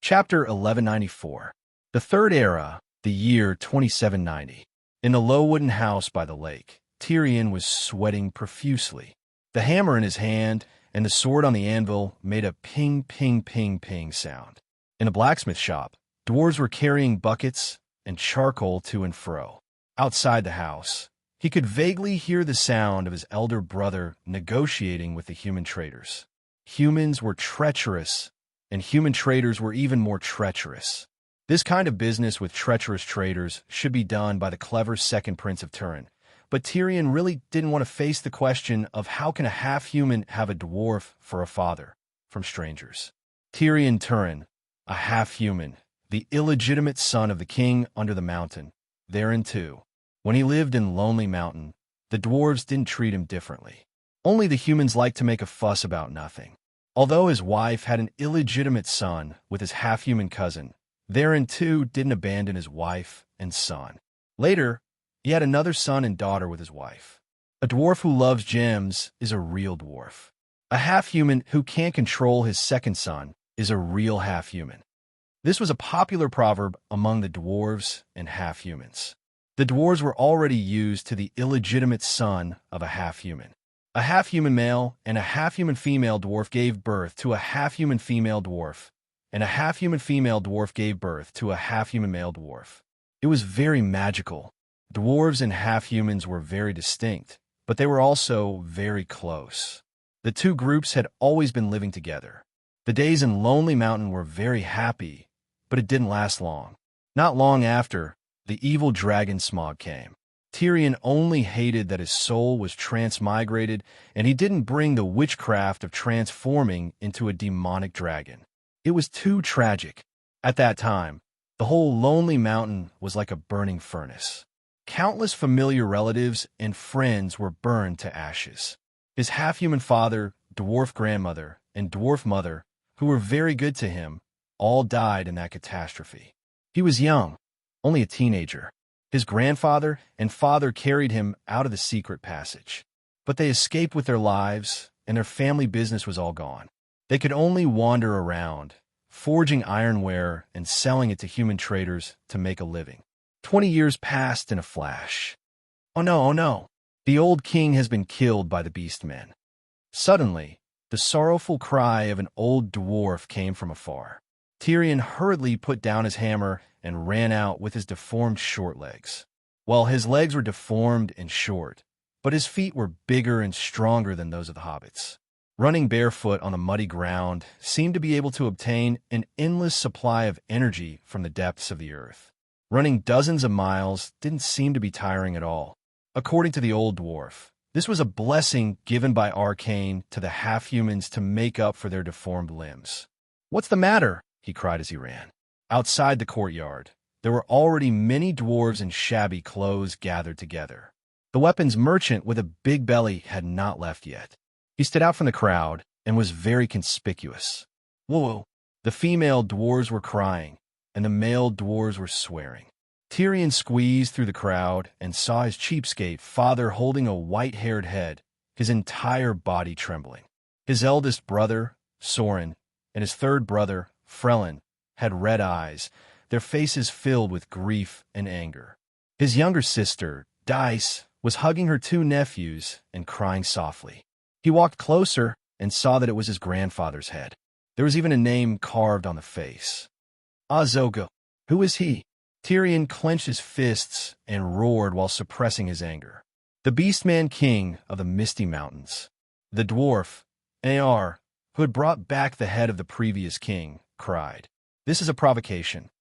Chapter 1194. The Third Era, the year 2790. In the low wooden house by the lake, Tyrion was sweating profusely. The hammer in his hand and the sword on the anvil made a ping, ping, ping, ping sound. In a blacksmith shop, dwarves were carrying buckets and charcoal to and fro. Outside the house, he could vaguely hear the sound of his elder brother negotiating with the human traders. Humans were treacherous, and human traders were even more treacherous. This kind of business with treacherous traders should be done by the clever second prince of Turin, but Tyrion really didn't want to face the question of how can a half-human have a dwarf for a father from strangers. Tyrion Turin, a half-human, the illegitimate son of the king under the mountain, therein too. When he lived in Lonely Mountain, the dwarves didn't treat him differently. Only the humans liked to make a fuss about nothing. Although his wife had an illegitimate son with his half-human cousin, therein too didn't abandon his wife and son. Later, he had another son and daughter with his wife. A dwarf who loves gems is a real dwarf. A half-human who can't control his second son is a real half-human. This was a popular proverb among the dwarves and half-humans. The dwarves were already used to the illegitimate son of a half-human. A half-human male and a half-human female dwarf gave birth to a half-human female dwarf, and a half-human female dwarf gave birth to a half-human male dwarf. It was very magical. Dwarves and half-humans were very distinct, but they were also very close. The two groups had always been living together. The days in Lonely Mountain were very happy, but it didn't last long. Not long after, the evil dragon Smaug came. Tyrion only hated that his soul was transmigrated, and he didn't bring the witchcraft of transforming into a demonic dragon. It was too tragic. At that time, the whole Lonely Mountain was like a burning furnace. Countless familiar relatives and friends were burned to ashes. His half-human father, dwarf grandmother, and dwarf mother, who were very good to him, all died in that catastrophe. He was young, only a teenager. His grandfather and father carried him out of the secret passage. But they escaped with their lives, and their family business was all gone. They could only wander around, forging ironware and selling it to human traders to make a living. 20 years passed in a flash. Oh no, oh no! The old king has been killed by the beastmen. Suddenly, the sorrowful cry of an old dwarf came from afar. Tyrion hurriedly put down his hammer and ran out with his deformed short legs. Well, his legs were deformed and short, but his feet were bigger and stronger than those of the hobbits. Running barefoot on the muddy ground seemed to be able to obtain an endless supply of energy from the depths of the earth. Running dozens of miles didn't seem to be tiring at all. According to the old dwarf, this was a blessing given by Arcane to the half-humans to make up for their deformed limbs. "What's the matter?" he cried as he ran. Outside the courtyard, there were already many dwarves in shabby clothes gathered together. The weapons merchant with a big belly had not left yet. He stood out from the crowd and was very conspicuous. Whoa! The female dwarves were crying, and the male dwarves were swearing. Tyrion squeezed through the crowd and saw his cheapskate father holding a white-haired head, his entire body trembling. His eldest brother, Sorin, and his third brother, Frelin, had red eyes, their faces filled with grief and anger. His younger sister, Dice, was hugging her two nephews and crying softly. He walked closer and saw that it was his grandfather's head. There was even a name carved on the face. Azogo. Who is he? Tyrion clenched his fists and roared while suppressing his anger. The Beastman King of the Misty Mountains. The dwarf, Ar, who had brought back the head of the previous king, cried. "This is a provocation."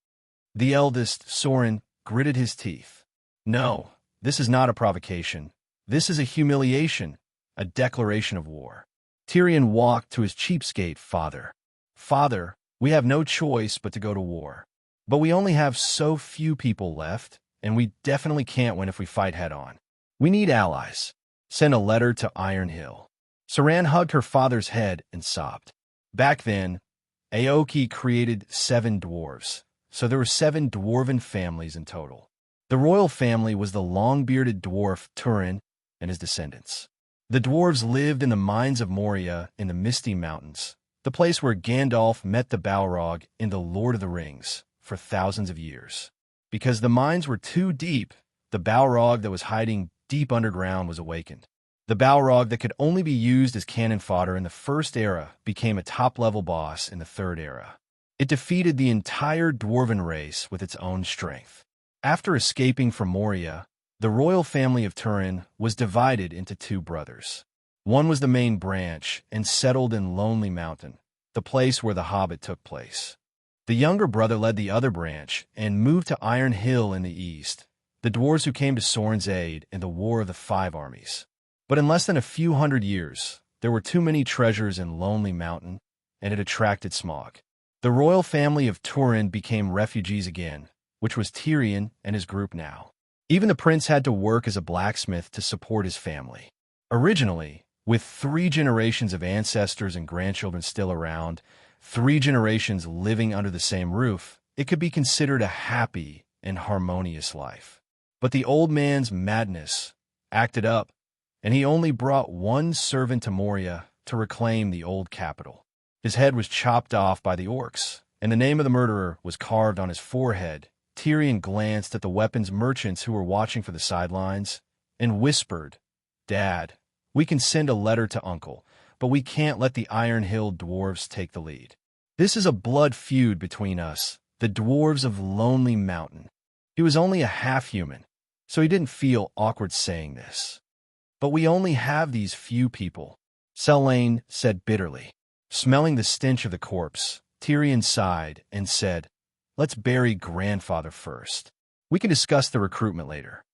The eldest, Sorin, gritted his teeth. "No, this is not a provocation. This is a humiliation, a declaration of war." Tyrion walked to his cheapskate father. "Father, we have no choice but to go to war. But we only have so few people left, and we definitely can't win if we fight head-on. We need allies. Send a letter to Iron Hill." Saran hugged her father's head and sobbed. Back then, Aoki created 7 dwarves, so there were 7 dwarven families in total. The royal family was the long-bearded dwarf Turin and his descendants. The dwarves lived in the mines of Moria in the Misty Mountains, the place where Gandalf met the Balrog in The Lord of the Rings for thousands of years. Because the mines were too deep, the Balrog that was hiding deep underground was awakened. The Balrog that could only be used as cannon fodder in the First Era became a top-level boss in the Third Era. It defeated the entire dwarven race with its own strength. After escaping from Moria, the royal family of Turin was divided into two brothers. One was the main branch and settled in Lonely Mountain, the place where The Hobbit took place. The younger brother led the other branch and moved to Iron Hill in the east, the dwarves who came to Sauron's aid in the War of the Five Armies. But in less than a few hundred years, there were too many treasures in Lonely Mountain, and it attracted Smaug. The royal family of Turin became refugees again, which was Tyrion and his group now. Even the prince had to work as a blacksmith to support his family. Originally, with 3 generations of ancestors and grandchildren still around, 3 generations living under the same roof, it could be considered a happy and harmonious life. But the old man's madness acted up, and he only brought one servant to Moria to reclaim the old capital. His head was chopped off by the orcs, and the name of the murderer was carved on his forehead. Tyrion glanced at the weapons merchants who were watching for the sidelines and whispered, "Dad, we can send a letter to Uncle, but we can't let the Iron Hill dwarves take the lead. This is a blood feud between us, the dwarves of Lonely Mountain." He was only a half-human, so he didn't feel awkward saying this. "But we only have these few people," Selene said bitterly. Smelling the stench of the corpse, Tyrion sighed and said, "Let's bury grandfather first. We can discuss the recruitment later."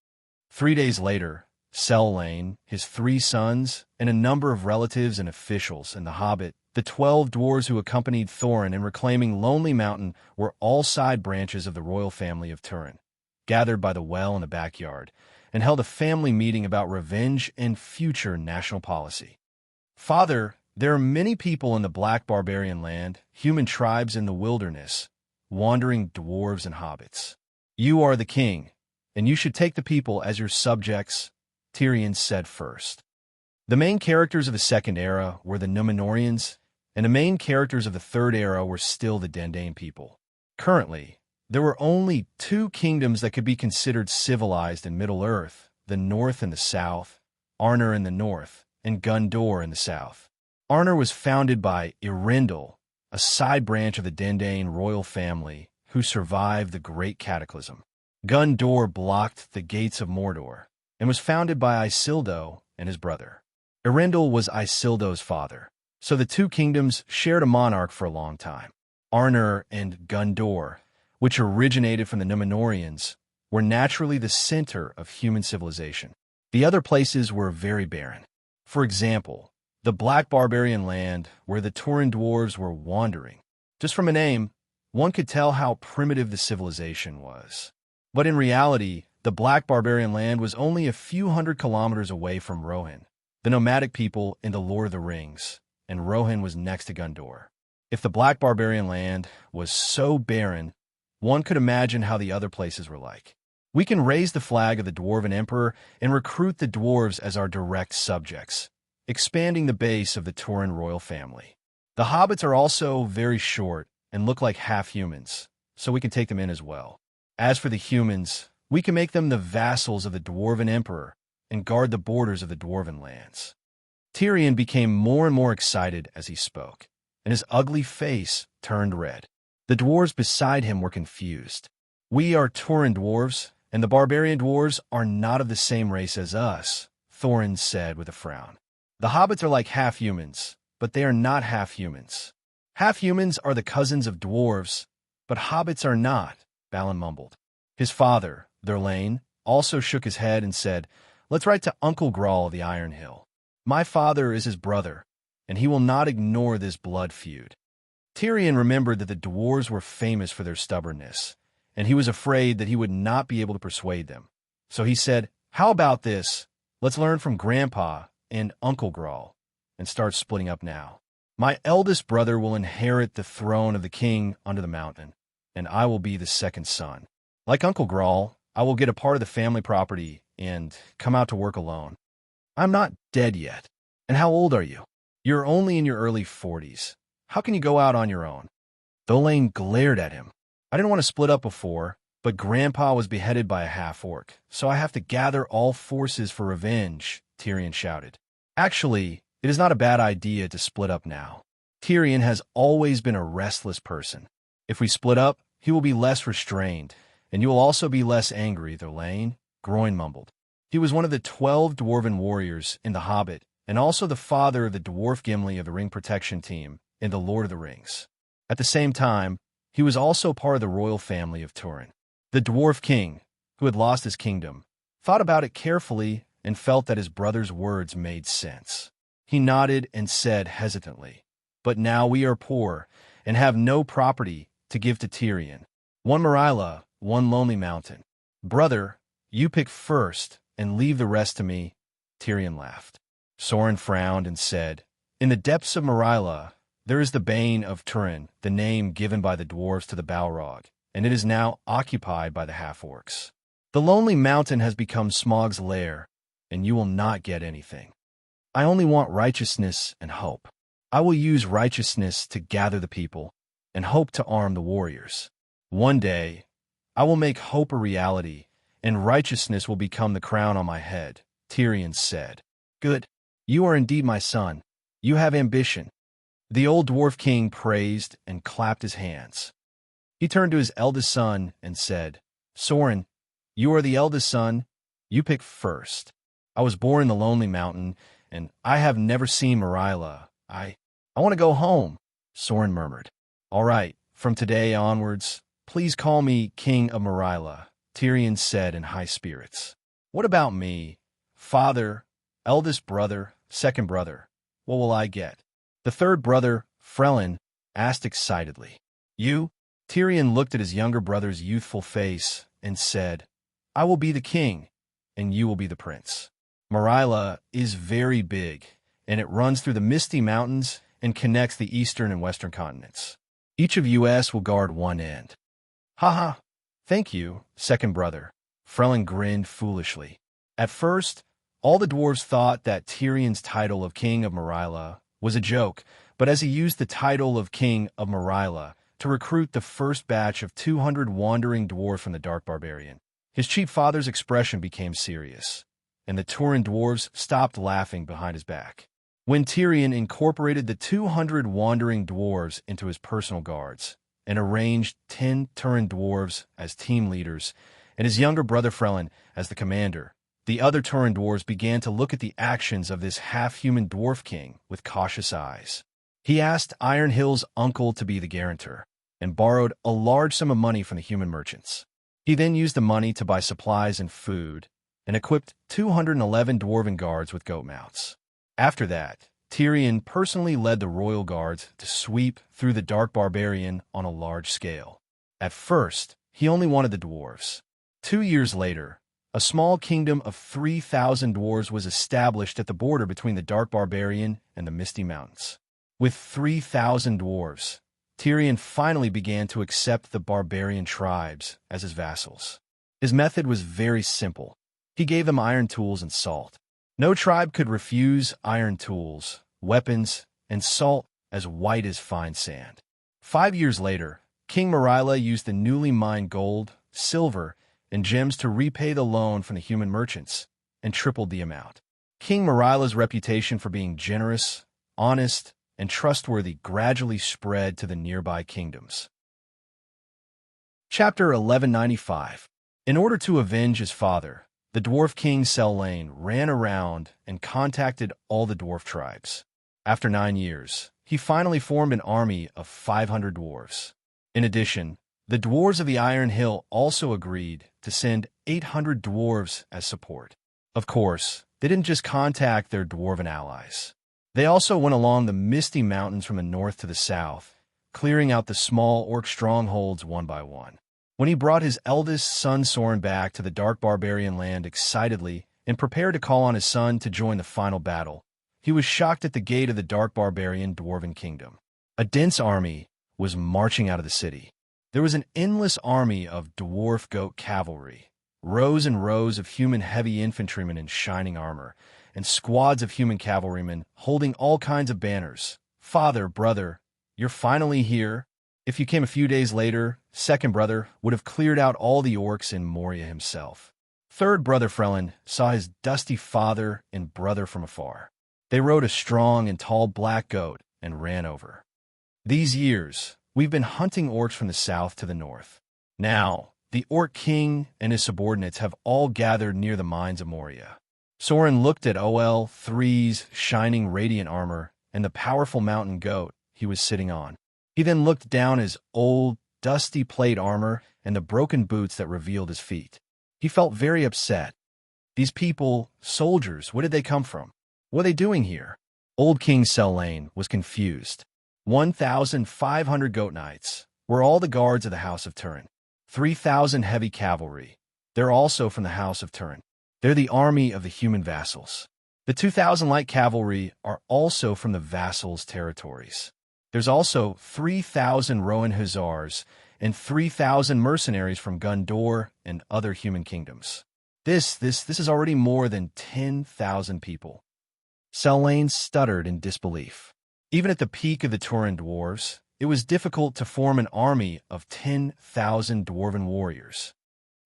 3 days later, Selene, his 3 sons, and a number of relatives and officials in The Hobbit, the 12 dwarves who accompanied Thorin in reclaiming Lonely Mountain, were all side branches of the royal family of Turin, gathered by the well in the backyard, and held a family meeting about revenge and future national policy. "Father, there are many people in the Black Barbarian land, human tribes in the wilderness, wandering dwarves and hobbits. You are the king, and you should take the people as your subjects," Tyrion said first. The main characters of the Second Era were the Númenóreans, and the main characters of the Third Era were still the Dendane people. Currently, there were only 2 kingdoms that could be considered civilized in Middle-earth, the North and the South, Arnor in the north, and Gondor in the south. Arnor was founded by Eärendil, a side branch of the Dendane royal family who survived the Great Cataclysm. Gondor blocked the gates of Mordor and was founded by Isildur and his brother. Eärendil was Isildur's father, so the 2 kingdoms shared a monarch for a long time. Arnor and Gondor, which originated from the Númenóreans, were naturally the center of human civilization. The other places were very barren. For example, the Black Barbarian land where the Turin dwarves were wandering. Just from a name, one could tell how primitive the civilization was. But in reality, the Black Barbarian land was only a few hundred kilometers away from Rohan, the nomadic people in The Lord of the Rings, and Rohan was next to Gondor. If the Black Barbarian land was so barren, one could imagine how the other places were like. We can raise the flag of the Dwarven Emperor and recruit the dwarves as our direct subjects, expanding the base of the Turin royal family. The hobbits are also very short and look like half-humans, so we can take them in as well. As for the humans, we can make them the vassals of the Dwarven Emperor and guard the borders of the Dwarven lands. Tyrion became more and more excited as he spoke, and his ugly face turned red. The dwarves beside him were confused. "We are Turin dwarves, and the barbarian dwarves are not of the same race as us," Thorin said with a frown. "The hobbits are like half-humans, but they are not half-humans. Half-humans are the cousins of dwarves, but hobbits are not," Balin mumbled. His father, Thorlane, also shook his head and said, "Let's write to Uncle Grawl of the Iron Hill. My father is his brother, and he will not ignore this blood feud." Tyrion remembered that the dwarves were famous for their stubbornness, and he was afraid that he would not be able to persuade them. So he said, "How about this? Let's learn from Grandpa and Uncle Grawl, and start splitting up now. My eldest brother will inherit the throne of the king under the mountain, and I will be the second son. Like Uncle Grawl, I will get a part of the family property and come out to work alone. I'm not dead yet. And how old are you? You're only in your early 40s. How can you go out on your own? Tholain glared at him. I didn't want to split up before, but Grandpa was beheaded by a half-orc, so I have to gather all forces for revenge, Tyrion shouted. Actually, it is not a bad idea to split up now. Tyrion has always been a restless person. If we split up, he will be less restrained, and you will also be less angry, Tholain, Groin mumbled. He was one of the 12 dwarven warriors in The Hobbit, and also the father of the dwarf Gimli of the Ring Protection Team in The Lord of the Rings. At the same time, he was also part of the royal family of Turin. The dwarf king, who had lost his kingdom, thought about it carefully and felt that his brother's words made sense. He nodded and said hesitantly, "But now we are poor and have no property to give to Tyrion. One Marilla, one lonely mountain. Brother, you pick first and leave the rest to me." Tyrion laughed. Sorin frowned and said, "In the depths of Marilla, there is the Bane of Turin, the name given by the dwarves to the Balrog, and it is now occupied by the half-orcs. The lonely mountain has become Smaug's lair, and you will not get anything. I only want righteousness and hope. I will use righteousness to gather the people, and hope to arm the warriors. One day, I will make hope a reality, and righteousness will become the crown on my head," Tyrion said. "Good. You are indeed my son. You have ambition." The old dwarf king praised and clapped his hands. He turned to his eldest son and said, "Sorin, you are the eldest son. You pick first. I was born in the Lonely Mountain, and I have never seen Marilla. I want to go home," Sorin murmured. "All right, from today onwards, please call me King of Marilla," Tyrion said in high spirits. "What about me? Father, eldest brother, second brother. What will I get?" The third brother, Frelin, asked excitedly. "You?" Tyrion looked at his younger brother's youthful face and said, "I will be the king, and you will be the prince. Marilla is very big, and it runs through the Misty Mountains and connects the eastern and western continents. Each of us will guard one end." "Ha! Thank you, second brother." Frelin grinned foolishly. At first, all the dwarves thought that Tyrion's title of King of Marilla was a joke, but as he used the title of King of Marilla to recruit the first batch of 200 wandering dwarves from the Dark Barbarian, his chief father's expression became serious, and the Turin dwarves stopped laughing behind his back. When Tyrion incorporated the 200 wandering dwarves into his personal guards and arranged 10 Turin dwarves as team leaders and his younger brother Frelin as the commander, the other Turin dwarves began to look at the actions of this half-human dwarf king with cautious eyes. He asked Iron Hill's uncle to be the guarantor and borrowed a large sum of money from the human merchants. He then used the money to buy supplies and food and equipped 211 dwarven guards with goat mounts. After that, Tyrion personally led the royal guards to sweep through the Dark Barbarian on a large scale. At first, he only wanted the dwarves. 2 years later, a small kingdom of 3,000 dwarves was established at the border between the Dark Barbarian and the Misty Mountains. With 3,000 dwarves, Tyrion finally began to accept the barbarian tribes as his vassals. His method was very simple. He gave them iron tools and salt. No tribe could refuse iron tools, weapons, and salt as white as fine sand. 5 years later, King Marilla used the newly mined gold, silver, and gems to repay the loan from the human merchants, and tripled the amount. King Marilla's reputation for being generous, honest, and trustworthy gradually spread to the nearby kingdoms. Chapter 1195. In order to avenge his father, the dwarf king Selene ran around and contacted all the dwarf tribes. After 9 years, he finally formed an army of 500 dwarves. In addition, the dwarves of the Iron Hill also agreed to send 800 dwarves as support. Of course, they didn't just contact their dwarven allies. They also went along the Misty Mountains from the north to the south, clearing out the small orc strongholds one by one. When he brought his eldest son Sorin back to the Dark Barbarian land excitedly and prepared to call on his son to join the final battle, he was shocked at the gate of the Dark Barbarian Dwarven Kingdom. A dense army was marching out of the city. There was an endless army of dwarf goat cavalry, rows and rows of human heavy infantrymen in shining armor, and squads of human cavalrymen holding all kinds of banners, father, brother, you're finally here. If you came a few days later, second brother would have cleared out all the orcs in Moria himself. Third brother Frelin saw his dusty father and brother from afar. They rode a strong and tall black goat and ran over. These years, we've been hunting orcs from the south to the north. Now, the orc king and his subordinates have all gathered near the mines of Moria. Soren looked at OL3's shining radiant armor and the powerful mountain goat he was sitting on. He then looked down his old, dusty plate armor and the broken boots that revealed his feet. He felt very upset. These people, soldiers, where did they come from? What are they doing here? Old King Selene was confused. 1,500 goat knights were all the guards of the House of Turin. 3,000 heavy cavalry. They're also from the House of Turin. They're the army of the human vassals. The 2,000 light cavalry are also from the vassals' territories. There's also 3,000 Rohan hussars and 3,000 mercenaries from Gondor and other human kingdoms. This is already more than 10,000 people. Selene stuttered in disbelief. Even at the peak of the Turin dwarves, it was difficult to form an army of 10,000 dwarven warriors.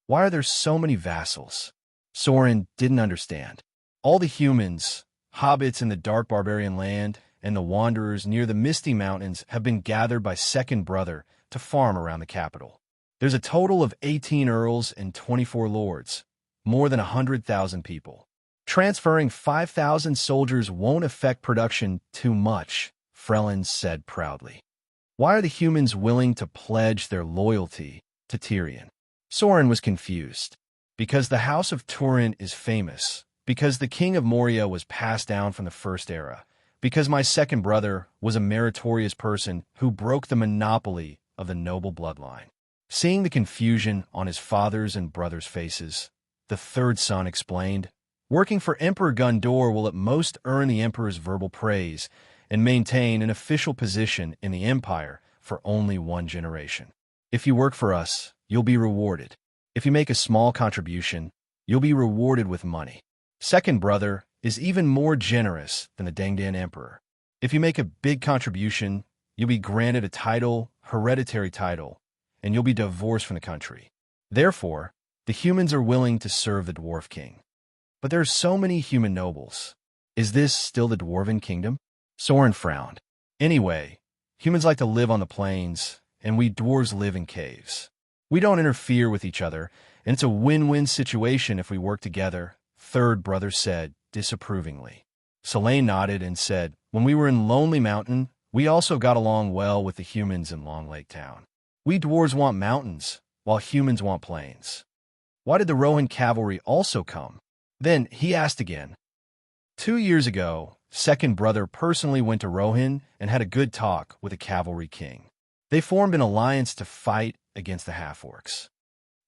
Why are there so many vassals? Soren didn't understand. All the humans, hobbits in the dark barbarian land, and the wanderers near the misty mountains have been gathered by second brother to farm around the capital. There's a total of 18 earls and 24 lords, more than 100,000 people. Transferring 5,000 soldiers won't affect production too much, Frelin said proudly. Why are the humans willing to pledge their loyalty to Tyrion? Soren was confused. Because the House of Turin is famous, because the King of Moria was passed down from the First Era, because my second brother was a meritorious person who broke the monopoly of the noble bloodline. Seeing the confusion on his father's and brother's faces, the third son explained, working for Emperor Gondor will at most earn the Emperor's verbal praise and maintain an official position in the Empire for only one generation. If you work for us, you'll be rewarded. If you make a small contribution, you'll be rewarded with money. Second brother is even more generous than the Dangdan Emperor. If you make a big contribution, you'll be granted a title, hereditary title, and you'll be divorced from the country. Therefore, the humans are willing to serve the Dwarf King. But there are so many human nobles. Is this still the Dwarven Kingdom? Soren frowned. Anyway, humans like to live on the plains, and we dwarves live in caves. We don't interfere with each other, and it's a win-win situation if we work together, third brother said disapprovingly. Selene nodded and said, when we were in Lonely Mountain, we also got along well with the humans in Long Lake Town. We dwarves want mountains, while humans want plains. Why did the Rohan cavalry also come? Then he asked again. 2 years ago, second brother personally went to Rohan and had a good talk with the cavalry king. They formed an alliance to fight against the half-orcs.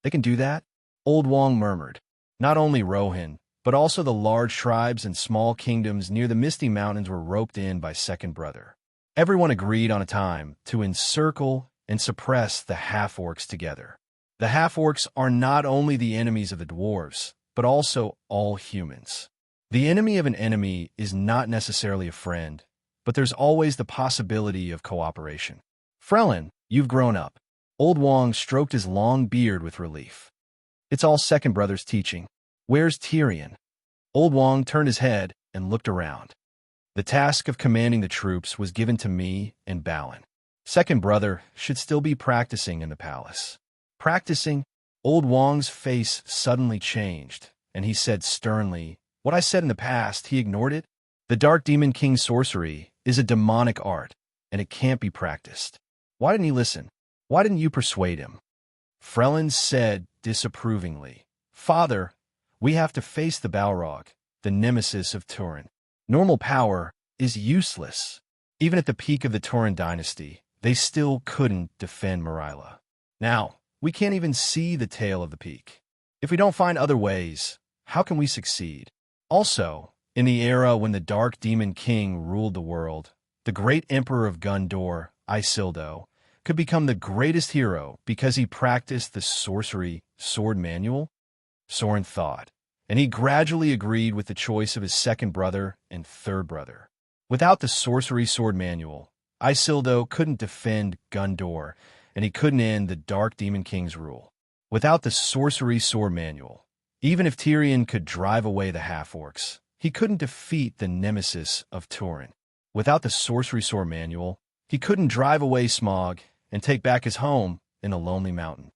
They can do that? Old Wong murmured. Not only Rohan, but also the large tribes and small kingdoms near the Misty Mountains were roped in by second brother. Everyone agreed on a time to encircle and suppress the half-orcs together. The half-orcs are not only the enemies of the dwarves, but also all humans. The enemy of an enemy is not necessarily a friend, but there's always the possibility of cooperation. Frelin, you've grown up. Old Wong stroked his long beard with relief. It's all second brother's teaching. Where's Tyrion? Old Wong turned his head and looked around. The task of commanding the troops was given to me and Balin. Second brother should still be practicing in the palace. Practicing? Old Wong's face suddenly changed, and he said sternly, what I said in the past, he ignored it. The Dark Demon King's sorcery is a demonic art, and it can't be practiced. Why didn't he listen? Why didn't you persuade him? Frelin said disapprovingly, Father, we have to face the Balrog, the nemesis of Turin. Normal power is useless. Even at the peak of the Turin dynasty, they still couldn't defend Marilla. Now, we can't even see the tail of the peak. If we don't find other ways, how can we succeed? Also, in the era when the Dark Demon King ruled the world, the great Emperor of Gondor, Isildo, could become the greatest hero because he practiced the sorcery sword manual? Soren thought, and he gradually agreed with the choice of his second brother and third brother. Without the sorcery sword manual, Isildo couldn't defend Gundor, and he couldn't end the Dark Demon King's rule. Without the Sorcery Sword Manual, even if Tyrion could drive away the half-orcs, he couldn't defeat the nemesis of Turin. Without the Sorcery Sword Manual, he couldn't drive away Smaug and take back his home in a lonely mountain.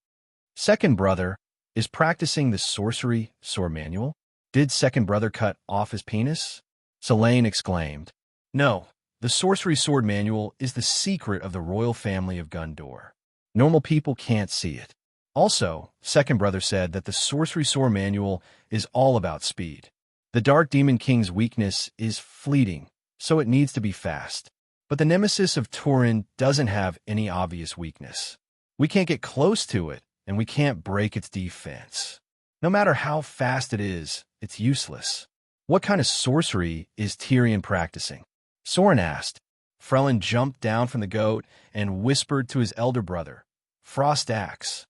Second brother is practicing the Sorcery Sword Manual. Did second brother cut off his penis? Selene exclaimed. No, the Sorcery Sword Manual is the secret of the royal family of Gundor. Normal people can't see it. Also, second brother said that the Sorcery Sword Manual is all about speed. The Dark Demon King's weakness is fleeting, so it needs to be fast. But the nemesis of Turin doesn't have any obvious weakness. We can't get close to it, and we can't break its defense. No matter how fast it is, it's useless. What kind of sorcery is Tyrion practicing? Soren asked. Frelin jumped down from the goat and whispered to his elder brother, Frost Axe.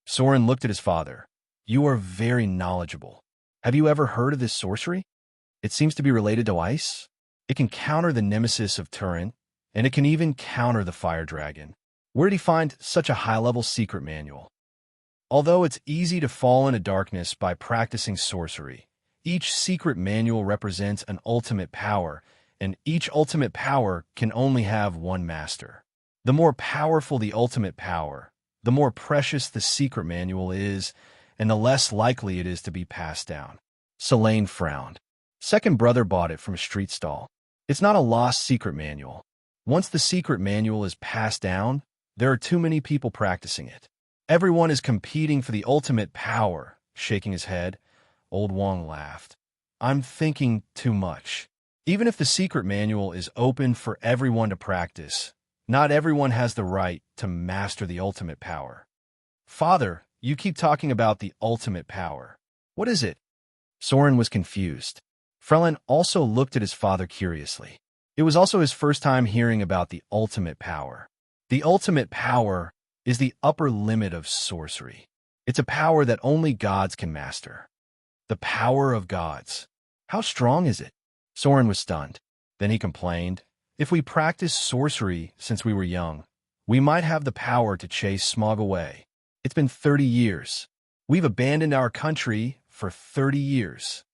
Soren looked at his father. You are very knowledgeable. Have you ever heard of this sorcery? It seems to be related to ice. It can counter the nemesis of Turin, and it can even counter the fire dragon. Where did he find such a high-level secret manual? Although it's easy to fall into darkness by practicing sorcery, each secret manual represents an ultimate power, and each ultimate power can only have one master. The more powerful the ultimate power, the more precious the secret manual is, and the less likely it is to be passed down. Selene frowned. Second brother bought it from a street stall. It's not a lost secret manual. Once the secret manual is passed down, there are too many people practicing it. Everyone is competing for the ultimate power. Shaking his head, Old Wong laughed. I'm thinking too much. Even if the secret manual is open for everyone to practice, not everyone has the right to master the ultimate power. Father, you keep talking about the ultimate power. What is it? Soren was confused. Frelin also looked at his father curiously. It was also his first time hearing about the ultimate power. The ultimate power is the upper limit of sorcery. It's a power that only gods can master. The power of gods. How strong is it? Soren was stunned. Then he complained, if we practiced sorcery since we were young, we might have the power to chase Smaug away. It's been 30 years. We've abandoned our country for 30 years.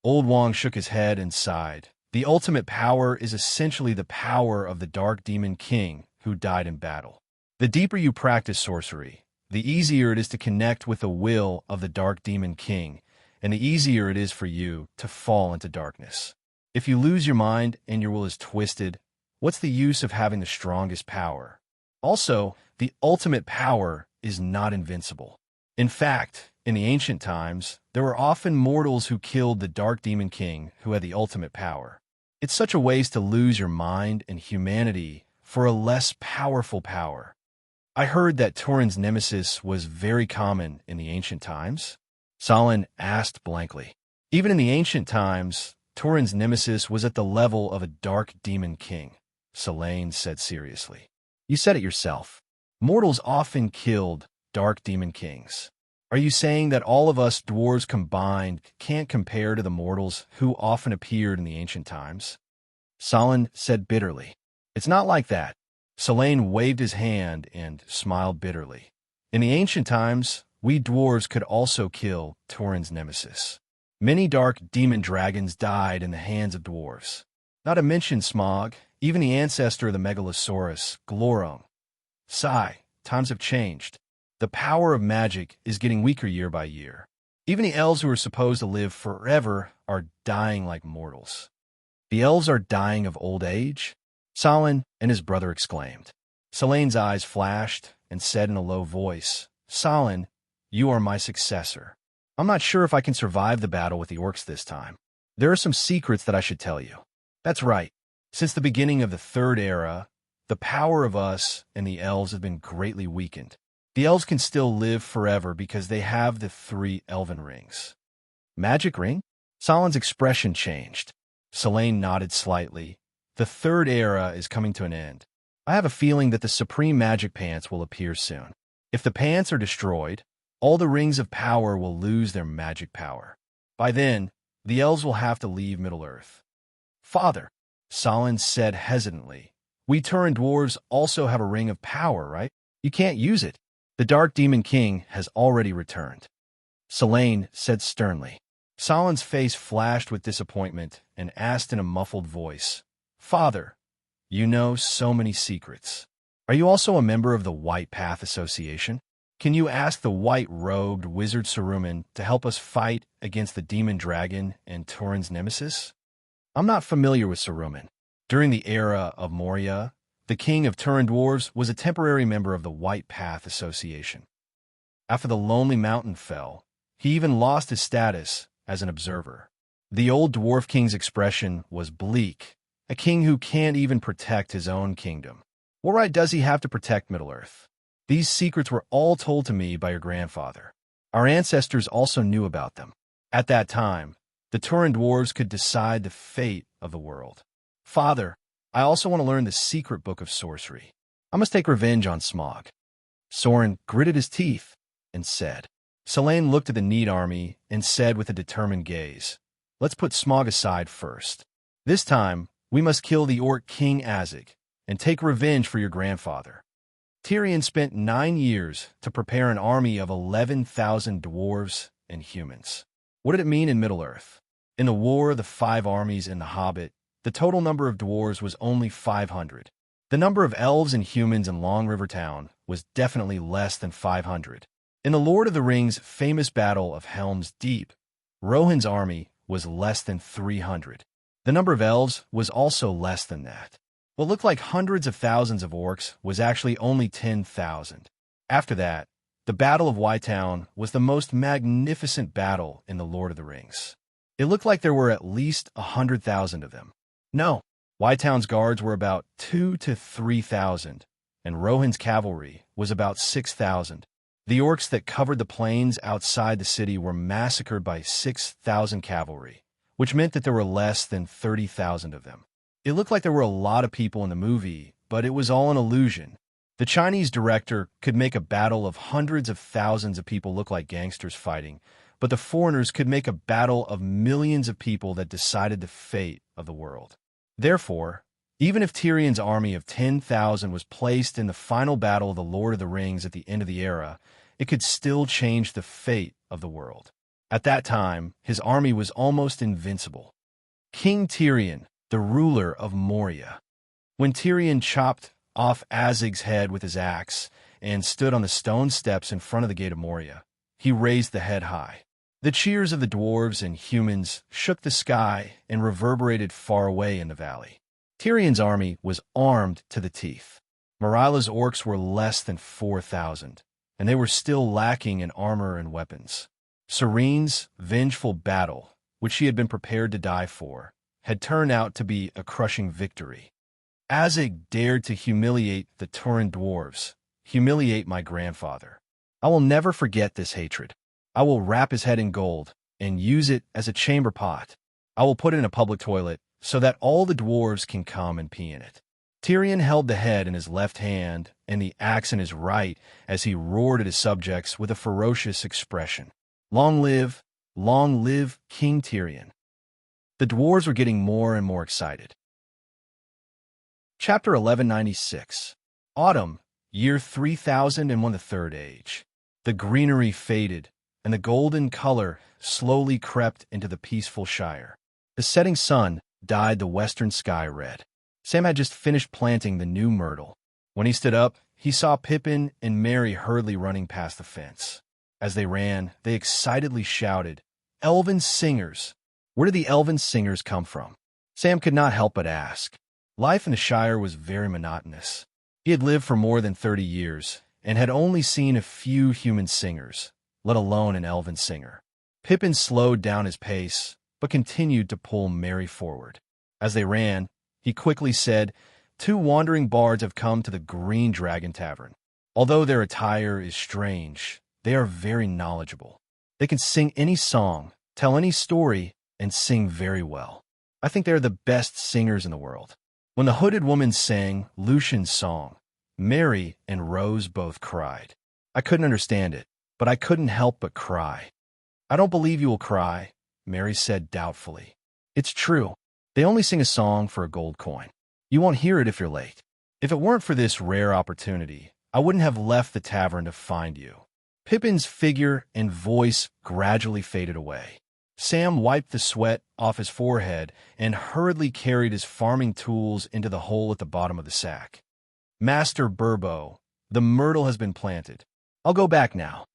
Old Wong shook his head and sighed. The ultimate power is essentially the power of the Dark Demon King who died in battle. The deeper you practice sorcery, the easier it is to connect with the will of the Dark Demon King, and the easier it is for you to fall into darkness. If you lose your mind and your will is twisted, what's the use of having the strongest power? Also, the ultimate power is not invincible. In fact, in the ancient times, there were often mortals who killed the Dark Demon King who had the ultimate power. It's such a waste to lose your mind and humanity for a less powerful power. I heard that Turin's nemesis was very common in the ancient times. Solon asked blankly. Even in the ancient times, Turin's nemesis was at the level of a Dark Demon King, Selene said seriously. You said it yourself. Mortals often killed Dark Demon Kings. Are you saying that all of us dwarves combined can't compare to the mortals who often appeared in the ancient times? Solon said bitterly. It's not like that. Selene waved his hand and smiled bitterly. In the ancient times, we dwarves could also kill Turin's nemesis. Many dark demon dragons died in the hands of dwarves. Not to mention Smaug, even the ancestor of the Megalosaurus, Glorung. Sigh, times have changed. The power of magic is getting weaker year by year. Even the elves who are supposed to live forever are dying like mortals. The elves are dying of old age? Solon and his brother exclaimed. Selene's eyes flashed and said in a low voice, Solon, you are my successor. I'm not sure if I can survive the battle with the orcs this time. There are some secrets that I should tell you. That's right. Since the beginning of the Third Era, the power of us and the elves have been greatly weakened. The elves can still live forever because they have the 3 elven rings. Magic ring? Solon's expression changed. Selene nodded slightly. The Third Era is coming to an end. I have a feeling that the Supreme Magic Pants will appear soon. If the pants are destroyed, all the rings of power will lose their magic power. By then, the elves will have to leave Middle-earth. Father, Solon said hesitantly, We Turin dwarves also have a ring of power, right? You can't use it. The Dark Demon King has already returned. Selene said sternly. Salen's face flashed with disappointment and asked in a muffled voice, Father, you know so many secrets. Are you also a member of the White Path Association? Can you ask the white-robed wizard Saruman to help us fight against the demon dragon and Turin's nemesis? I'm not familiar with Saruman. During the era of Moria, the king of Turin dwarves was a temporary member of the White Path Association. After the Lonely Mountain fell, he even lost his status as an observer. The old dwarf king's expression was bleak, a king who can't even protect his own kingdom. What right does he have to protect Middle-earth? These secrets were all told to me by your grandfather. Our ancestors also knew about them. At that time, the Turin dwarves could decide the fate of the world. Father, I also want to learn the secret book of sorcery. I must take revenge on Smog. Soren gritted his teeth and said. Selene looked at the Need army and said with a determined gaze, Let's put Smog aside first. This time, we must kill the Orc King Azig and take revenge for your grandfather. Tyrion spent 9 years to prepare an army of 11,000 dwarves and humans. What did it mean in Middle-earth? In the War of the Five Armies in The Hobbit, the total number of dwarves was only 500. The number of elves and humans in Long River Town was definitely less than 500. In the Lord of the Rings' famous Battle of Helm's Deep, Rohan's army was less than 300. The number of elves was also less than that. What looked like hundreds of thousands of orcs was actually only 10,000. After that, the Battle of Whitetown was the most magnificent battle in the Lord of the Rings. It looked like there were at least 100,000 of them. No, Whitetown's guards were about 2,000 to 3,000, and Rohan's cavalry was about 6,000. The orcs that covered the plains outside the city were massacred by 6,000 cavalry, which meant that there were less than 30,000 of them. It looked like there were a lot of people in the movie, but it was all an illusion. The Chinese director could make a battle of hundreds of thousands of people look like gangsters fighting, but the foreigners could make a battle of millions of people that decided the fate of the world. Therefore, even if Tyrion's army of 10,000 was placed in the final battle of the Lord of the Rings at the end of the era, it could still change the fate of the world. At that time, his army was almost invincible. King Tyrion, the ruler of Moria. When Tyrion chopped off Azig's head with his axe and stood on the stone steps in front of the gate of Moria, he raised the head high. The cheers of the dwarves and humans shook the sky and reverberated far away in the valley. Tyrion's army was armed to the teeth. Marilla's orcs were less than 4,000, and they were still lacking in armor and weapons. Serene's vengeful battle, which she had been prepared to die for, had turned out to be a crushing victory. Azig dared to humiliate the Turin dwarves, humiliate my grandfather. I will never forget this hatred. I will wrap his head in gold and use it as a chamber pot. I will put it in a public toilet so that all the dwarves can come and pee in it. Tyrion held the head in his left hand and the axe in his right as he roared at his subjects with a ferocious expression. Long live King Tyrion. The dwarves were getting more and more excited. Chapter 1196. Autumn, year 3001 the Third Age. The greenery faded, and the golden color slowly crept into the peaceful Shire. The setting sun dyed the western sky red. Sam had just finished planting the new myrtle. When he stood up, he saw Pippin and Merry hurriedly running past the fence. As they ran, they excitedly shouted, "Elven singers!" Where did the elven singers come from? Sam could not help but ask. Life in the Shire was very monotonous. He had lived for more than 30 years and had only seen a few human singers, let alone an elven singer. Pippin slowed down his pace, but continued to pull Merry forward. As they ran, he quickly said, "Two wandering bards have come to the Green Dragon Tavern. Although their attire is strange, they are very knowledgeable. They can sing any song, tell any story, and sing very well. I think they are the best singers in the world." When the hooded woman sang Lucian's song, Mary and Rose both cried. I couldn't understand it, but I couldn't help but cry. "I don't believe you will cry," Mary said doubtfully. "It's true. They only sing a song for a gold coin. You won't hear it if you're late." If it weren't for this rare opportunity, I wouldn't have left the tavern to find you." Pippin's figure and voice gradually faded away. Sam wiped the sweat off his forehead and hurriedly carried his farming tools into the hole at the bottom of the sack. "Master Burbo, the myrtle has been planted. I'll go back now."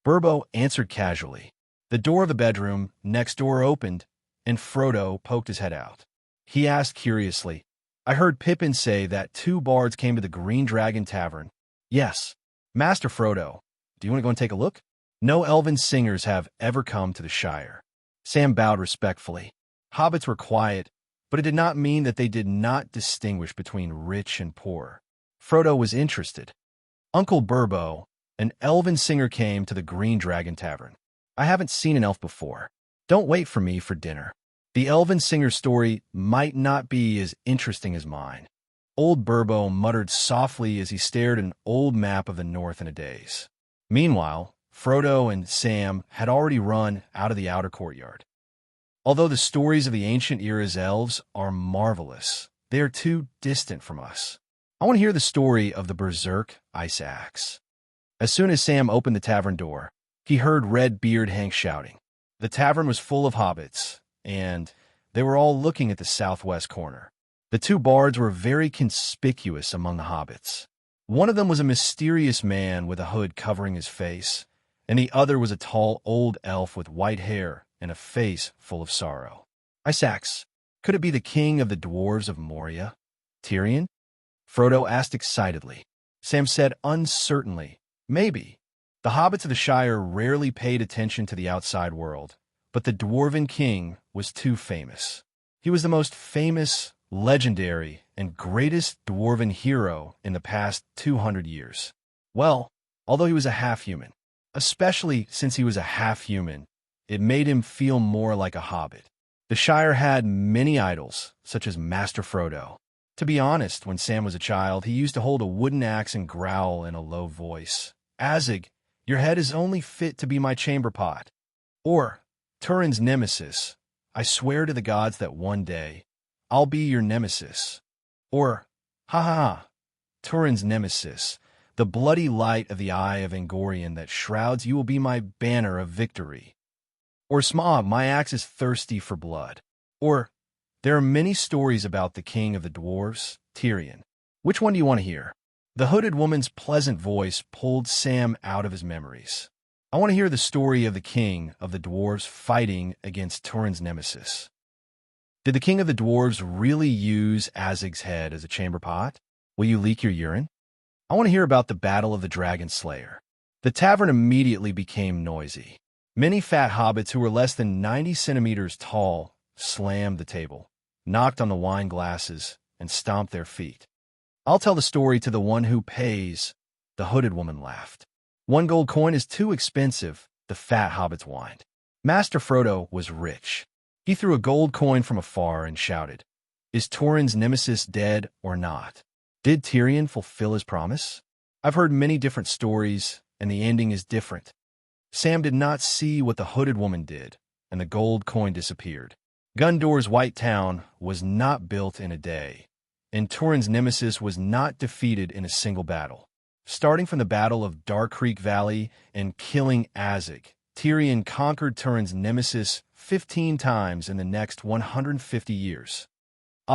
Burbo answered casually. The door of the bedroom next door opened, and Frodo poked his head out. He asked curiously, "I heard Pippin say that 2 bards came to the Green Dragon Tavern." "Yes. Master Frodo, do you want to go and take a look?" "No elven singers have ever come to the Shire." Sam bowed respectfully. Hobbits were quiet, but it did not mean that they did not distinguish between rich and poor. Frodo was interested. "Uncle Burbo, an elven singer came to the Green Dragon Tavern. I haven't seen an elf before. Don't wait for me for dinner. The elven singer's story might not be as interesting as mine." Old Burbo muttered softly as he stared at an old map of the north in a daze. Meanwhile, Frodo and Sam had already run out of the outer courtyard. Although the stories of the ancient era's elves are marvelous, they are too distant from us. I want to hear the story of the Berserk Ice Axe. As soon as Sam opened the tavern door, he heard Red-Beard Hank shouting. The tavern was full of hobbits, and they were all looking at the southwest corner. The 2 bards were very conspicuous among the hobbits. One of them was a mysterious man with a hood covering his face, and the other was a tall old elf with white hair and a face full of sorrow. "Ice Axe, could it be the king of the dwarves of Moria? Tyrion?" Frodo asked excitedly. Sam said uncertainly, "Maybe." The hobbits of the Shire rarely paid attention to the outside world, but the Dwarven King was too famous. He was the most famous, legendary, and greatest dwarven hero in the past 200 years. Well, although he was a half-human, especially since he was a half-human, it made him feel more like a hobbit. The Shire had many idols, such as Master Frodo. To be honest, when Sam was a child, he used to hold a wooden axe and growl in a low voice. "Azig, your head is only fit to be my chamber pot." Or, Turin's nemesis, "I swear to the gods that one day, I'll be your nemesis." Or, "Ha ha ha, Turin's nemesis, the bloody light of the eye of Angorian that shrouds you will be my banner of victory." Or, "Smaug, my axe is thirsty for blood." Or, "There are many stories about the king of the dwarves, Tyrion." Which one do you want to hear? The hooded woman's pleasant voice pulled Sam out of his memories. "I want to hear the story of the king of the dwarves fighting against Turin's nemesis." "Did the king of the dwarves really use Azig's head as a chamber pot? Will you leak your urine?" "I want to hear about the battle of the Dragon Slayer." The tavern immediately became noisy. Many fat hobbits who were less than 90 centimeters tall slammed the table, knocked on the wine glasses, and stomped their feet. "I'll tell the story to the one who pays," the hooded woman laughed. "1 gold coin is too expensive," the fat hobbits whined. Master Frodo was rich. He threw a gold coin from afar and shouted, "Is Turin's nemesis dead or not? Did Tyrion fulfill his promise? I've heard many different stories, and the ending is different." Sam did not see what the hooded woman did, and the gold coin disappeared. Gondor's White Town was not built in a day, and Turin's nemesis was not defeated in a single battle. Starting from the Battle of Dark Creek Valley and killing Azig, Tyrion conquered Turin's nemesis 15 times in the next 150 years.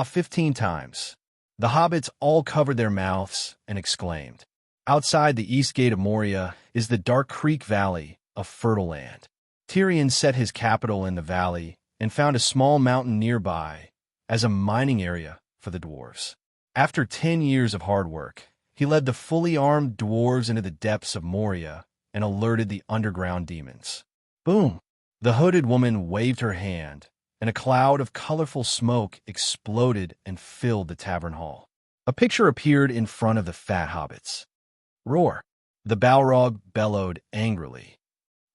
15 times. The hobbits all covered their mouths and exclaimed. Outside the east gate of Moria is the Dark Creek Valley, a fertile land. Tyrion set his capital in the valley and found a small mountain nearby as a mining area for the dwarves. After 10 years of hard work, he led the fully armed dwarves into the depths of Moria and alerted the underground demons. Boom! The hooded woman waved her hand, and a cloud of colorful smoke exploded and filled the tavern hall. A picture appeared in front of the fat hobbits. Roar! The Balrog bellowed angrily.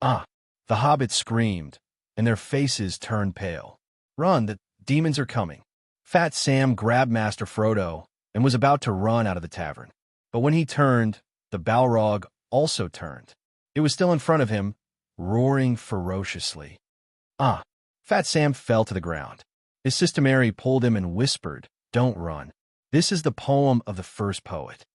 Ah! The hobbits screamed, and their faces turned pale. Run, the demons are coming. Fat Sam grabbed Master Frodo and was about to run out of the tavern. But when he turned, the Balrog also turned. It was still in front of him, roaring ferociously. Ah! Fat Sam fell to the ground. His sister Mary pulled him and whispered, "Don't run. This is the poem of the first poet.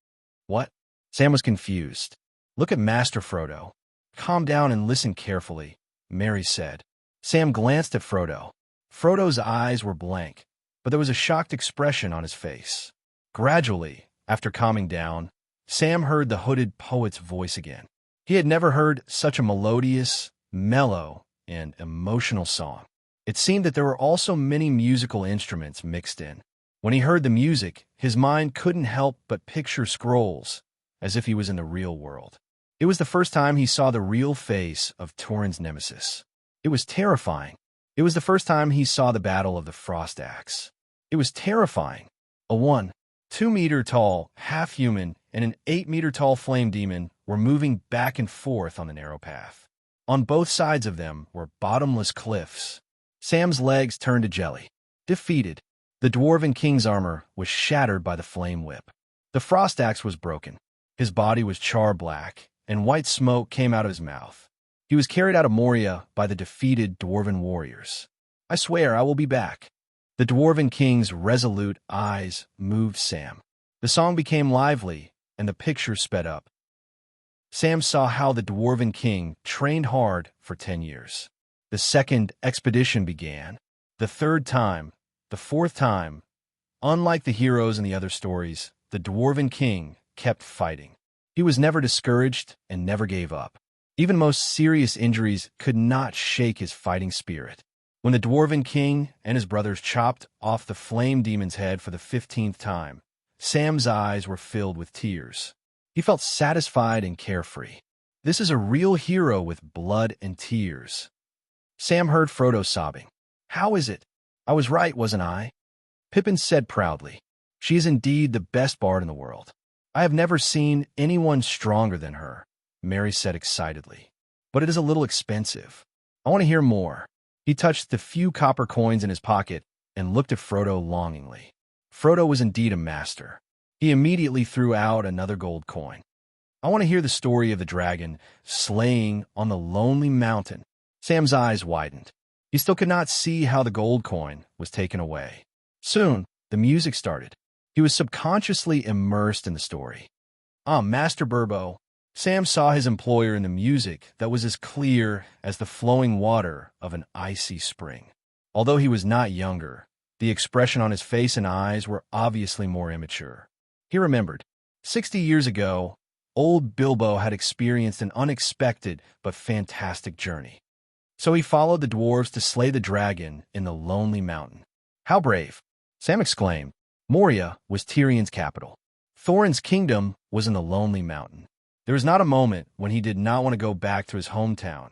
What? Sam was confused. Look at Master Frodo. Calm down and listen carefully, Mary said. Sam glanced at Frodo. Frodo's eyes were blank, but there was a shocked expression on his face. Gradually, after calming down, Sam heard the hooded poet's voice again. He had never heard such a melodious, mellow, and emotional song. It seemed that there were also many musical instruments mixed in. When he heard the music, his mind couldn't help but picture scrolls, as if he was in the real world. It was the first time he saw the real face of Turin's nemesis. It was terrifying. It was the first time he saw the battle of the Frost Axe. It was terrifying. A 2-meter tall, half-human, and an 8-meter tall flame demon were moving back and forth on the narrow path. On both sides of them were bottomless cliffs. Sam's legs turned to jelly. Defeated, the Dwarven King's armor was shattered by the flame whip. The Frost Axe was broken. His body was char-black, and white smoke came out of his mouth. He was carried out of Moria by the defeated Dwarven warriors. I swear I will be back. The Dwarven King's resolute eyes moved Sam. The song became lively, and the picture sped up. Sam saw how the Dwarven King trained hard for 10 years. The second expedition began. The third time, the fourth time. Unlike the heroes in the other stories, the Dwarven King kept fighting. He was never discouraged and never gave up. Even most serious injuries could not shake his fighting spirit. When the Dwarven King and his brothers chopped off the flame demon's head for the 15th time, Sam's eyes were filled with tears. He felt satisfied and carefree. This is a real hero with blood and tears. Sam heard Frodo sobbing. How is it? I was right, wasn't I? Pippin said proudly. She is indeed the best bard in the world. I have never seen anyone stronger than her, Mary said excitedly. But it is a little expensive. I want to hear more. He touched the few copper coins in his pocket and looked at Frodo longingly. Frodo was indeed a master. He immediately threw out another gold coin. I want to hear the story of the dragon slaying on the lonely mountain. Sam's eyes widened. He still could not see how the gold coin was taken away. Soon, the music started. He was subconsciously immersed in the story. Master Burbo. Sam saw his employer in the music that was as clear as the flowing water of an icy spring. Although he was not younger, the expression on his face and eyes were obviously more immature. He remembered. 60 years ago, old Bilbo had experienced an unexpected but fantastic journey. So he followed the dwarves to slay the dragon in the lonely mountain. How brave! Sam exclaimed. Moria was Tyrion's capital. Thorin's kingdom was in the lonely mountain. There was not a moment when he did not want to go back to his hometown,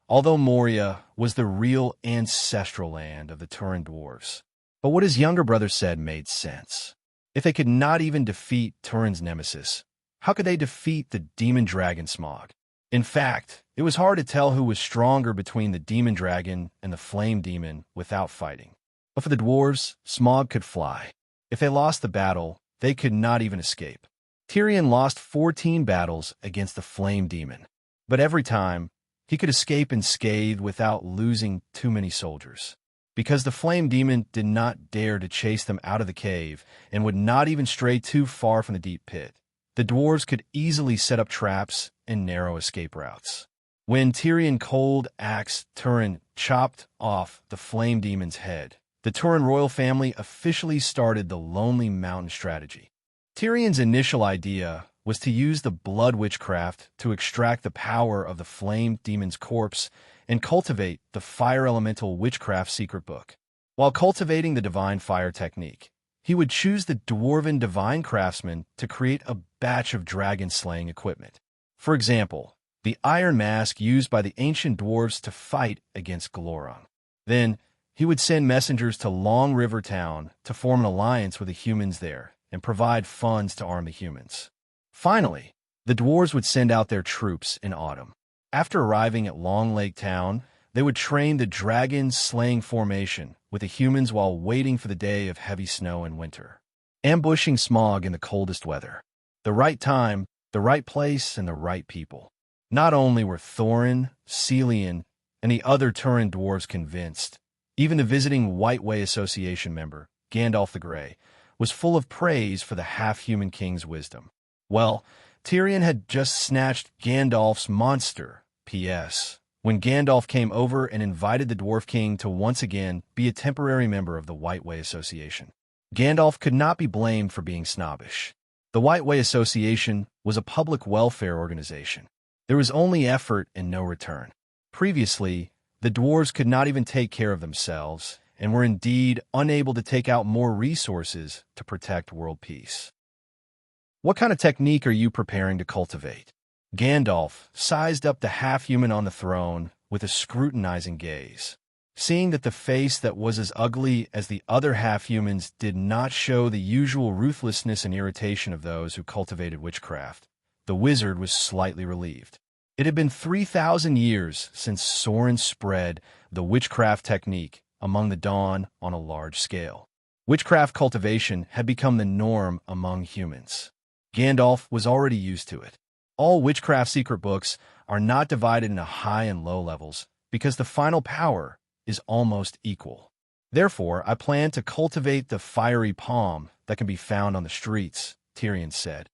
although Moria was the real ancestral land of the Turin dwarves. But what his younger brother said made sense. If they could not even defeat Turin's nemesis, how could they defeat the demon dragon Smaug? In fact, it was hard to tell who was stronger between the demon dragon and the flame demon without fighting. But for the dwarves, Smaug could fly. If they lost the battle, they could not even escape. Tyrion lost 14 battles against the flame demon, but every time, he could escape unscathed without losing too many soldiers. Because the flame demon did not dare to chase them out of the cave and would not even stray too far from the deep pit, the dwarves could easily set up traps and narrow escape routes. When Tyrion Cold Axe Turin chopped off the flame demon's head, the Turin royal family officially started the Lonely Mountain strategy. Tyrion's initial idea was to use the blood witchcraft to extract the power of the flame demon's corpse and cultivate the fire elemental witchcraft secret book. While cultivating the divine fire technique, he would choose the dwarven divine craftsman to create a batch of dragon-slaying equipment. For example, the iron mask used by the ancient dwarves to fight against Glorung. Then, he would send messengers to Long River Town to form an alliance with the humans there and provide funds to arm the humans. Finally, the dwarves would send out their troops in autumn. After arriving at Long Lake Town, they would train the dragon-slaying formation with the humans while waiting for the day of heavy snow in winter, ambushing Smaug in the coldest weather. The right time, the right place, and the right people. Not only were Thorin, Celian, and the other Turin dwarves convinced, even the visiting White Way Association member, Gandalf the Grey, was full of praise for the half-human king's wisdom. Well, Tyrion had just snatched Gandalf's monster, P.S., when Gandalf came over and invited the Dwarf King to once again be a temporary member of the White Way Association. Gandalf could not be blamed for being snobbish. The White Way Association was a public welfare organization. There was only effort and no return. Previously, the dwarves could not even take care of themselves and were indeed unable to take out more resources to protect world peace. What kind of technique are you preparing to cultivate? Gandalf sized up the half-human on the throne with a scrutinizing gaze. Seeing that the face that was as ugly as the other half-humans did not show the usual ruthlessness and irritation of those who cultivated witchcraft, the wizard was slightly relieved. It had been 3,000 years since Sauron spread the witchcraft technique among the Dawn on a large scale. Witchcraft cultivation had become the norm among humans. Gandalf was already used to it. All witchcraft secret books are not divided into high and low levels because the final power is almost equal. Therefore, I plan to cultivate the fiery palm that can be found on the streets, Tyrion said.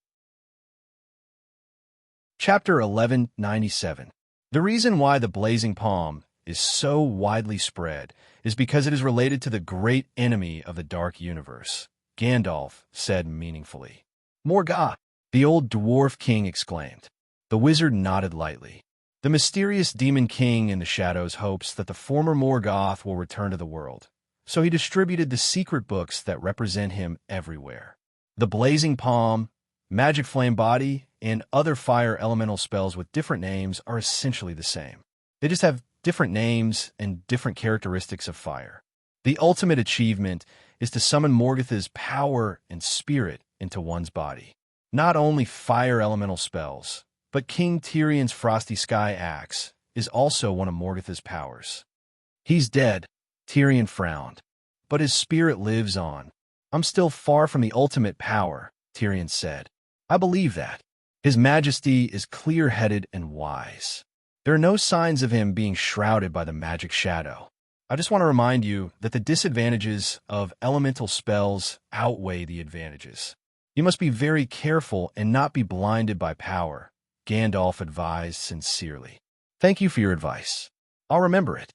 Chapter 1197. The reason why the blazing palm is so widely spread is because it is related to the great enemy of the dark universe, Gandalf said meaningfully. Morgoth, the old dwarf king exclaimed. The wizard nodded lightly. The mysterious demon king in the shadows hopes that the former Morgoth will return to the world, so he distributed the secret books that represent him everywhere. The blazing palm, magic flame body, and other fire elemental spells with different names are essentially the same. They just have different names and different characteristics of fire. The ultimate achievement is to summon Morgoth's power and spirit into one's body. Not only fire elemental spells, but King Tyrion's Frosty Sky Axe is also one of Morgoth's powers. He's dead, Tyrion frowned, but his spirit lives on. I'm still far from the ultimate power, Tyrion said. I believe that. His Majesty is clear-headed and wise. There are no signs of him being shrouded by the magic shadow. I just want to remind you that the disadvantages of elemental spells outweigh the advantages. You must be very careful and not be blinded by power, Gandalf advised sincerely. Thank you for your advice. I'll remember it.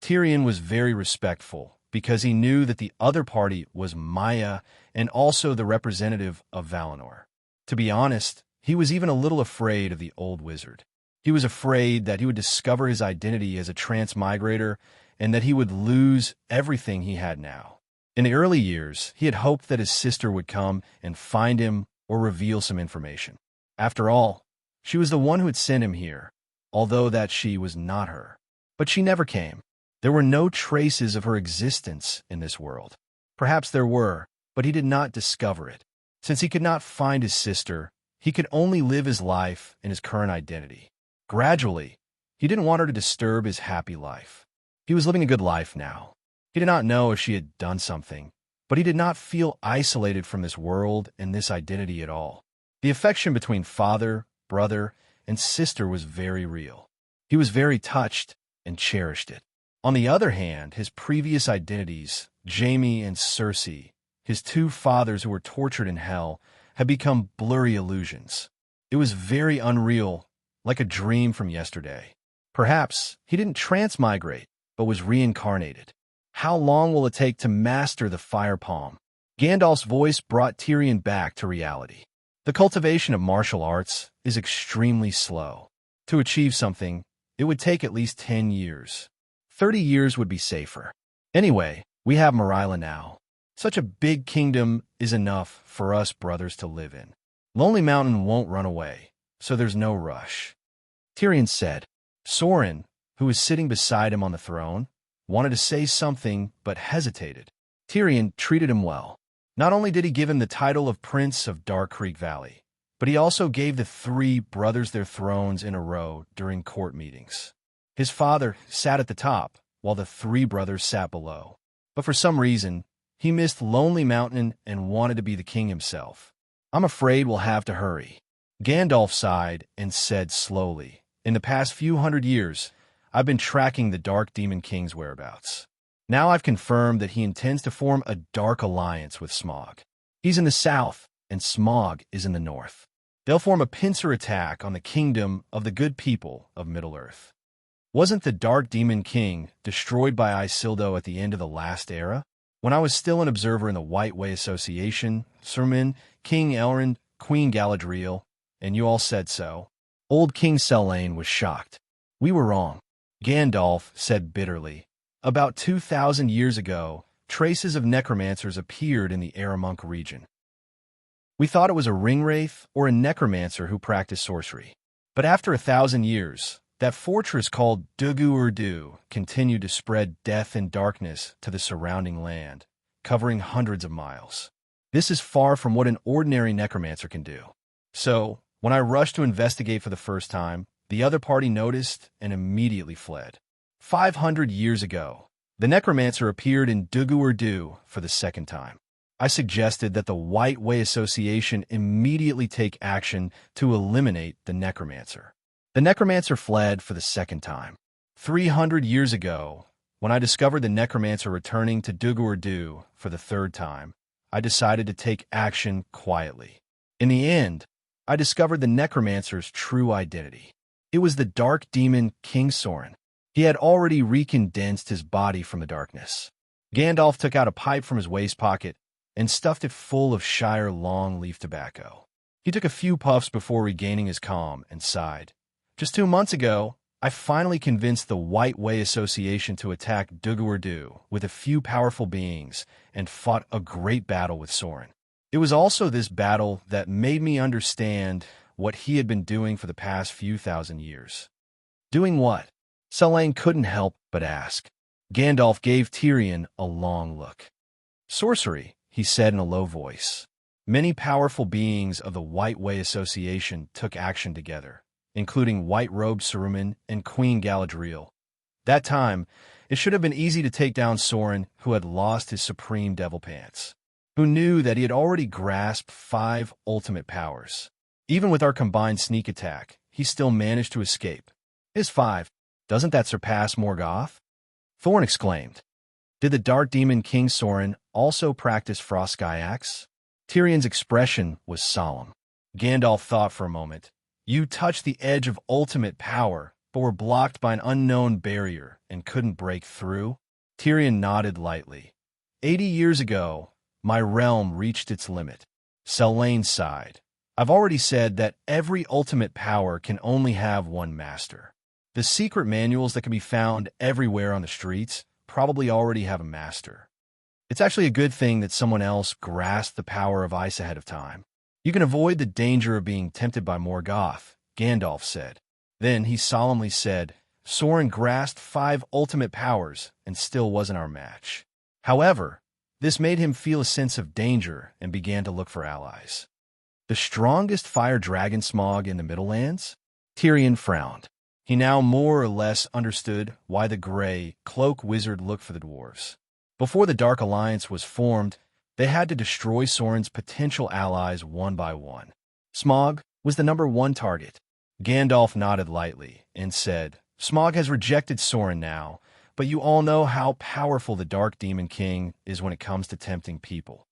Tyrion was very respectful because he knew that the other party was Maya and also the representative of Valinor. To be honest, he was even a little afraid of the old wizard. He was afraid that he would discover his identity as a transmigrator and that he would lose everything he had now. In the early years, he had hoped that his sister would come and find him or reveal some information. After all, she was the one who had sent him here, although that she was not her. But she never came. There were no traces of her existence in this world. Perhaps there were, but he did not discover it. Since he could not find his sister, he could only live his life in his current identity. Gradually, he didn't want her to disturb his happy life. He was living a good life now. He did not know if she had done something, but he did not feel isolated from this world and this identity at all. The affection between father, brother, and sister was very real. He was very touched and cherished it. On the other hand, his previous identities, Jaime and Cersei, his two fathers who were tortured in hell, had become blurry illusions. It was very unreal, like a dream from yesterday. Perhaps he didn't transmigrate, but was reincarnated. How long will it take to master the fire palm? Gandalf's voice brought Tyrion back to reality. The cultivation of martial arts is extremely slow. To achieve something, it would take at least 10 years. 30 years would be safer. Anyway, we have Marilla now. Such a big kingdom is enough for us brothers to live in. Lonely Mountain won't run away, so there's no rush. Tyrion said. Sauron, who was sitting beside him on the throne, wanted to say something but hesitated. Tyrion treated him well. Not only did he give him the title of Prince of Dark Creek Valley, but he also gave the three brothers their thrones in a row during court meetings. His father sat at the top, while the three brothers sat below. But for some reason, he missed Lonely Mountain and wanted to be the king himself. I'm afraid we'll have to hurry. Gandalf sighed and said slowly, in the past few hundred years, I've been tracking the Dark Demon King's whereabouts. Now I've confirmed that he intends to form a dark alliance with Smaug. He's in the south, and Smaug is in the north. They'll form a pincer attack on the kingdom of the good people of Middle-earth. Wasn't the Dark Demon King destroyed by Isildur at the end of the last era? When I was still an observer in the White Way Association, Saruman, King Elrond, Queen Galadriel, and you all said so. Old King Selene was shocked. We were wrong. Gandalf said bitterly. About 2,000 years ago, traces of necromancers appeared in the Aramunk region. We thought it was a ringwraith or a necromancer who practiced sorcery. But after 1,000 years, that fortress called Dugg-Urdu continued to spread death and darkness to the surrounding land, covering hundreds of miles. This is far from what an ordinary necromancer can do. So, when I rushed to investigate for the first time, the other party noticed and immediately fled. 500 years ago, the necromancer appeared in Dugg-Urdu for the second time. I suggested that the White Way Association immediately take action to eliminate the necromancer. The necromancer fled for the second time. 300 years ago, when I discovered the necromancer returning to Dugg-Urdu for the third time, I decided to take action quietly. In the end, I discovered the necromancer's true identity. It was the dark demon King Sorin. He had already recondensed his body from the darkness. Gandalf took out a pipe from his waist pocket and stuffed it full of Shire long-leaf tobacco. He took a few puffs before regaining his calm and sighed. Just 2 months ago, I finally convinced the White Way Association to attack Dugg-Urdu with a few powerful beings and fought a great battle with Sorin. It was also this battle that made me understand what he had been doing for the past few thousand years. Doing what? Selene couldn't help but ask. Gandalf gave Tyrion a long look. Sorcery, he said in a low voice. Many powerful beings of the White Way Association took action together, including white-robed Saruman and Queen Galadriel. That time, it should have been easy to take down Sorin, who had lost his supreme devil pants, who knew that he had already grasped 5 ultimate powers. Even with our combined sneak attack, he still managed to escape. His 5. Doesn't that surpass Morgoth? Thorin exclaimed. Did the Dark Demon King Sorin also practice Frostsky Axe? Tyrion's expression was solemn. Gandalf thought for a moment. You touched the edge of ultimate power, but were blocked by an unknown barrier and couldn't break through? Tyrion nodded lightly. 80 years ago, my realm reached its limit. Selene sighed. I've already said that every ultimate power can only have one master. The secret manuals that can be found everywhere on the streets probably already have a master. It's actually a good thing that someone else grasped the power of ice ahead of time. You can avoid the danger of being tempted by Morgoth, Gandalf said. Then he solemnly said, Sorin grasped 5 ultimate powers and still wasn't our match. However, this made him feel a sense of danger and began to look for allies. The strongest fire dragon Smaug in the Middlelands? Tyrion frowned. He now more or less understood why the Grey Cloak Wizard looked for the dwarves. Before the Dark Alliance was formed, they had to destroy Sorin's potential allies one by one. Smaug was the #1 target. Gandalf nodded lightly and said, Smaug has rejected Sorin now, but you all know how powerful the Dark Demon King is when it comes to tempting people.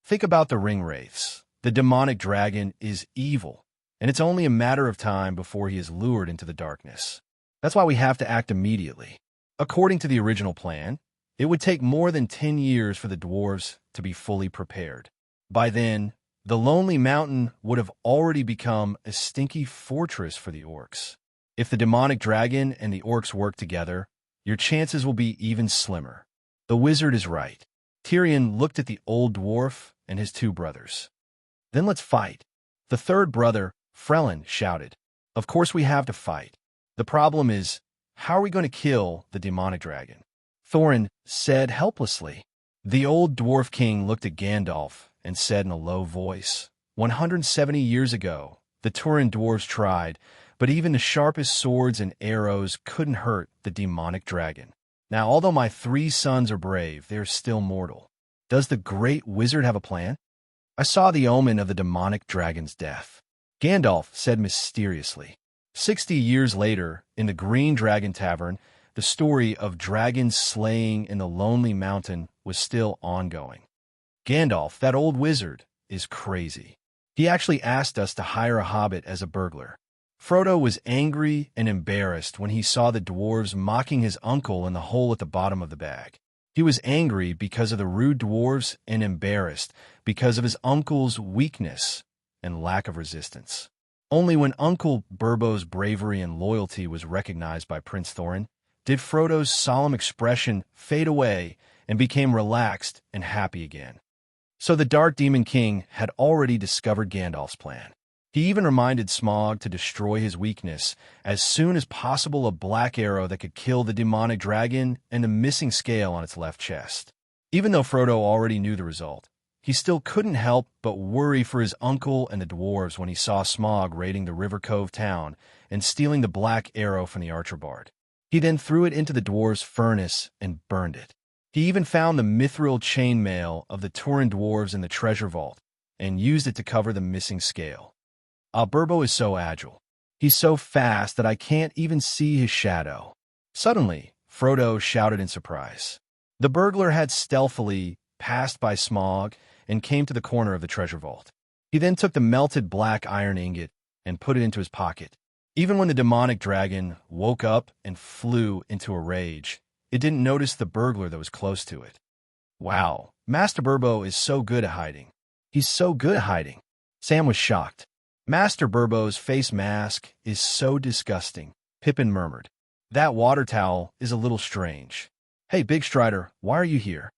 Think about the ringwraiths. The demonic dragon is evil, and it's only a matter of time before he is lured into the darkness. That's why we have to act immediately. According to the original plan, it would take more than 10 years for the dwarves to be fully prepared. By then, the Lonely Mountain would have already become a stinky fortress for the orcs. If the demonic dragon and the orcs work together, your chances will be even slimmer. The wizard is right. Tyrion looked at the old dwarf and his 2 brothers. Then let's fight. The third brother, Frelin, shouted. Of course we have to fight. The problem is, how are we going to kill the demonic dragon? Thorin said helplessly. The old dwarf king looked at Gandalf and said in a low voice, 170 years ago, the Turin dwarves tried, but even the sharpest swords and arrows couldn't hurt the demonic dragon. Now, although my 3 sons are brave, they are still mortal. Does the great wizard have a plan? I saw the omen of the demonic dragon's death. Gandalf said mysteriously. 60 years later, in the Green Dragon Tavern, the story of dragons slaying in the Lonely Mountain was still ongoing. Gandalf, that old wizard, is crazy. He actually asked us to hire a hobbit as a burglar. Frodo was angry and embarrassed when he saw the dwarves mocking his uncle in the hole at the bottom of the bag. He was angry because of the rude dwarves and embarrassed because of his uncle's weakness and lack of resistance. Only when Uncle Bilbo's bravery and loyalty was recognized by Prince Thorin did Frodo's solemn expression fade away and became relaxed and happy again. So the Dark Demon King had already discovered Gandalf's plan. He even reminded Smaug to destroy his weakness as soon as possible, a black arrow that could kill the demonic dragon and the missing scale on its left chest. Even though Frodo already knew the result, he still couldn't help but worry for his uncle and the dwarves when he saw Smaug raiding the River Cove town and stealing the black arrow from the archer bard. He then threw it into the dwarves' furnace and burned it. He even found the mithril chainmail of the Turin dwarves in the treasure vault and used it to cover the missing scale. Bilbo is so agile. He's so fast that I can't even see his shadow. Suddenly, Frodo shouted in surprise. The burglar had stealthily passed by Smaug and came to the corner of the treasure vault. He then took the melted black iron ingot and put it into his pocket. Even when the demonic dragon woke up and flew into a rage, it didn't notice the burglar that was close to it. Wow, Master Bilbo is so good at hiding. He's so good at hiding. Sam was shocked. Master Bilbo's face mask is so disgusting, Pippin murmured. That water towel is a little strange. Hey, Big Strider, why are you here?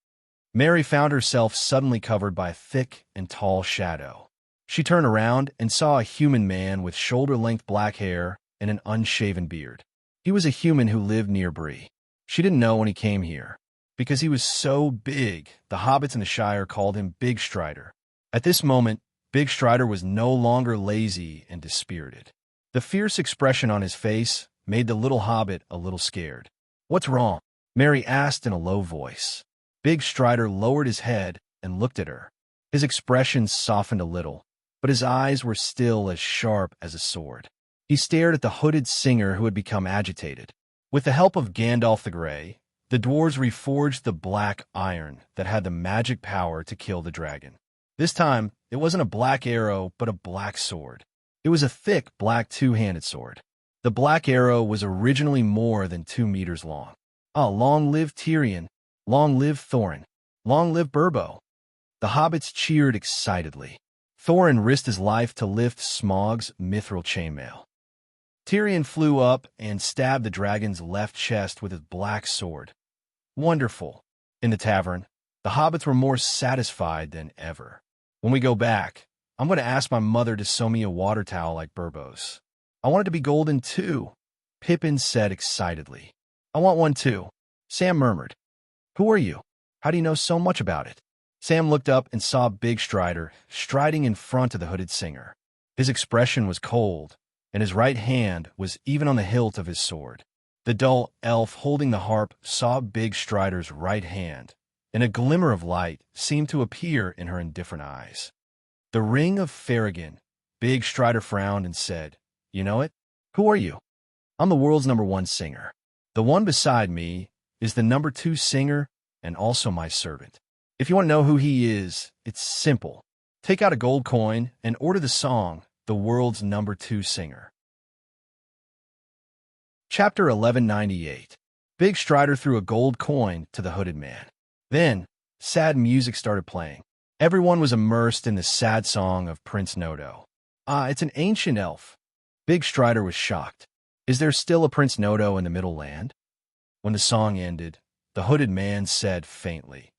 Mary found herself suddenly covered by a thick and tall shadow. She turned around and saw a human man with shoulder-length black hair and an unshaven beard. He was a human who lived near Bree. She didn't know when he came here. Because he was so big, the hobbits in the Shire called him Big Strider. At this moment, Big Strider was no longer lazy and dispirited. The fierce expression on his face made the little hobbit a little scared. What's wrong? Mary asked in a low voice. Big Strider lowered his head and looked at her. His expression softened a little, but his eyes were still as sharp as a sword. He stared at the hooded singer who had become agitated. With the help of Gandalf the Grey, the dwarves reforged the black iron that had the magic power to kill the dragon. This time, it wasn't a black arrow, but a black sword. It was a thick, black two-handed sword. The black arrow was originally more than 2 meters long. Long live Tirion! Long live Thorin! Long live Bilbo! The hobbits cheered excitedly. Thorin risked his life to lift Smaug's mithril chainmail. Tirion flew up and stabbed the dragon's left chest with his black sword. Wonderful! In the tavern, the hobbits were more satisfied than ever. When we go back, I'm going to ask my mother to sew me a water towel like Bilbo's. I want it to be golden too, Pippin said excitedly. I want one too, Sam murmured. Who are you? How do you know so much about it? Sam looked up and saw Big Strider striding in front of the hooded singer. His expression was cold, and his right hand was even on the hilt of his sword. The dull elf holding the harp saw Big Strider's right hand, and a glimmer of light seemed to appear in her indifferent eyes. The Ring of Farragon. Big Strider frowned and said, You know it? Who are you? I'm the world's #1 singer. The one beside me is the #2 singer and also my servant. If you want to know who he is, it's simple. Take out a gold coin and order the song, The World's #2 Singer. Chapter 1198. Big Strider threw a gold coin to the hooded man. Then, sad music started playing. Everyone was immersed in the sad song of Prince Nodo. It's an ancient elf. Big Strider was shocked. Is there still a Prince Nodo in the Middle Land? When the song ended, the hooded man said faintly,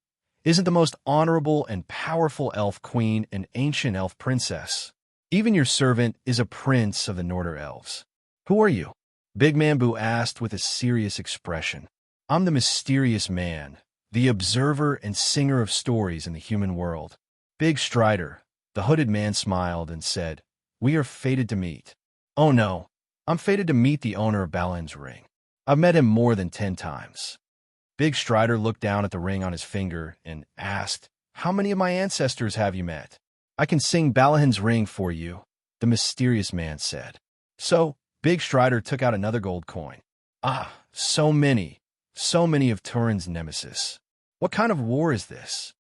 Isn't the most honorable and powerful elf queen an ancient elf princess? Even your servant is a prince of the Norder elves. Who are you? Big Man Boo asked with a serious expression. I'm the mysterious man, the observer and singer of stories in the human world. Big Strider, the hooded man smiled and said, We are fated to meet. Oh no, I'm fated to meet the owner of Balin's ring. I've met him more than 10 times. Big Strider looked down at the ring on his finger and asked, How many of my ancestors have you met? I can sing Balahin's ring for you, the mysterious man said. So, Big Strider took out another gold coin. So many of Turin's nemesis. What kind of war is this?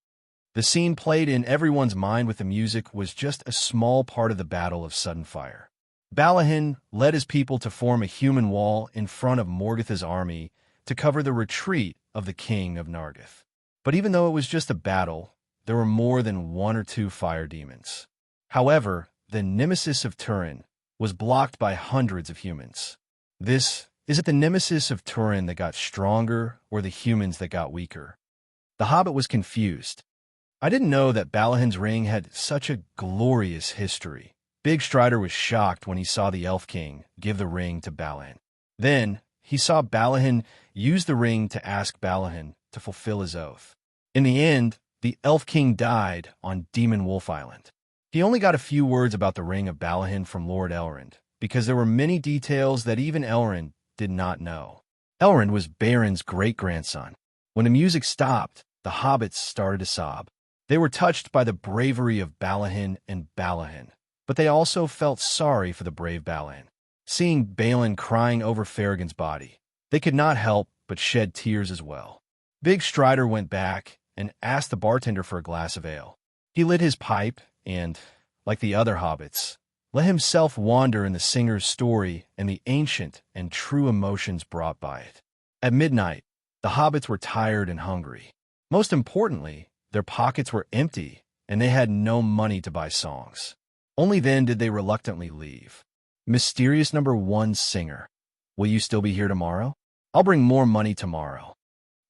The scene played in everyone's mind with the music was just a small part of the Battle of Sudden Fire. Balahin led his people to form a human wall in front of Morgoth's army to cover the retreat of the king of Nargothr. But even though it was just a battle, there were more than one or two fire demons. However, the nemesis of Turin was blocked by hundreds of humans. Is it the nemesis of Turin that got stronger or the humans that got weaker? The Hobbit was confused. I didn't know that Balahin's ring had such a glorious history. Big Strider was shocked when he saw the Elf King give the ring to Balahin. Then, he saw Balahin use the ring to ask Balahin to fulfill his oath. In the end, the Elf King died on Demon Wolf Island. He only got a few words about the ring of Balahin from Lord Elrond, because there were many details that even Elrond did not know. Elrond was Baron's great-grandson. When the music stopped, the hobbits started to sob. They were touched by the bravery of Balahin and Balahin, but they also felt sorry for the brave Balahin. Seeing Balin crying over Ferrigan's body, they could not help but shed tears as well. Big Strider went back and asked the bartender for a glass of ale. He lit his pipe and, like the other hobbits, let himself wander in the singer's story and the ancient and true emotions brought by it. At midnight, the hobbits were tired and hungry. Most importantly, their pockets were empty and they had no money to buy songs. Only then did they reluctantly leave. Mysterious number 1 singer. Will you still be here tomorrow? I'll bring more money tomorrow.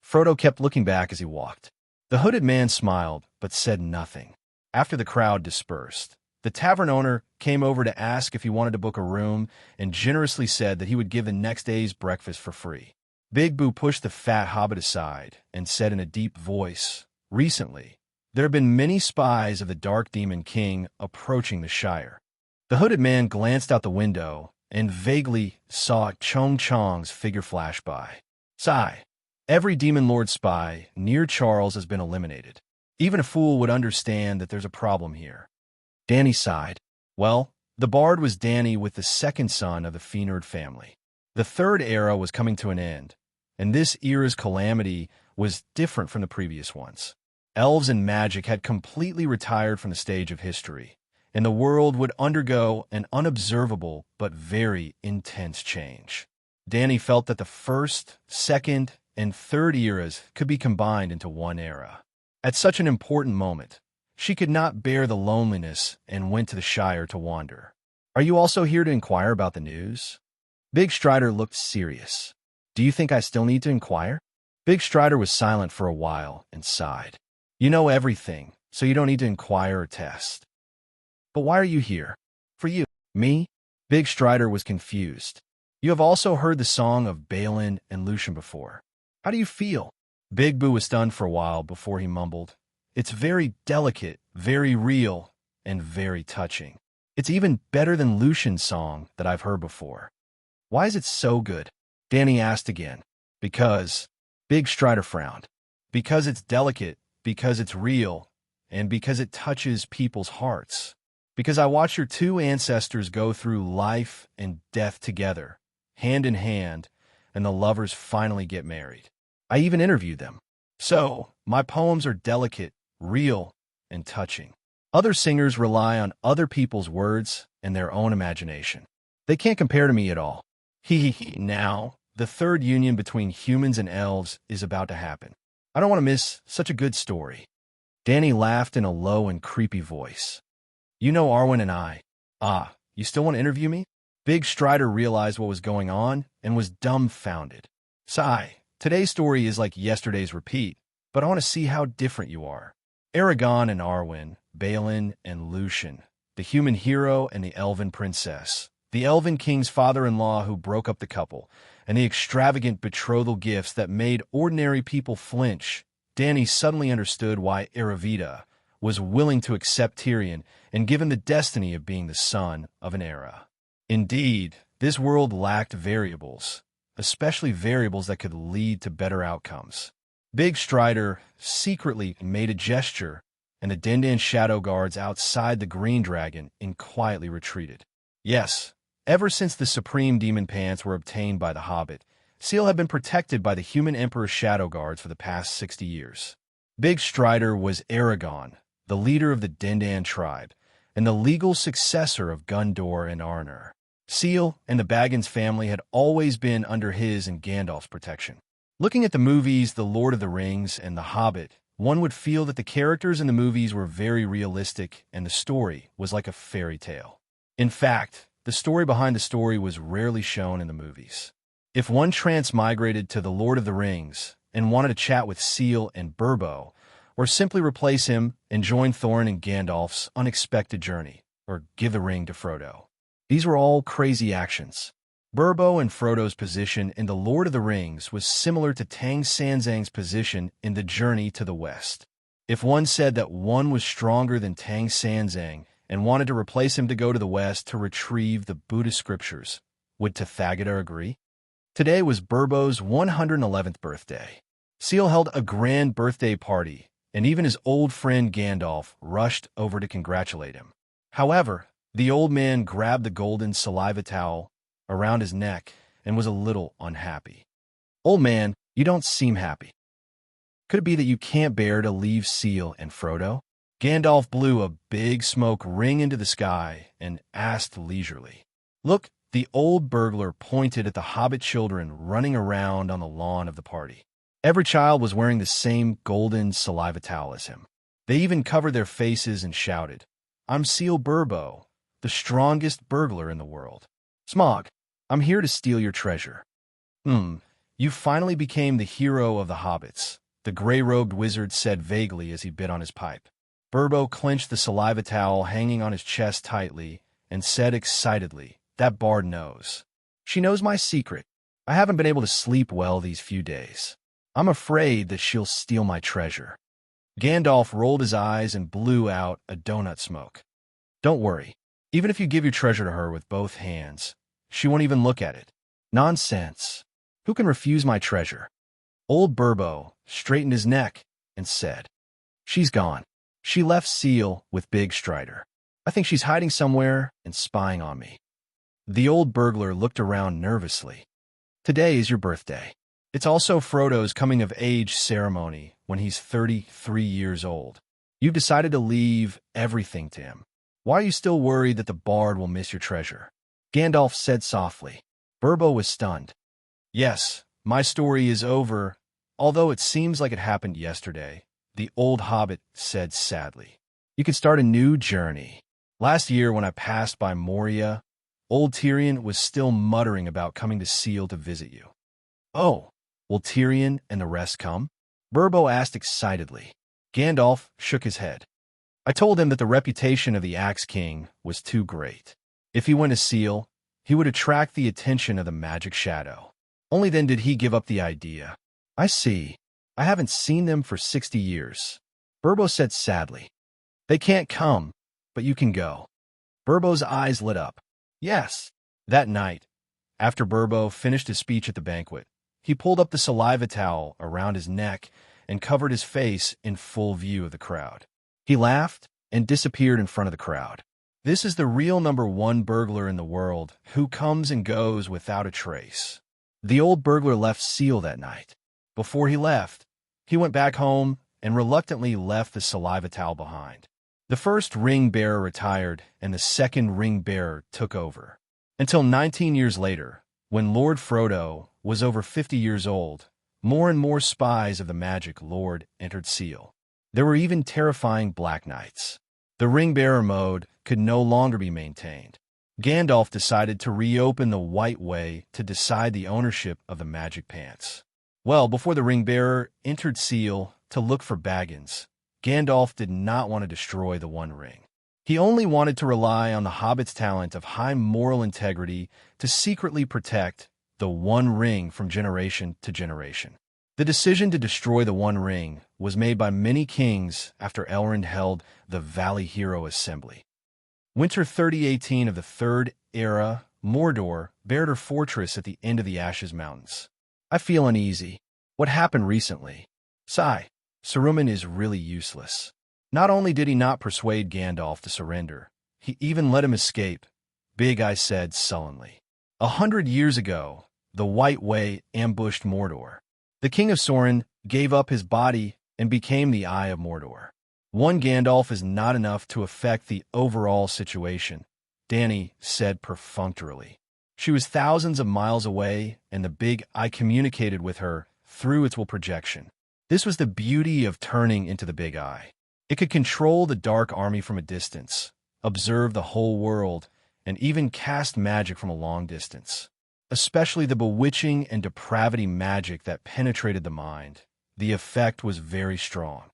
Frodo kept looking back as he walked. The hooded man smiled, but said nothing. After the crowd dispersed, the tavern owner came over to ask if he wanted to book a room and generously said that he would give the next day's breakfast for free. Big Boo pushed the fat hobbit aside and said in a deep voice, "Recently, there have been many spies of the Dark Demon King approaching the Shire." The hooded man glanced out the window and vaguely saw Chong Chong's figure flash by. Sigh. Every Demon Lord spy near Charles has been eliminated. Even a fool would understand that there's a problem here. Danny sighed. Well, the bard was Danny with the second son of the Fëanor family. The third era was coming to an end, and this era's calamity was different from the previous ones. Elves and magic had completely retired from the stage of history, and the world would undergo an unobservable but very intense change. Danny felt that the first, second, and third eras could be combined into one era. At such an important moment, she could not bear the loneliness and went to the Shire to wander. Are you also here to inquire about the news? Big Strider looked serious. Do you think I still need to inquire? Big Strider was silent for a while and sighed. You know everything, so you don't need to inquire or test. But why are you here? For you. Me? Big Strider was confused. You have also heard the song of Balin and Lucian before. How do you feel? Big Boo was stunned for a while before he mumbled. It's very delicate, very real, and very touching. It's even better than Lucian's song that I've heard before. Why is it so good? Danny asked again. Because. Big Strider frowned. Because it's delicate, because it's real, and because it touches people's hearts. Because I watched your two ancestors go through life and death together, hand in hand, and the lovers finally get married. I even interviewed them. So, my poems are delicate, real, and touching. Other singers rely on other people's words and their own imagination. They can't compare to me at all. Now, the third union between humans and elves is about to happen. I don't want to miss such a good story. Danny laughed in a low and creepy voice. You know Arwen and I. Ah, you still want to interview me? Big Strider realized what was going on and was dumbfounded. Sigh, today's story is like yesterday's repeat, but I want to see how different you are. Aragorn and Arwen, Balin and Lucian, the human hero and the elven princess, the elven king's father-in-law who broke up the couple, and the extravagant betrothal gifts that made ordinary people flinch. Danny suddenly understood why Aravida was willing to accept Tyrion and give him the destiny of being the son of an era. Indeed, this world lacked variables, especially variables that could lead to better outcomes. Big Strider secretly made a gesture, and the Dindan Shadow Guards outside the Green Dragon quietly retreated. Yes, ever since the Supreme Demon Pants were obtained by the Hobbit, Seal had been protected by the human Emperor's Shadow Guards for the past 60 years. Big Strider was Aragon, the leader of the Dindan tribe, and the legal successor of Gundor and Arnor. Seal and the Baggins family had always been under his and Gandalf's protection. Looking at the movies The Lord of the Rings and The Hobbit, one would feel that the characters in the movies were very realistic and the story was like a fairy tale. In fact, the story behind the story was rarely shown in the movies. If one transmigrated to The Lord of the Rings and wanted to chat with Seal and Bilbo, or simply replace him and join Thorin and Gandalf's unexpected journey, or give the ring to Frodo. These were all crazy actions. Bilbo and Frodo's position in The Lord of the Rings was similar to Tang Sanzang's position in The Journey to the West. If one said that one was stronger than Tang Sanzang and wanted to replace him to go to the West to retrieve the Buddhist scriptures, would Tathagata agree? Today was Bilbo's 111th birthday. Seal held a grand birthday party, and even his old friend Gandalf rushed over to congratulate him. However, the old man grabbed the golden saliva towel around his neck and was a little unhappy. "Old man, you don't seem happy. Could it be that you can't bear to leave Seal and Frodo?" Gandalf blew a big smoke ring into the sky and asked leisurely. "Look," the old burglar pointed at the hobbit children running around on the lawn of the party. Every child was wearing the same golden saliva towel as him. They even covered their faces and shouted, "I'm Seal Bilbo, the strongest burglar in the world. Smaug, I'm here to steal your treasure." You finally became the hero of the hobbits," the gray-robed wizard said vaguely as he bit on his pipe. Bilbo clenched the saliva towel hanging on his chest tightly and said excitedly, "That bard knows. She knows my secret. I haven't been able to sleep well these few days. I'm afraid that she'll steal my treasure." Gandalf rolled his eyes and blew out a donut smoke. "Don't worry. Even if you give your treasure to her with both hands, she won't even look at it." "Nonsense. Who can refuse my treasure?" Old Bilbo straightened his neck and said, "She's gone. She left Seal with Big Strider. I think she's hiding somewhere and spying on me." The old burglar looked around nervously. "Today is your birthday. It's also Frodo's coming-of-age ceremony when he's 33 years old. You've decided to leave everything to him. Why are you still worried that the bard will miss your treasure?" Gandalf said softly. Bilbo was stunned. "Yes, my story is over, although it seems like it happened yesterday," the old hobbit said sadly. "You can start a new journey. Last year when I passed by Moria, old Tyrion was still muttering about coming to Seal to visit you." "Oh, will Tyrion and the rest come?" Bilbo asked excitedly. Gandalf shook his head. "I told him that the reputation of the Axe King was too great. If he went to Seal, he would attract the attention of the Magic Shadow. Only then did he give up the idea." "I see. I haven't seen them for 60 years. Bilbo said sadly. "They can't come, but you can go." Bilbo's eyes lit up. "Yes." That night, after Bilbo finished his speech at the banquet, he pulled up the saliva towel around his neck and covered his face in full view of the crowd. He laughed and disappeared in front of the crowd. This is the real #1 burglar in the world who comes and goes without a trace. The old burglar left Seal that night. Before he left, he went back home and reluctantly left the saliva towel behind. The first ring bearer retired and the second ring bearer took over. Until 19 years later, when Lord Frodo was over 50 years old, more and more spies of the Magic Lord entered Seal. There were even terrifying Black Knights. The ring-bearer mode could no longer be maintained. Gandalf decided to reopen the White Way to decide the ownership of the magic pants. Well, before the ring-bearer entered Seal to look for Baggins, Gandalf did not want to destroy the One Ring. He only wanted to rely on the Hobbit's talent of high moral integrity to secretly protect the One Ring from generation to generation. The decision to destroy the One Ring was made by many kings after Elrond held the Valley Hero Assembly. Winter 3018 of the Third Era, Mordor bared her fortress at the end of the Ashes Mountains. "I feel uneasy. What happened recently? Sigh, Saruman is really useless." Not only did he not persuade Gandalf to surrender, he even let him escape, Big Eye said sullenly. 100 years ago, the White Way ambushed Mordor. The King of Sorin gave up his body and became the Eye of Mordor. One Gandalf is not enough to affect the overall situation, Dany said perfunctorily. She was thousands of miles away, and the big eye communicated with her through its projection. This was the beauty of turning into the big eye. It could control the dark army from a distance, observe the whole world, and even cast magic from a long distance. Especially the bewitching and depravity magic that penetrated the mind. The effect was very strong.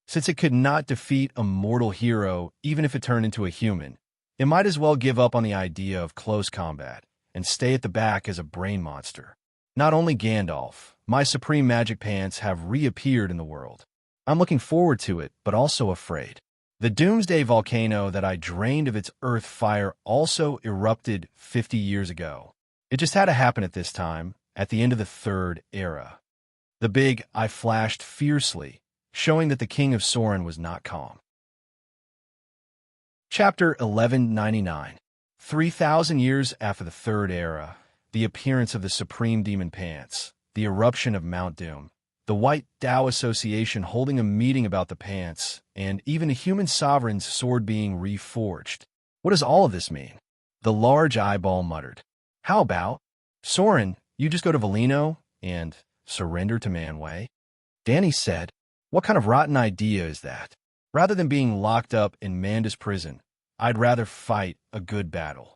Since it could not defeat a mortal hero, even if it turned into a human, it might as well give up on the idea of close combat and stay at the back as a brain monster. Not only Gandalf, my supreme magic pants have reappeared in the world. I'm looking forward to it, but also afraid. The Doomsday volcano that I drained of its earth fire also erupted 50 years ago. It just had to happen at this time, at the end of the Third Era. The big eye flashed fiercely, showing that the King of Sorin was not calm. Chapter 1199. 3,000 years after the Third Era, the appearance of the Supreme Demon Pants, the eruption of Mount Doom, the White Dao Association holding a meeting about the pants, and even a human sovereign's sword being reforged. What does all of this mean? The large eyeball muttered. How about, Sorin, you just go to Valinor and surrender to Manwë? Dany said, what kind of rotten idea is that? Rather than being locked up in Manda's prison, I'd rather fight a good battle.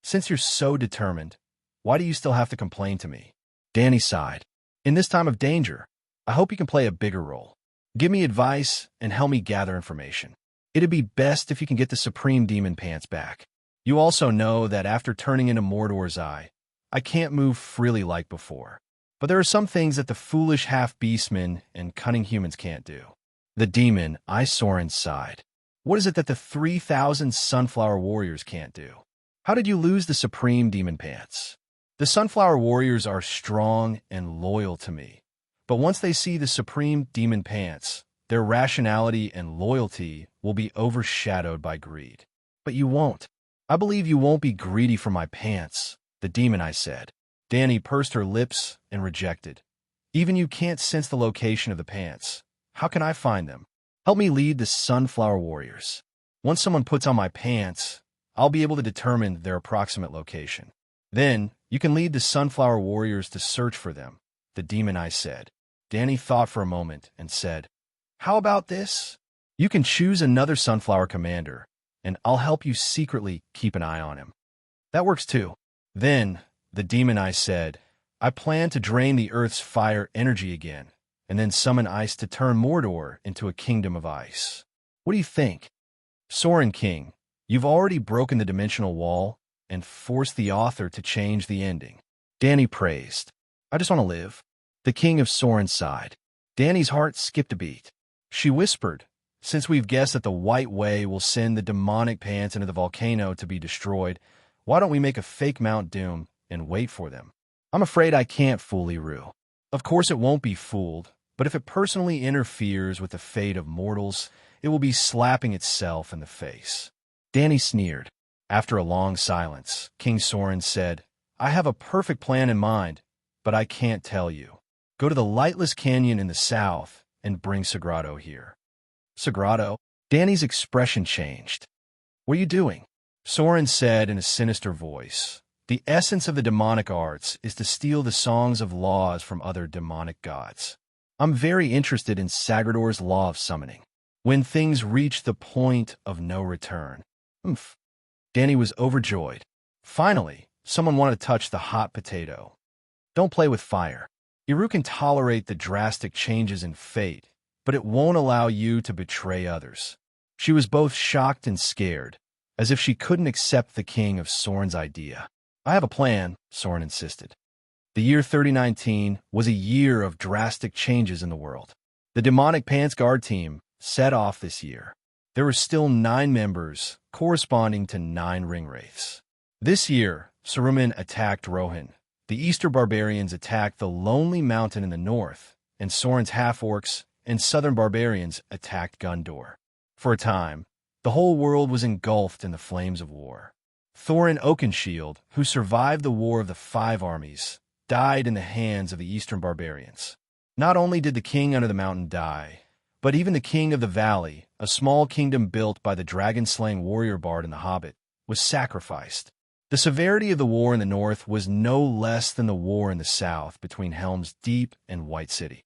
Since you're so determined, why do you still have to complain to me? Dany sighed. In this time of danger, I hope you can play a bigger role. Give me advice and help me gather information. It'd be best if you can get the Supreme Demon Pants back. You also know that after turning into Mordor's Eye, I can't move freely like before. But there are some things that the foolish half-beastmen and cunning humans can't do. The demon, Sorin, sighed. What is it that the 3,000 Sunflower Warriors can't do? How did you lose the Supreme Demon Pants? The Sunflower Warriors are strong and loyal to me. But once they see the Supreme Demon Pants, their rationality and loyalty will be overshadowed by greed. But you won't. I believe you won't be greedy for my pants, the demon eye said. Dany pursed her lips and rejected. Even you can't sense the location of the pants. How can I find them? Help me lead the Sunflower Warriors. Once someone puts on my pants, I'll be able to determine their approximate location. Then, you can lead the Sunflower Warriors to search for them, the demon eye said. Dany thought for a moment and said, how about this? You can choose another Sunflower commander, and I'll help you secretly keep an eye on him. That works too. Then, the demon eye said, I plan to drain the Earth's fire energy again, and then summon ice to turn Mordor into a kingdom of ice. What do you think? Sorin King, you've already broken the dimensional wall and forced the author to change the ending. Dany praised. I just want to live. The King of Sorin sighed. Dany's heart skipped a beat. She whispered, since we've guessed that the White Way will send the demonic pants into the volcano to be destroyed, why don't we make a fake Mount Doom and wait for them? I'm afraid I can't fool Eru. Of course it won't be fooled, but if it personally interferes with the fate of mortals, it will be slapping itself in the face. Dany sneered. After a long silence, King Sorin said, I have a perfect plan in mind, but I can't tell you. Go to the Lightless Canyon in the south and bring Sagrado here. Sagrado? Dany's expression changed. What are you doing? Sorin said in a sinister voice. The essence of the demonic arts is to steal the songs of laws from other demonic gods. I'm very interested in Sagrador's law of summoning. When things reach the point of no return. Oomph. Dany was overjoyed. Finally, someone wanted to touch the hot potato. Don't play with fire. Eru can tolerate the drastic changes in fate, but it won't allow you to betray others. She was both shocked and scared, as if she couldn't accept the King of Sorin's idea. I have a plan, Sorin insisted. The year 3019 was a year of drastic changes in the world. The demonic Pants Guard team set off this year. There were still 9 members, corresponding to 9 ringwraiths. This year, Saruman attacked Rohan. The Eastern barbarians attacked the Lonely Mountain in the north, and Sorin's half-orcs and southern barbarians attacked Gondor. For a time, the whole world was engulfed in the flames of war. Thorin Oakenshield, who survived the War of the Five Armies, died in the hands of the Eastern barbarians. Not only did the king under the mountain die, but even the king of the valley, a small kingdom built by the dragon-slaying warrior bard in The Hobbit, was sacrificed. The severity of the war in the north was no less than the war in the south between Helm's Deep and White City.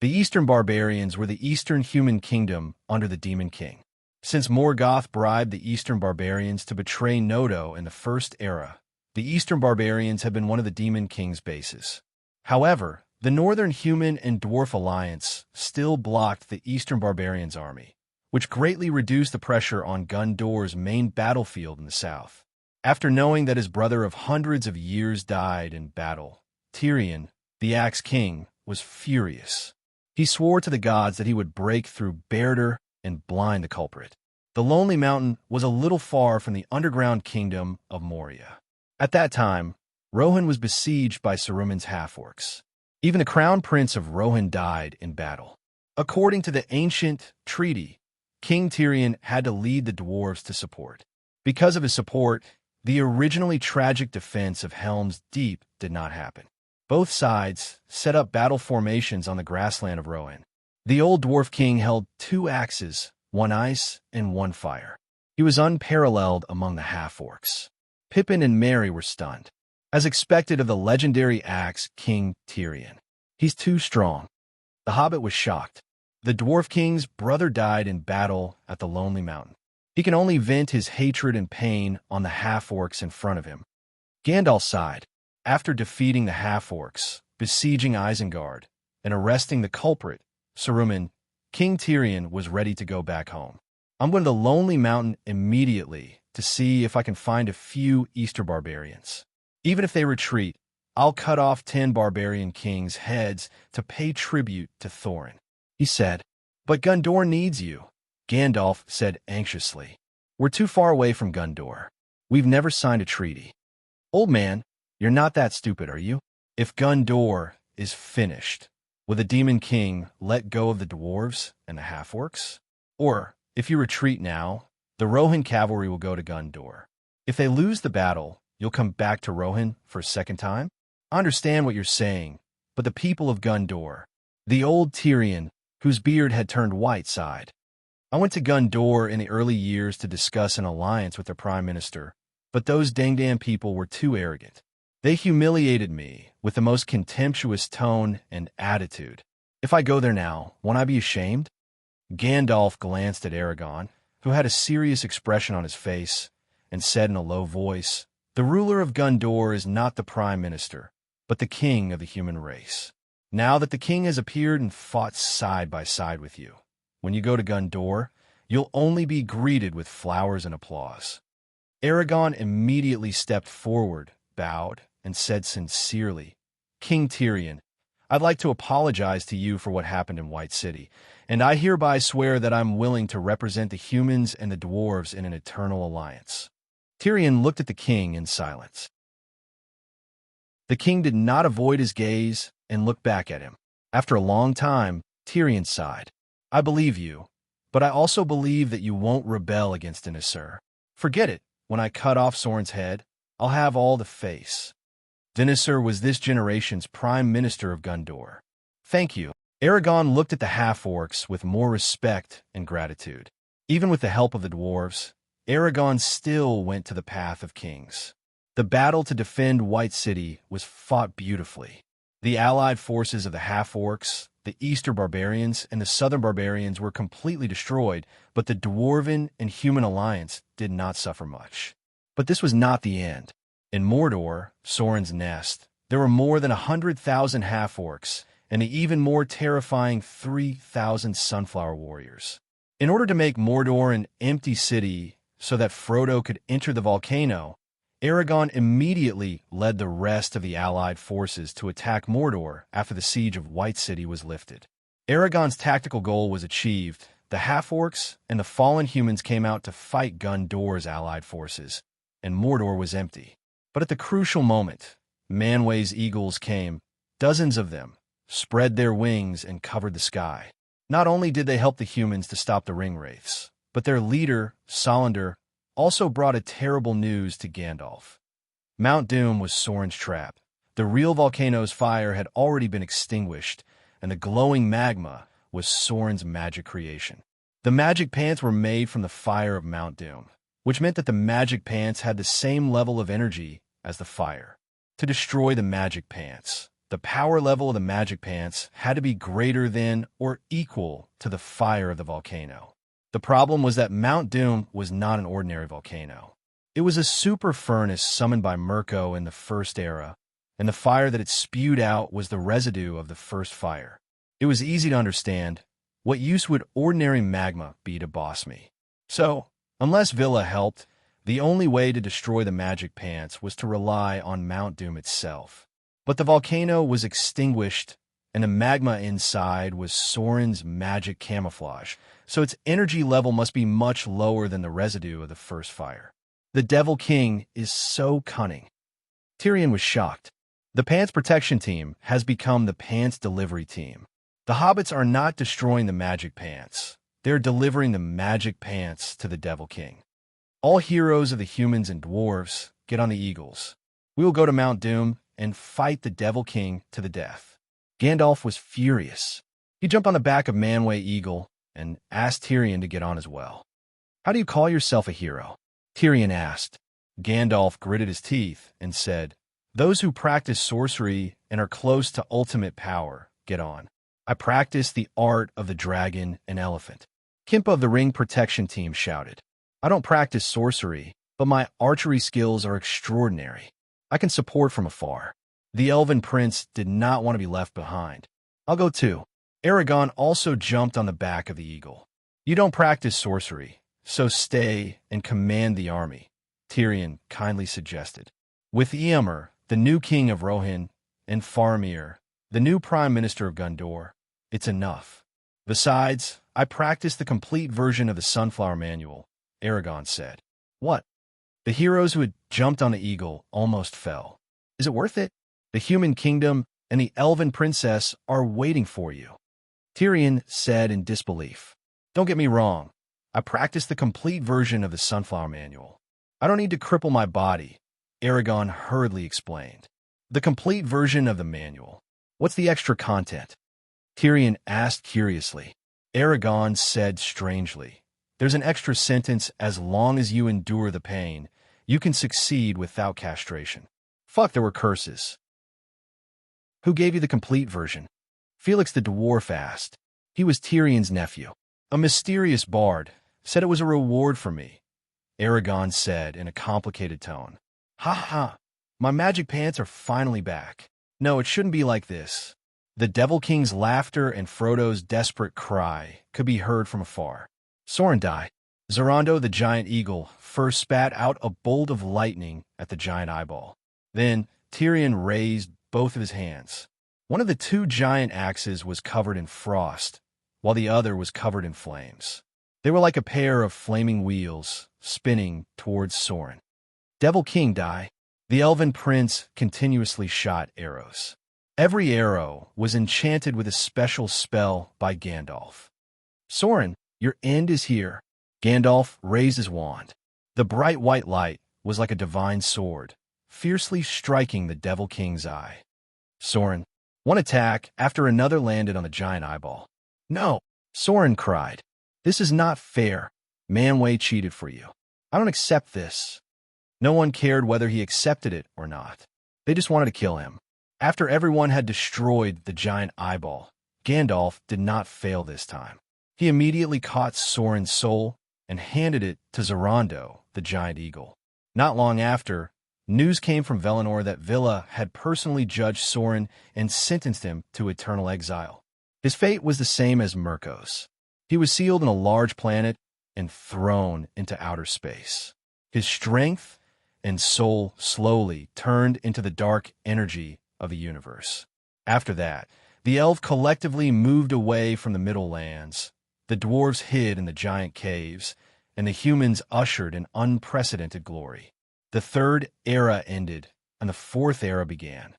The Eastern barbarians were the Eastern human kingdom under the Demon King. Since Morgoth bribed the Eastern barbarians to betray Nodo in the First Era, the Eastern barbarians have been one of the Demon King's bases. However, the Northern Human and Dwarf Alliance still blocked the Eastern Barbarians' army, which greatly reduced the pressure on Gondor's main battlefield in the south. After knowing that his brother of hundreds of years died in battle, Tirion, the Axe King, was furious. He swore to the gods that he would break through Barad and blind the culprit. The Lonely Mountain was a little far from the underground kingdom of Moria. At that time, Rohan was besieged by Saruman's half-orcs. Even the crown prince of Rohan died in battle. According to the ancient treaty, King Tirion had to lead the dwarves to support. Because of his support, the originally tragic defense of Helm's Deep did not happen. Both sides set up battle formations on the grassland of Rohan. The old dwarf king held 2 axes, one ice and one fire. He was unparalleled among the half-orcs. Pippin and Merry were stunned. As expected of the legendary axe King Tirion. He's too strong. The Hobbit was shocked. The Dwarf King's brother died in battle at the Lonely Mountain. He can only vent his hatred and pain on the half-orcs in front of him. Gandalf sighed. After defeating the half-orcs, besieging Isengard, and arresting the culprit, Saruman, King Tirion was ready to go back home. I'm going to the Lonely Mountain immediately to see if I can find a few Eastern barbarians. Even if they retreat, I'll cut off 10 barbarian kings' heads to pay tribute to Thorin, he said. But Gondor needs you, Gandalf said anxiously. We're too far away from Gondor. We've never signed a treaty. Old man, you're not that stupid, are you? If Gondor is finished, will the Demon King let go of the dwarves and the half-orcs? Or, if you retreat now, the Rohan cavalry will go to Gondor. If they lose the battle, you'll come back to Rohan for a second time? I understand what you're saying, but the people of Gondor, the old Tirion, whose beard had turned white, sighed. I went to Gondor in the early years to discuss an alliance with their prime minister, but those dang-damn people were too arrogant. They humiliated me with the most contemptuous tone and attitude. If I go there now, won't I be ashamed? Gandalf glanced at Aragorn, who had a serious expression on his face, and said in a low voice, The ruler of Gondor is not the prime minister, but the king of the human race. Now that the king has appeared and fought side by side with you, when you go to Gondor, you'll only be greeted with flowers and applause. Aragorn immediately stepped forward, bowed, and said sincerely, King Tirion, I'd like to apologize to you for what happened in White City, and I hereby swear that I'm willing to represent the humans and the dwarves in an eternal alliance. Tirion looked at the king in silence. The king did not avoid his gaze and looked back at him. After a long time, Tirion sighed. I believe you, but I also believe that you won't rebel against Denethor. Forget it. When I cut off Sorin's head, I'll have all the face. Denethor was this generation's prime minister of Gondor. Thank you. Aragorn looked at the half-orcs with more respect and gratitude. Even with the help of the dwarves, Aragorn still went to the path of kings. The battle to defend White City was fought beautifully. The allied forces of the half-orcs, the Eastern barbarians, and the Southern barbarians were completely destroyed, but the Dwarven and human alliance did not suffer much. But this was not the end. In Mordor, Sorin's nest, there were more than 100,000 half-orcs, and the even more terrifying 3,000 sunflower warriors. In order to make Mordor an empty city so that Frodo could enter the volcano, Aragorn immediately led the rest of the allied forces to attack Mordor after the siege of White City was lifted. Aragorn's tactical goal was achieved. The half-orcs and the fallen humans came out to fight Gondor's allied forces, and Mordor was empty. But at the crucial moment, Manwë's eagles came, dozens of them, spread their wings and covered the sky. Not only did they help the humans to stop the ringwraiths, but their leader, Solander, also brought a terrible news to Gandalf. Mount Doom was Sorin's trap, The real volcano's fire had already been extinguished, and the glowing magma was Soren's magic creation. The magic pants were made from the fire of Mount Doom, which meant that the magic pants had the same level of energy as the fire. To destroy the magic pants, the power level of the magic pants had to be greater than or equal to the fire of the volcano. The problem was that Mount Doom was not an ordinary volcano. It was a super furnace summoned by Mirko in the First Era, and the fire that it spewed out was the residue of the first fire. It was easy to understand. What use would ordinary magma be to boss me? So, unless Villa helped, the only way to destroy the magic pants was to rely on Mount Doom itself. But the volcano was extinguished, and the magma inside was Soren's magic camouflage, so its energy level must be much lower than the residue of the first fire. The Devil King is so cunning. Tyrion was shocked. The Pants Protection Team has become the Pants Delivery Team. The hobbits are not destroying the magic pants. They're delivering the magic pants to the Devil King. All heroes of the humans and dwarves, get on the eagles. We will go to Mount Doom and fight the Devil King to the death. Gandalf was furious. He jumped on the back of Manwë Eagle and asked Tyrion to get on as well. How do you call yourself a hero? Tyrion asked. Gandalf gritted his teeth and said, those who practice sorcery and are close to ultimate power, get on. I practice the art of the dragon and elephant. Kimpa of the Ring Protection Team shouted. I don't practice sorcery, but my archery skills are extraordinary. I can support from afar. The Elven Prince did not want to be left behind. I'll go too. Aragorn also jumped on the back of the eagle. You don't practice sorcery, so stay and command the army, Tyrion kindly suggested. With Eomer, the new king of Rohan, and Faramir, the new prime minister of Gondor, it's enough. Besides, I practiced the complete version of the Sunflower Manual, Aragorn said. What? The heroes who had jumped on the eagle almost fell. Is it worth it? The human kingdom and the elven princess are waiting for you, Tyrion said in disbelief. Don't get me wrong. I practiced the complete version of the Sunflower Manual. I don't need to cripple my body, Aragorn hurriedly explained. The complete version of the manual. What's the extra content? Tyrion asked curiously. Aragorn said strangely. There's an extra sentence, as long as you endure the pain, you can succeed without castration. Fuck, there were curses. Who gave you the complete version? Felix the dwarf asked. He was Tyrion's nephew. A mysterious bard said it was a reward for me, Aragorn said in a complicated tone. Ha ha, my magic pants are finally back. No, it shouldn't be like this. The Devil King's laughter and Frodo's desperate cry could be heard from afar. Soren died. Zorando the giant eagle first spat out a bolt of lightning at the giant eyeball. Then Tyrion raised both of his hands. One of the two giant axes was covered in frost, while the other was covered in flames. They were like a pair of flaming wheels, spinning towards Soren. Devil King die. The elven prince continuously shot arrows. Every arrow was enchanted with a special spell by Gandalf. Soren, your end is here. Gandalf raised his wand. The bright white light was like a divine sword, fiercely striking the Devil King's eye. Soren, one attack after another landed on the giant eyeball. No, Soren cried. This is not fair. Manwë cheated for you. I don't accept this. No one cared whether he accepted it or not. They just wanted to kill him. After everyone had destroyed the giant eyeball, Gandalf did not fail this time. He immediately caught Soren's soul and handed it to Zorando, the giant eagle. Not long after, news came from Valinor that Villa had personally judged Soren and sentenced him to eternal exile. His fate was the same as Mirko's. He was sealed in a large planet and thrown into outer space. His strength and soul slowly turned into the dark energy of the universe. After that, the elves collectively moved away from the Middle Lands. The dwarves hid in the giant caves, and the humans ushered in unprecedented glory. The Third Era ended, and the Fourth Era began.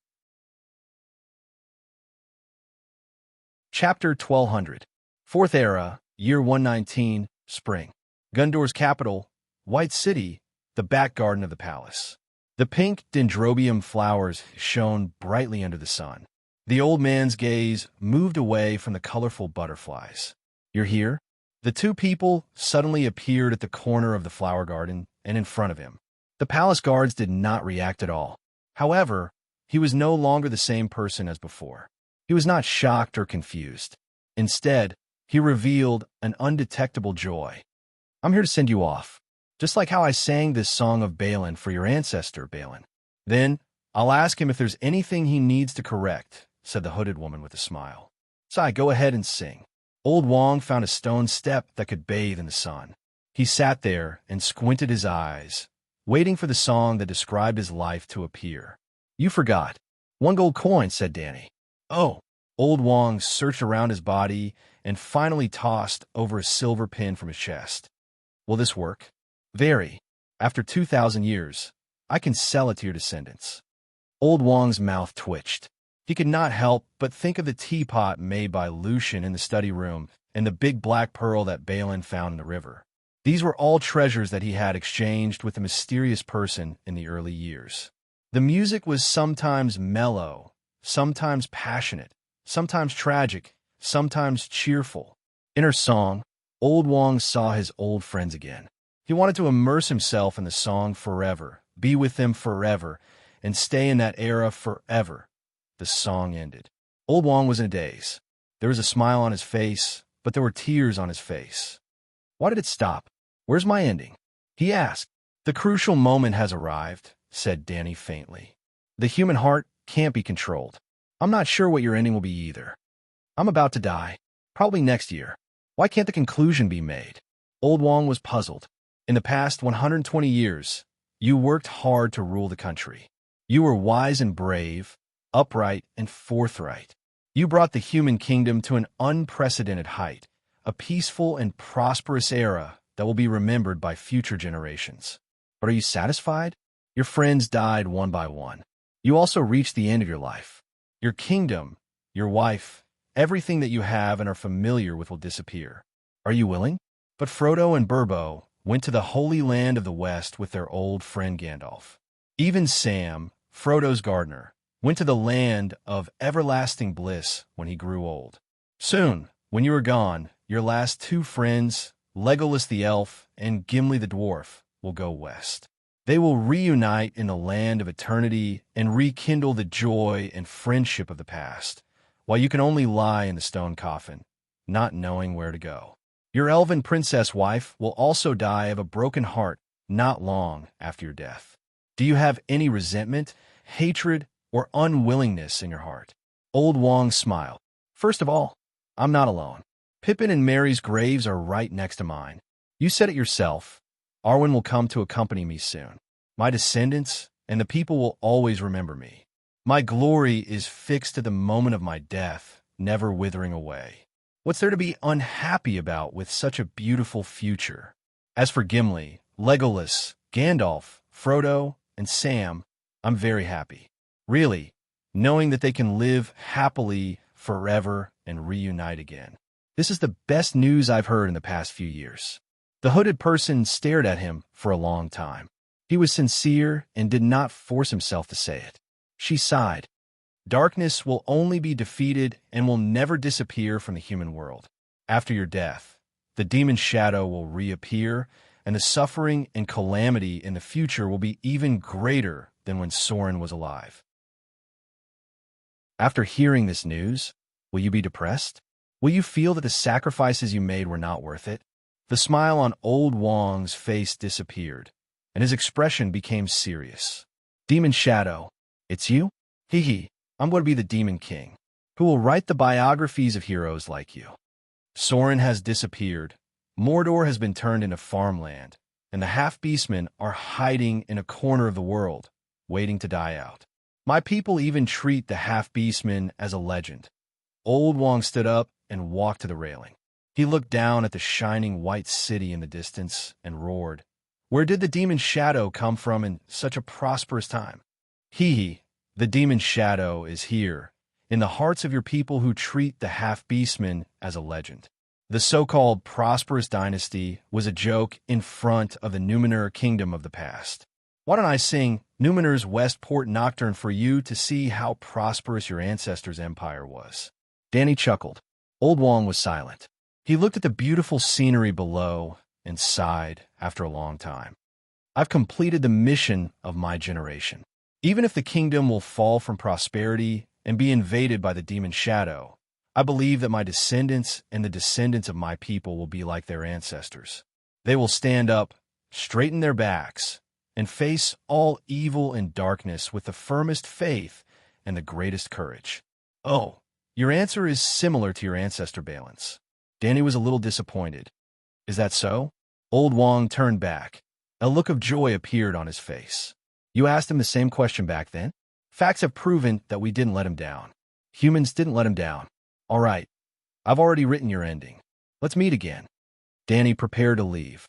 Chapter 1200. Fourth Era, Year 119, Spring. Gondor's capital, White City, the back garden of the palace. The pink dendrobium flowers shone brightly under the sun. The old man's gaze moved away from the colorful butterflies. "You're here?" The two people suddenly appeared at the corner of the flower garden and in front of him. The palace guards did not react at all. However, he was no longer the same person as before. He was not shocked or confused. Instead, he revealed an undetectable joy. "I'm here to send you off, just like how I sang this song of Balin for your ancestor, Balin. Then, I'll ask him if there's anything he needs to correct," said the hooded woman with a smile. "Sai, go ahead and sing." Old Wong found a stone step that could bathe in the sun. He sat there and squinted his eyes, waiting for the song that described his life to appear. "You forgot. 1 gold coin," said Danny. "Oh." Old Wong searched around his body and finally tossed over a silver pin from his chest. "Will this work?" "Very. After 2,000 years, I can sell it to your descendants." Old Wong's mouth twitched. He could not help but think of the teapot made by Lucian in the study room and the big black pearl that Balin found in the river. These were all treasures that he had exchanged with a mysterious person in the early years. The music was sometimes mellow, sometimes passionate, sometimes tragic, sometimes cheerful. In her song, Old Wong saw his old friends again. He wanted to immerse himself in the song forever, be with them forever, and stay in that era forever. The song ended. Old Wong was in a daze. There was a smile on his face, but there were tears on his face. "Why did it stop? Where's my ending?" he asked. "The crucial moment has arrived," said Danny faintly. "The human heart can't be controlled. I'm not sure what your ending will be either. I'm about to die, probably next year. Why can't the conclusion be made?" Old Wong was puzzled. "In the past 120 years, you worked hard to rule the country. You were wise and brave, upright and forthright. You brought the human kingdom to an unprecedented height, a peaceful and prosperous era that will be remembered by future generations. But are you satisfied? Your friends died one by one. You also reached the end of your life. Your kingdom, your wife, everything that you have and are familiar with will disappear. Are you willing?" But Frodo and Bilbo went to the Holy Land of the West with their old friend Gandalf. Even Sam, Frodo's gardener, went to the land of everlasting bliss when he grew old. Soon, when you are gone, your last two friends, Legolas the elf and Gimli the dwarf, will go west. They will reunite in the land of eternity and rekindle the joy and friendship of the past, while you can only lie in the stone coffin, not knowing where to go. Your elven princess wife will also die of a broken heart not long after your death. Do you have any resentment, hatred, or unwillingness in your heart? Old Wong smiled. "First of all, I'm not alone. Pippin and Merry's graves are right next to mine. You said it yourself. Arwen will come to accompany me soon. My descendants and the people will always remember me. My glory is fixed to the moment of my death, never withering away. What's there to be unhappy about with such a beautiful future? As for Gimli, Legolas, Gandalf, Frodo, and Sam, I'm very happy. Really, knowing that they can live happily forever and reunite again. This is the best news I've heard in the past few years." The hooded person stared at him for a long time. He was sincere and did not force himself to say it. She sighed. "Darkness will only be defeated and will never disappear from the human world. After your death, the demon shadow will reappear, and the suffering and calamity in the future will be even greater than when Soren was alive." After hearing this news, will you be depressed? Will you feel that the sacrifices you made were not worth it? The smile on Old Wong's face disappeared, and his expression became serious. "Demon Shadow, it's you? Hee hee, I'm going to be the Demon King, who will write the biographies of heroes like you. Soren has disappeared, Mordor has been turned into farmland, and the half-beastmen are hiding in a corner of the world, waiting to die out. My people even treat the half-beastmen as a legend." Old Wong stood up and walked to the railing. He looked down at the shining white city in the distance and roared, "Where did the demon shadow come from in such a prosperous time? Hee hee, the demon shadow is here, in the hearts of your people who treat the half-beastmen as a legend." The so-called prosperous dynasty was a joke in front of the Numenor kingdom of the past. Why don't I sing Numenor's Westport Nocturne for you to see how prosperous your ancestors' empire was?" Danny chuckled. Old Wong was silent. He looked at the beautiful scenery below and sighed after a long time. "I've completed the mission of my generation. Even if the kingdom will fall from prosperity and be invaded by the demon shadow, I believe that my descendants and the descendants of my people will be like their ancestors. They will stand up, straighten their backs, and face all evil and darkness with the firmest faith and the greatest courage." "Oh, your answer is similar to your ancestor Balance." Danny was a little disappointed. "Is that so?" Old Wong turned back. A look of joy appeared on his face. "You asked him the same question back then? Facts have proven that we didn't let him down. Humans didn't let him down. All right, I've already written your ending. Let's meet again." Danny prepared to leave.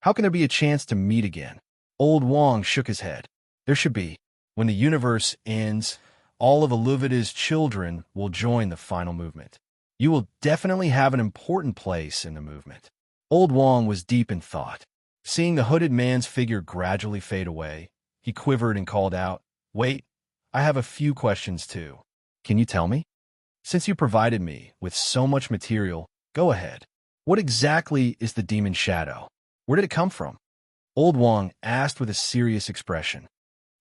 "How can there be a chance to meet again?" Old Wong shook his head. "There should be. When the universe ends, all of Aluvida's children will join the final movement. You will definitely have an important place in the movement." Old Wong was deep in thought. Seeing the hooded man's figure gradually fade away, he quivered and called out, "Wait, I have a few questions too. Can you tell me? Since you provided me with so much material, go ahead. What exactly is the demon shadow? Where did it come from?" Old Wong asked with a serious expression.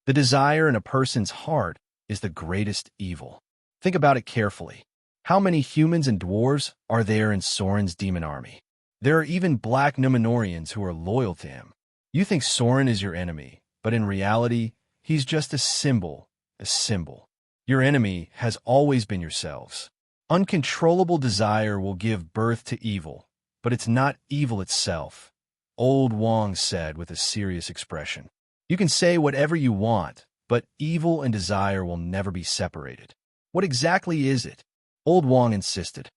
"The desire in a person's heart is the greatest evil. Think about it carefully. How many humans and dwarves are there in Soren's demon army? There are even black Numenorians who are loyal to him. You think Soren is your enemy, but in reality, he's just a symbol, a symbol. Your enemy has always been yourselves. Uncontrollable desire will give birth to evil, but it's not evil itself," Old Wong said with a serious expression. "You can say whatever you want, but evil and desire will never be separated. What exactly is it?" Old Wong insisted.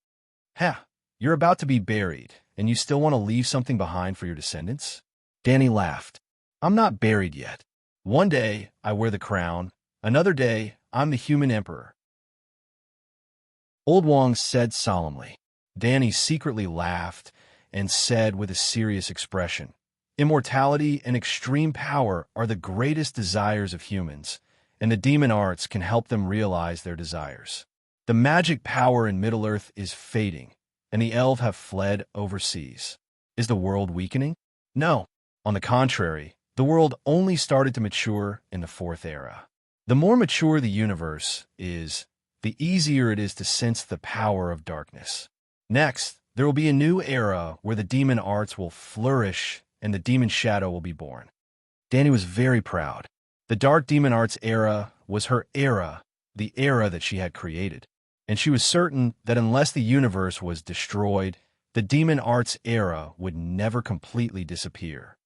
"Ha, you're about to be buried, and you still want to leave something behind for your descendants?" Danny laughed. "I'm not buried yet. One day I wear the crown, another day I'm the human emperor." Old Wong said solemnly. Danny secretly laughed and said with a serious expression, "Immortality and extreme power are the greatest desires of humans, and the demon arts can help them realize their desires. The magic power in Middle-earth is fading, and the elves have fled overseas. Is the world weakening? No. On the contrary, the world only started to mature in the Fourth Era. The more mature the universe is, the easier it is to sense the power of darkness. Next, there will be a new era where the demon arts will flourish and the demon shadow will be born." Danny was very proud. The dark demon arts era was her era, the era that she had created. And she was certain that unless the universe was destroyed, the demon arts era would never completely disappear.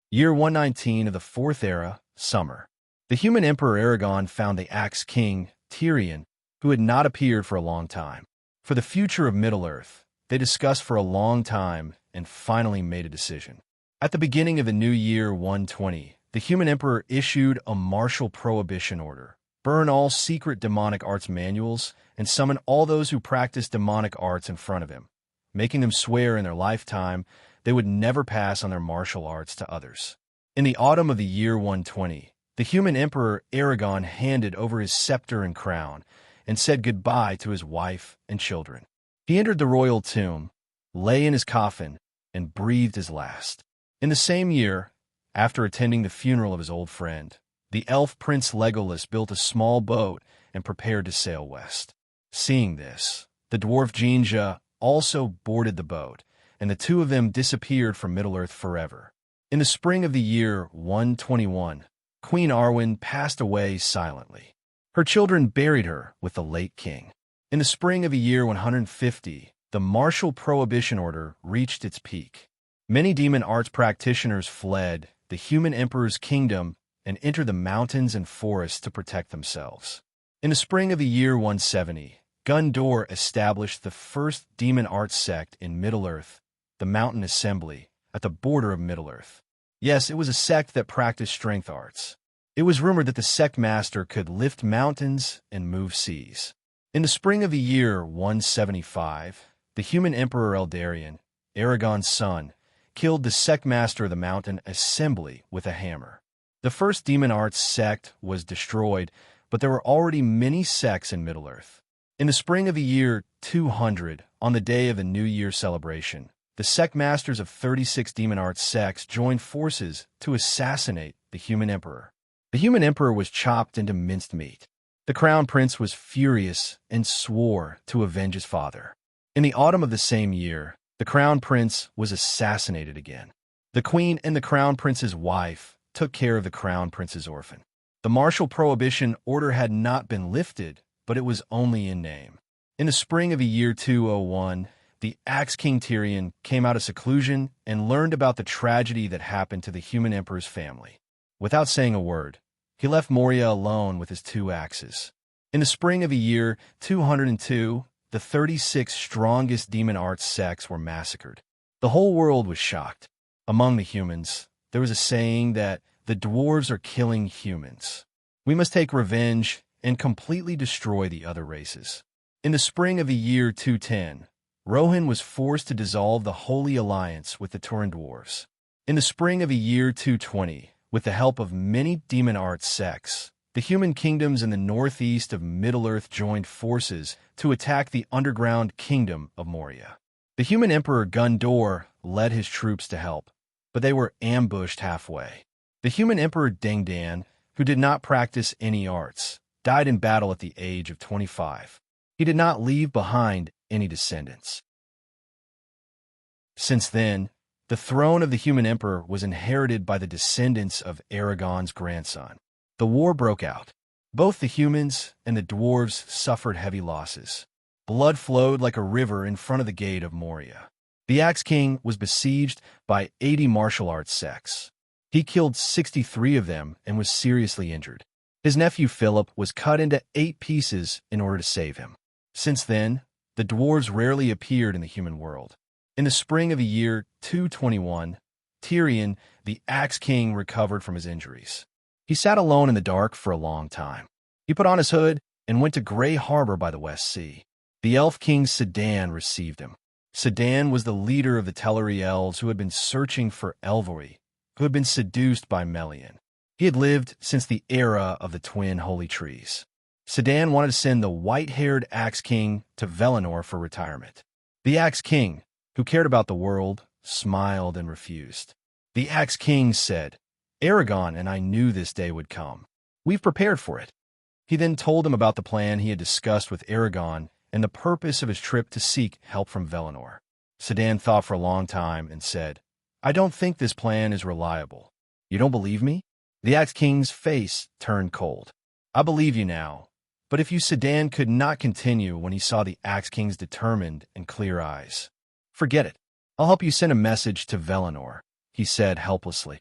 Year 119 of the Fourth Era, summer. The human Emperor Aragon found the Axe King, Tyrion, who had not appeared for a long time. For the future of Middle-earth, they discussed for a long time and finally made a decision. At the beginning of the new year 120, the human emperor issued a martial prohibition order. Burn all secret demonic arts manuals and summon all those who practice demonic arts in front of him, making them swear in their lifetime they would never pass on their martial arts to others. In the autumn of the year 120, the human emperor Aragon handed over his scepter and crown and said goodbye to his wife and children. He entered the royal tomb, lay in his coffin, and breathed his last. In the same year, after attending the funeral of his old friend, the elf prince Legolas built a small boat and prepared to sail west. Seeing this, the dwarf Jinja also boarded the boat, and the two of them disappeared from Middle-earth forever. In the spring of the year 121, Queen Arwen passed away silently. Her children buried her with the late king. In the spring of the year 150, the martial prohibition order reached its peak. Many demon arts practitioners fled the human emperor's kingdom and entered the mountains and forests to protect themselves. In the spring of the year 170, Gundor established the first demon arts sect in Middle-earth, the Mountain Assembly, at the border of Middle-earth. Yes, it was a sect that practiced strength arts. It was rumored that the sect master could lift mountains and move seas. In the spring of the year 175, the human emperor Eldarion, Aragon's son, killed the sect master of the Mountain Assembly with a hammer. The first demon arts sect was destroyed, but there were already many sects in Middle-earth. In the spring of the year 200, on the day of the New Year celebration, the sect masters of 36 demon arts sects joined forces to assassinate the human emperor. The human emperor was chopped into minced meat. The crown prince was furious and swore to avenge his father. In the autumn of the same year, the crown prince was assassinated again. The queen and the crown prince's wife took care of the crown prince's orphan. The martial prohibition order had not been lifted, but it was only in name. In the spring of the year 201, the Axe King Tyrion came out of seclusion and learned about the tragedy that happened to the human emperor's family. Without saying a word, he left Moria alone with his 2 axes. In the spring of the year 202, the 36 strongest demon arts sects were massacred. The whole world was shocked. Among the humans, there was a saying that the dwarves are killing humans. We must take revenge and completely destroy the other races. In the spring of the year 210, Rohan was forced to dissolve the Holy Alliance with the Turin dwarves. In the spring of the year 220, with the help of many demon arts sects, the human kingdoms in the northeast of Middle-earth joined forces to attack the underground kingdom of Moria. The human emperor Gundor led his troops to help, but they were ambushed halfway. The human emperor Dengdan, who did not practice any arts, died in battle at the age of 25. He did not leave behind any descendants. Since then, the throne of the human emperor was inherited by the descendants of Aragon's grandson. The war broke out. Both the humans and the dwarves suffered heavy losses. Blood flowed like a river in front of the gate of Moria. The Axe King was besieged by 80 martial arts sects. He killed 63 of them and was seriously injured. His nephew Philip was cut into 8 pieces in order to save him. Since then, the dwarves rarely appeared in the human world. In the spring of the year 221, Tyrion, the Axe King, recovered from his injuries. He sat alone in the dark for a long time. He put on his hood and went to Grey Harbor by the West Sea. The Elf King Sedan received him. Sedan was the leader of the Teleri elves who had been searching for Elvory, who had been seduced by Melian. He had lived since the era of the twin holy trees. Sedan wanted to send the white-haired Axe King to Valinor for retirement. The Axe King, who cared about the world, smiled and refused. The Axe King said, "Aragon and I knew this day would come. We've prepared for it." He then told him about the plan he had discussed with Aragon and the purpose of his trip to seek help from Valinor. Sedan thought for a long time and said, "I don't think this plan is reliable. You don't believe me?" The Axe King's face turned cold. "I believe you now, but if you..." Sedan could not continue when he saw the Axe King's determined and clear eyes. "Forget it. I'll help you send a message to Valinor," he said helplessly.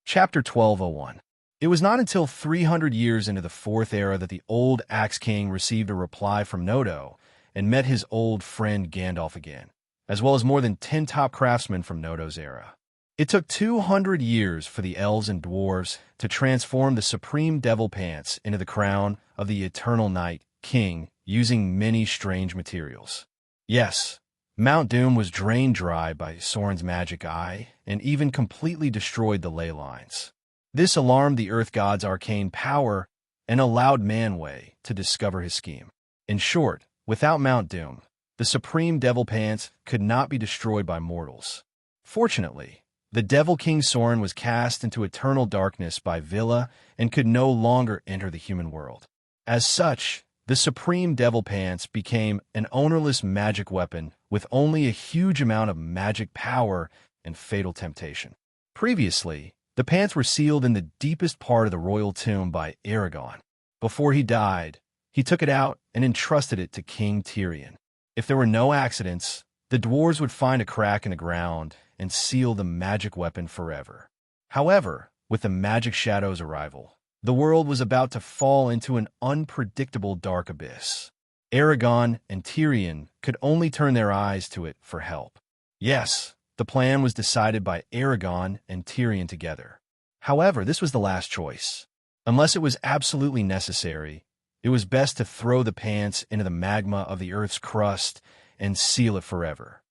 Chapter 1201. It was not until 300 years into the Fourth Era that the old Axe King received a reply from Nodo and met his old friend Gandalf again, as well as more than 10 top craftsmen from Nodo's era. It took 200 years for the elves and dwarves to transform the supreme devil pants into the crown of the Eternal Night King using many strange materials. Yes, Mount Doom was drained dry by Sauron's magic eye and even completely destroyed the ley lines. This alarmed the Earth God's arcane power and allowed Manwë to discover his scheme. In short, without Mount Doom, the supreme devil pants could not be destroyed by mortals. Fortunately, the Devil King Sauron was cast into eternal darkness by Vila and could no longer enter the human world. As such, the supreme devil pants became an ownerless magic weapon with only a huge amount of magic power and fatal temptation. Previously, the pants were sealed in the deepest part of the royal tomb by Aragon. Before he died, he took it out and entrusted it to King Tyrion. If there were no accidents, the dwarves would find a crack in the ground and seal the magic weapon forever. However, with the magic shadow's arrival, the world was about to fall into an unpredictable dark abyss. Aragon and Tyrion could only turn their eyes to it for help. Yes, the plan was decided by Aragon and Tyrion together. However, this was the last choice. Unless it was absolutely necessary, it was best to throw the pants into the magma of the Earth's crust and seal it forever.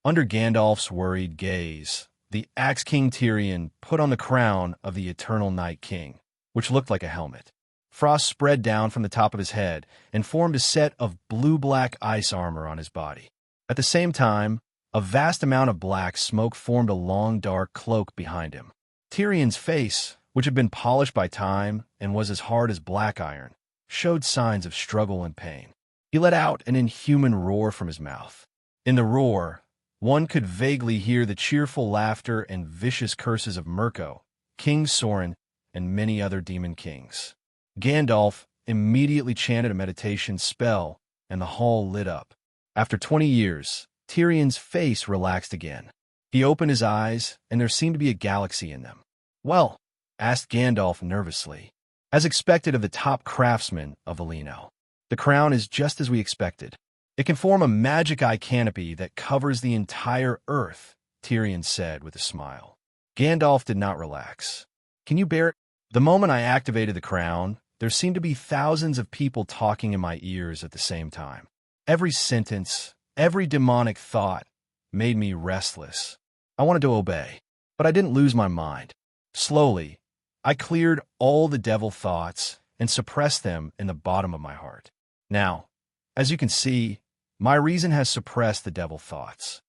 Under Gandalf's worried gaze, the Axe King Tyrion put on the crown of the Eternal Night King, which looked like a helmet. Frost spread down from the top of his head and formed a set of blue-black ice armor on his body. At the same time, a vast amount of black smoke formed a long, dark cloak behind him. Tyrion's face, which had been polished by time and was as hard as black iron, showed signs of struggle and pain. He let out an inhuman roar from his mouth. In the roar, one could vaguely hear the cheerful laughter and vicious curses of Mirko, King Sorin, and many other demon kings. Gandalf immediately chanted a meditation spell, and the hall lit up. After 20 years, Tyrion's face relaxed again. He opened his eyes, and there seemed to be a galaxy in them. "Well?" asked Gandalf nervously. "As expected of the top craftsman of Valinor. The crown is just as we expected. It can form a magic eye canopy that covers the entire earth," Tyrion said with a smile. Gandalf did not relax. "Can you bear it?" The moment I activated the crown, there seemed to be thousands of people talking in my ears at the same time. Every sentence, every demonic thought made me restless. I wanted to obey, but I didn't lose my mind. Slowly, I cleared all the devil thoughts and suppressed them in the bottom of my heart. Now, as you can see, my reason has suppressed the devil thoughts.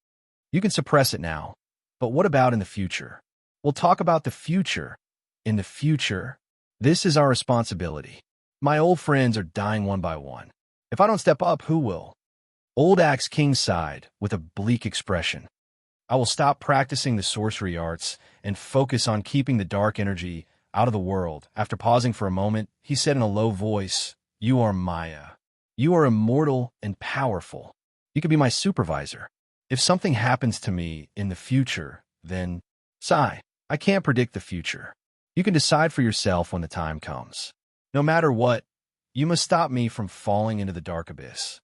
You can suppress it now, but what about in the future? We'll talk about the future. In the future, this is our responsibility. My old friends are dying one by one. If I don't step up, who will? Old Axe King sighed with a bleak expression. I will stop practicing the sorcery arts and focus on keeping the dark energy out of the world. After pausing for a moment, he said in a low voice, "You are Maya. You are immortal and powerful. You could be my supervisor. If something happens to me in the future, then, sigh, I can't predict the future. You can decide for yourself when the time comes. No matter what, you must stop me from falling into the dark abyss."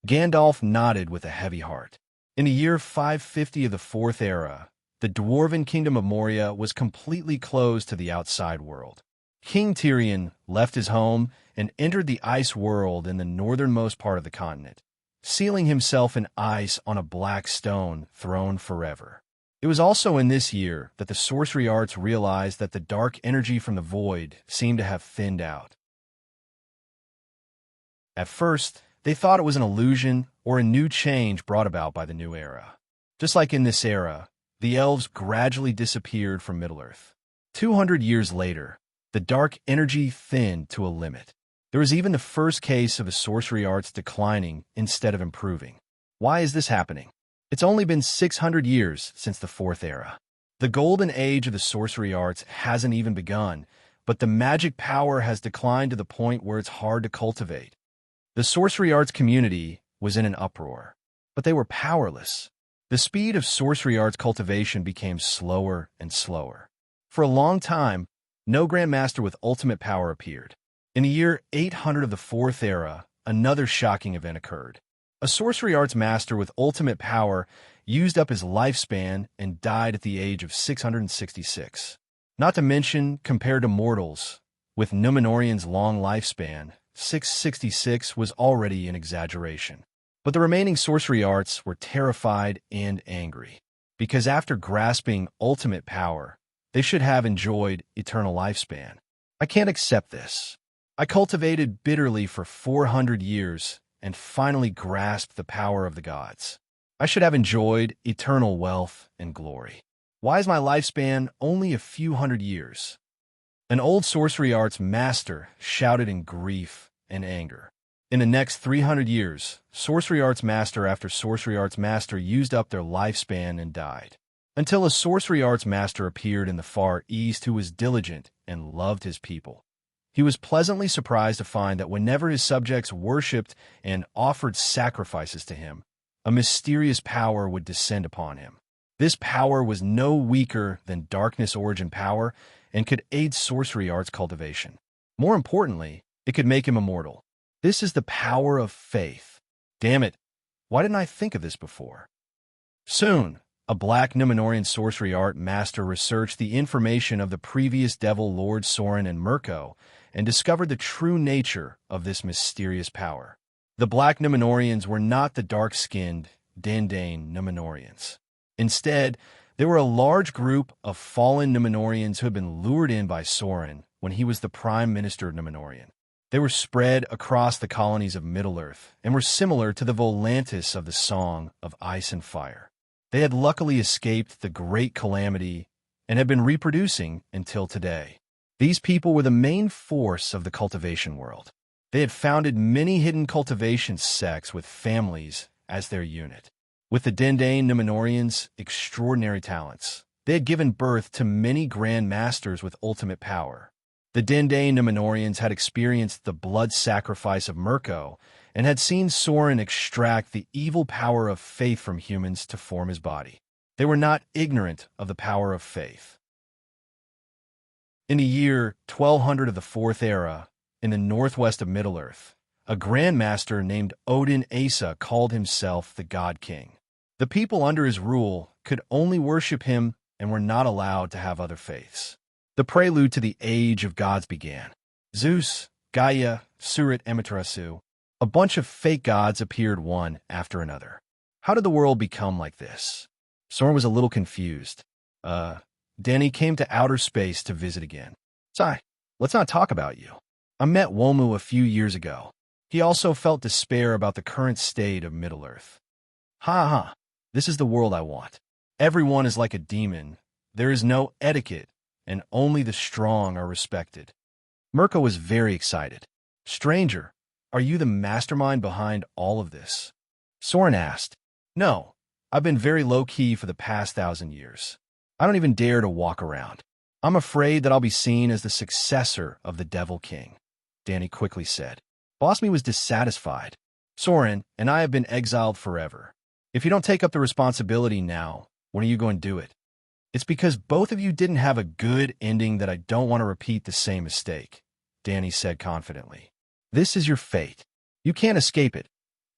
Gandalf nodded with a heavy heart. In the year 550 of the Fourth Era, the dwarven kingdom of Moria was completely closed to the outside world. King Tyrion left his home and entered the ice world in the northernmost part of the continent, sealing himself in ice on a black stone throne forever. It was also in this year that the sorcery arts realized that the dark energy from the void seemed to have thinned out. At first, they thought it was an illusion or a new change brought about by the new era. Just like in this era, the elves gradually disappeared from Middle-earth. 200 years later, the dark energy thinned to a limit. There was even the first case of the sorcery arts declining instead of improving. Why is this happening? It's only been 600 years since the Fourth Era. The golden age of the sorcery arts hasn't even begun, but the magic power has declined to the point where it's hard to cultivate. The sorcery arts community was in an uproar, but they were powerless. The speed of sorcery arts cultivation became slower and slower. For a long time, no grandmaster with ultimate power appeared. In the year 800 of the Fourth Era, another shocking event occurred. A sorcery arts master with ultimate power used up his lifespan and died at the age of 666. Not to mention, compared to mortals, with Númenórean's long lifespan, 666 was already an exaggeration. But the remaining sorcery arts were terrified and angry, because after grasping ultimate power, they should have enjoyed eternal lifespan. I can't accept this. I cultivated bitterly for 400 years and finally grasped the power of the gods. I should have enjoyed eternal wealth and glory. Why is my lifespan only a few hundred years? An old sorcery arts master shouted in grief and anger. In the next 300 years, sorcery arts master after sorcery arts master used up their lifespan and died, until a sorcery arts master appeared in the Far East who was diligent and loved his people. He was pleasantly surprised to find that whenever his subjects worshipped and offered sacrifices to him, a mysterious power would descend upon him. This power was no weaker than darkness origin power and could aid sorcery arts cultivation. More importantly, it could make him immortal. This is the power of faith. Damn it, why didn't I think of this before? Soon, a black Númenórean sorcery art master researched the information of the previous devil lords Sorin and Mirko and discovered the true nature of this mysterious power. The black Númenóreans were not the dark-skinned, Dindane Númenóreans. Instead, They were a large group of fallen Númenóreans who had been lured in by Sauron when he was the prime minister of Númenórean. They were spread across the colonies of Middle-earth and were similar to the Volantis of the Song of Ice and Fire. They had luckily escaped the Great Calamity and had been reproducing until today. These people were the main force of the cultivation world. They had founded many hidden cultivation sects with families as their unit. With the Dendane Númenóreans' extraordinary talents, they had given birth to many grand masters with ultimate power. The Dendane Númenóreans had experienced the blood sacrifice of Mirko and had seen Sauron extract the evil power of faith from humans to form his body. They were not ignorant of the power of faith. In the year 1200 of the Fourth Era, in the northwest of Middle-earth, a Grand Master named Odin Asa called himself the God King. The people under his rule could only worship him and were not allowed to have other faiths. The prelude to the Age of Gods began. Zeus, Gaia, Surit, Amaterasu, a bunch of fake gods appeared one after another. How did the world become like this? Sauron was a little confused. Danny came to outer space to visit again. Sai, let's not talk about you. I met Womu a few years ago. He also felt despair about the current state of Middle-earth. Ha. This is the world I want. Everyone is like a demon. There is no etiquette, and only the strong are respected. Mirko was very excited. Stranger, are you the mastermind behind all of this? Sauron asked. No, I've been very low-key for the past 1,000 years. I don't even dare to walk around. I'm afraid that I'll be seen as the successor of the Devil King, Danny quickly said. Bosme was dissatisfied. Sauron and I have been exiled forever. If you don't take up the responsibility now, when are you going to do it? It's because both of you didn't have a good ending that I don't want to repeat the same mistake, Danny said confidently. This is your fate. You can't escape it,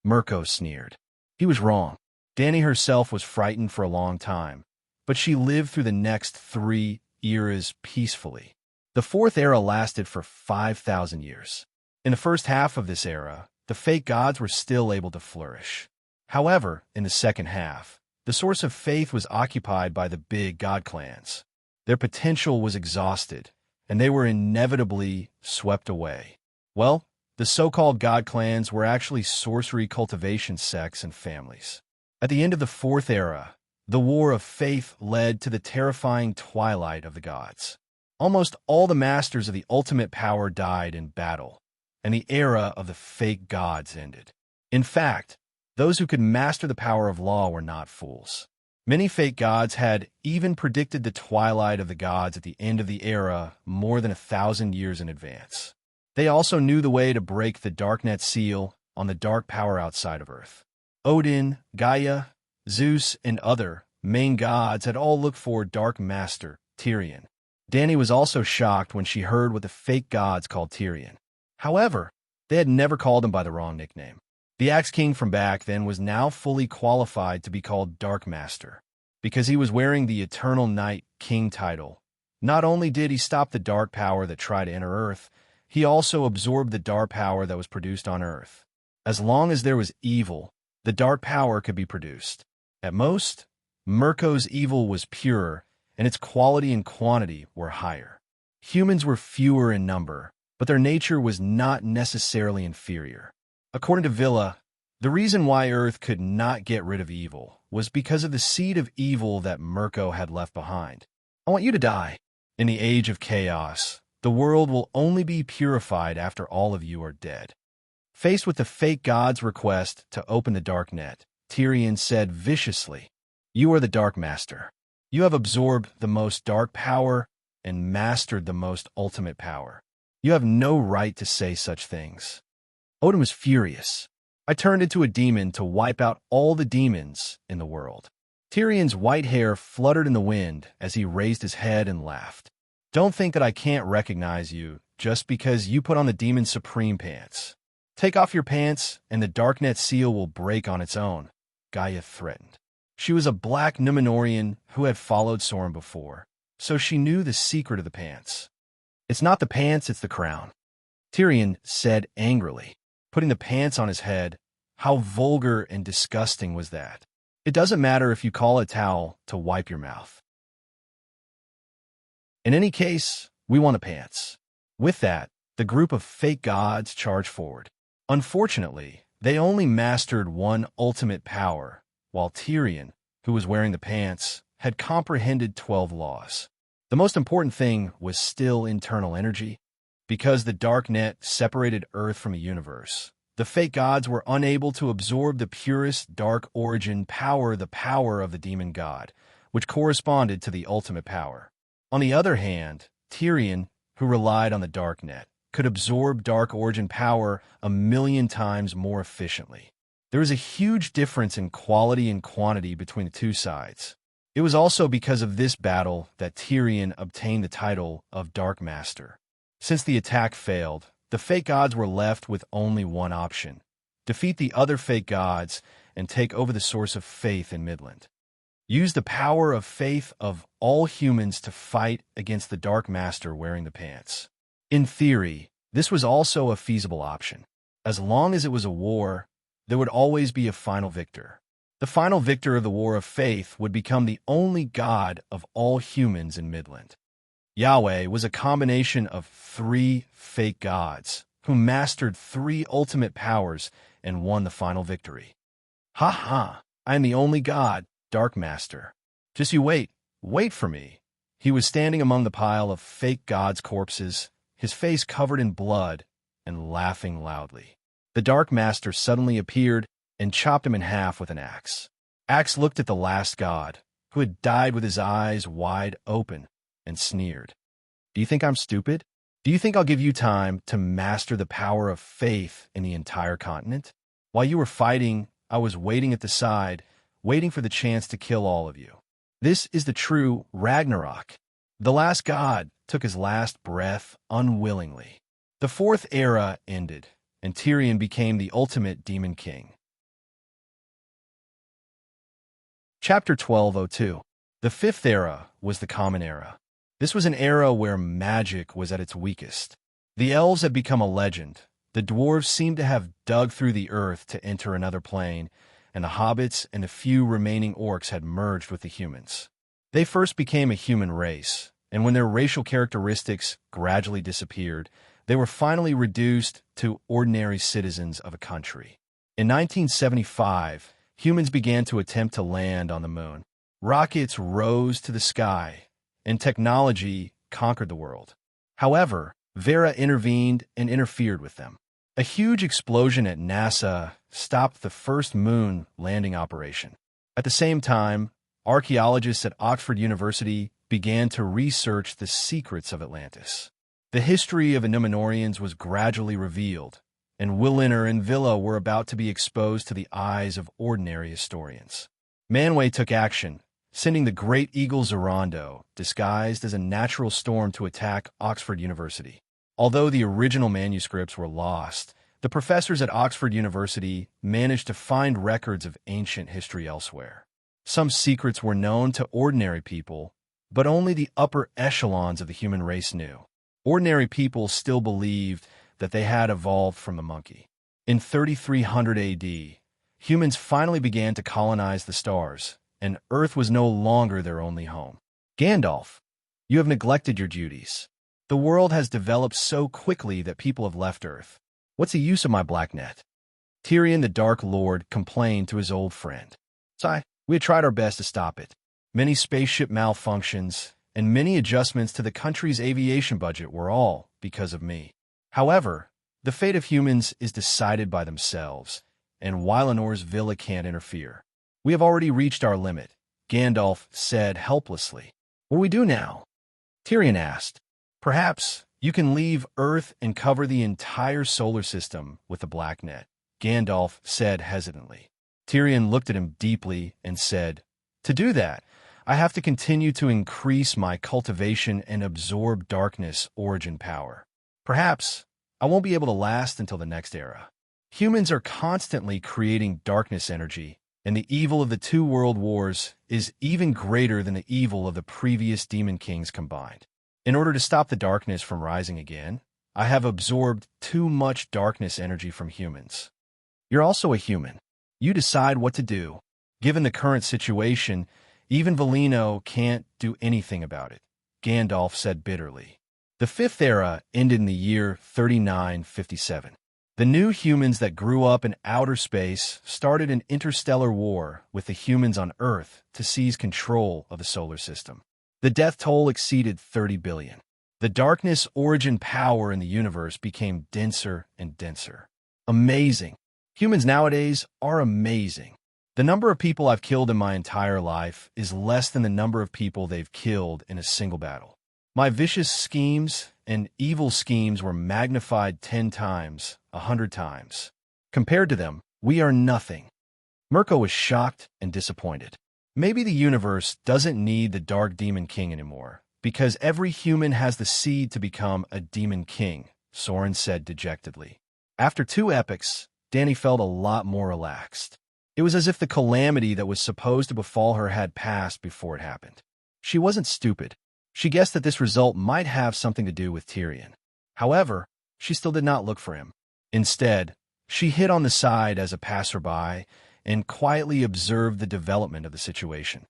Mirko sneered. He was wrong. Danny herself was frightened for a long time, but she lived through the next 3 eras peacefully. The Fourth Era lasted for 5,000 years. In the first half of this era, the fake gods were still able to flourish. However, in the second half, the source of faith was occupied by the big god clans. Their potential was exhausted, and they were inevitably swept away. Well, the so-called god clans were actually sorcery cultivation sects and families. At the end of the Fourth Era, the War of Faith led to the terrifying twilight of the gods. Almost all the masters of the ultimate power died in battle, and the era of the fake gods ended. In fact, those who could master the power of law were not fools. Many fake gods had even predicted the twilight of the gods at the end of the era more than 1,000 years in advance. They also knew the way to break the Darknet seal on the dark power outside of Earth. Odin, Gaia, Zeus, and other main gods had all looked for Dark Master, Tyrion. Danny was also shocked when she heard what the fake gods called Tyrion. However, they had never called him by the wrong nickname. The Axe King from back then was now fully qualified to be called Dark Master, because he was wearing the Eternal Night King title. Not only did he stop the dark power that tried to enter Earth, he also absorbed the dark power that was produced on Earth. As long as there was evil, the dark power could be produced. At most, Mirko's evil was purer, and its quality and quantity were higher. Humans were fewer in number, but their nature was not necessarily inferior. According to Villa, the reason why Earth could not get rid of evil was because of the seed of evil that Mirko had left behind. I want you to die. In the age of chaos, the world will only be purified after all of you are dead. Faced with the fake god's request to open the dark net, Tyrion said viciously, You are the Dark Master. You have absorbed the most dark power and mastered the most ultimate power. You have no right to say such things. Odin was furious. I turned into a demon to wipe out all the demons in the world. Tyrion's white hair fluttered in the wind as he raised his head and laughed. Don't think that I can't recognize you just because you put on the Demon Supreme pants. Take off your pants and the Darknet seal will break on its own, Gaia threatened. She was a black Númenórean who had followed Sauron before, so she knew the secret of the pants. It's not the pants, it's the crown, Tyrion said angrily, putting the pants on his head. How vulgar and disgusting was that? It doesn't matter if you call a towel to wipe your mouth. In any case, we want the pants. With that, the group of fake gods charged forward. Unfortunately, they only mastered one ultimate power, while Tyrion, who was wearing the pants, had comprehended 12 laws. The most important thing was still internal energy. Because the dark net separated Earth from the universe, the fake gods were unable to absorb the purest dark origin power, the power of the demon god, which corresponded to the ultimate power. On the other hand, Tyrion, who relied on the dark net, could absorb dark origin power 1,000,000 times more efficiently. There is a huge difference in quality and quantity between the two sides. It was also because of this battle that Tyrion obtained the title of Dark Master. Since the attack failed, the fake gods were left with only one option: defeat the other fake gods and take over the source of faith in Midland. Use the power of faith of all humans to fight against the Dark Master wearing the pants. In theory, this was also a feasible option. As long as it was a war, there would always be a final victor. The final victor of the War of Faith would become the only god of all humans in Midland. Yahweh was a combination of 3 fake gods who mastered 3 ultimate powers and won the final victory. Ha ha! I am the only god, Dark Master. Just you wait for me. He was standing among the pile of fake gods' corpses, his face covered in blood, and laughing loudly. The Dark Master suddenly appeared and chopped him in half with an axe. Axe looked at the last god, who had died with his eyes wide open, and sneered. Do you think I'm stupid? Do you think I'll give you time to master the power of faith in the entire continent? While you were fighting, I was waiting at the side, waiting for the chance to kill all of you. This is the true Ragnarok. The last god took his last breath unwillingly. The 4th era ended, and Tyrion became the ultimate demon king. Chapter 12:02. The 5th era was the Common Era. This was an era where magic was at its weakest. The elves had become a legend. The dwarves seemed to have dug through the earth to enter another plane, and the hobbits and the few remaining orcs had merged with the humans. They first became a human race, and when their racial characteristics gradually disappeared, they were finally reduced to ordinary citizens of a country. In 1975, humans began to attempt to land on the moon. Rockets rose to the sky, and technology conquered the world. However, Vera intervened and interfered with them. A huge explosion at NASA stopped the first moon landing operation. At the same time, archaeologists at Oxford University began to research the secrets of Atlantis. The history of the Númenóreans was gradually revealed, and Williner and Villa were about to be exposed to the eyes of ordinary historians. Manwë took action, sending the great eagle Zorando, disguised as a natural storm, to attack Oxford University. Although the original manuscripts were lost, the professors at Oxford University managed to find records of ancient history elsewhere. Some secrets were known to ordinary people, but only the upper echelons of the human race knew. Ordinary people still believed that they had evolved from the monkey. In 3300 AD, humans finally began to colonize the stars, and Earth was no longer their only home. Gandalf, you have neglected your duties. The world has developed so quickly that people have left Earth. What's the use of my black net? Tyrion the Dark Lord complained to his old friend. We had tried our best to stop it. Many spaceship malfunctions and many adjustments to the country's aviation budget were all because of me. However, the fate of humans is decided by themselves, and Wylenor's villa can't interfere. We have already reached our limit, Gandalf said helplessly. What do we do now? Tyrion asked. Perhaps you can leave Earth and cover the entire solar system with the black net, Gandalf said hesitantly. Tyrion looked at him deeply and said, to do that, I have to continue to increase my cultivation and absorb darkness origin power. Perhaps I won't be able to last until the next era. Humans are constantly creating darkness energy, and the evil of the 2 world wars is even greater than the evil of the previous demon kings combined. In order to stop the darkness from rising again, I have absorbed too much darkness energy from humans. You're also a human. You decide what to do. Given the current situation, even Velino can't do anything about it, Gandalf said bitterly. The Fifth Era ended in the year 3957. The new humans that grew up in outer space started an interstellar war with the humans on Earth to seize control of the solar system. The death toll exceeded 30 billion. The darkness origin power in the universe became denser and denser. Amazing. Humans nowadays are amazing. The number of people I've killed in my entire life is less than the number of people they've killed in a single battle. My vicious schemes and evil schemes were magnified 10 times, 100 times. Compared to them, we are nothing. Mirko was shocked and disappointed. Maybe the universe doesn't need the Dark Demon King anymore, because every human has the seed to become a Demon King, Soren said dejectedly. After 2 epochs, Dani felt a lot more relaxed. It was as if the calamity that was supposed to befall her had passed before it happened. She wasn't stupid. She guessed that this result might have something to do with Tyrion. However, she still did not look for him. Instead, she hid on the side as a passerby and quietly observed the development of the situation.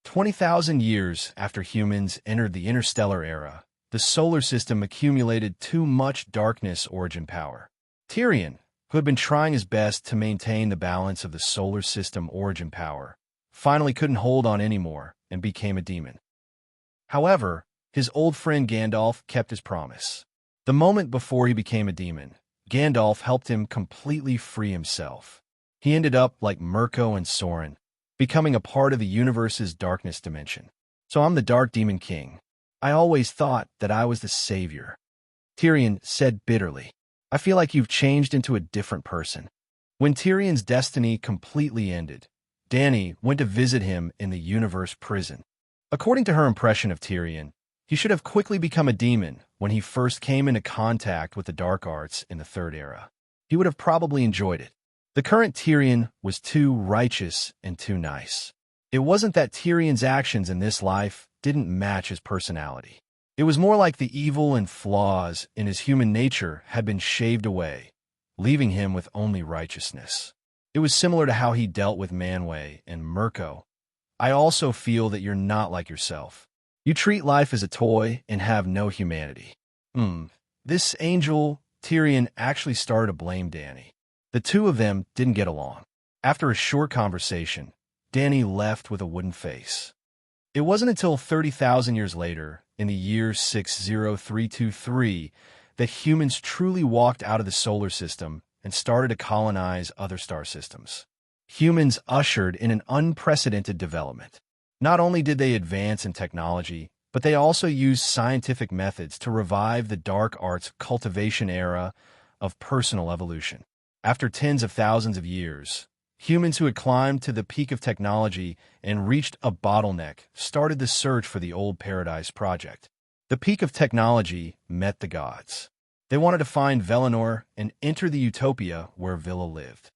20,000 years after humans entered the interstellar era, the solar system accumulated too much darkness origin power. Tyrion, who had been trying his best to maintain the balance of the solar system origin power, finally couldn't hold on anymore and became a demon. However, his old friend Gandalf kept his promise. The moment before he became a demon, Gandalf helped him completely free himself. He ended up like Mirko and Soren, becoming a part of the universe's darkness dimension. So I'm the Dark Demon King. I always thought that I was the savior. Tyrion said bitterly. I feel like you've changed into a different person. When Tyrion's destiny completely ended, Dani went to visit him in the universe prison. According to her impression of Tyrion, he should have quickly become a demon when he first came into contact with the dark arts in the Third Era. He would have probably enjoyed it. The current Tyrion was too righteous and too nice. It wasn't that Tyrion's actions in this life didn't match his personality. It was more like the evil and flaws in his human nature had been shaved away, leaving him with only righteousness. It was similar to how he dealt with Manwë and Mirko. I also feel that you're not like yourself. You treat life as a toy and have no humanity. This angel, Tyrion, actually started to blame Dani. The two of them didn't get along. After a short conversation, Dani left with a wooden face. It wasn't until 30,000 years later, in the year 60323, that humans truly walked out of the solar system and started to colonize other star systems. Humans ushered in an unprecedented development. Not only did they advance in technology, but they also used scientific methods to revive the dark arts cultivation era of personal evolution. After tens of thousands of years, humans who had climbed to the peak of technology and reached a bottleneck started the search for the old Paradise Project. The peak of technology met the gods. They wanted to find Valinor and enter the utopia where Villa lived.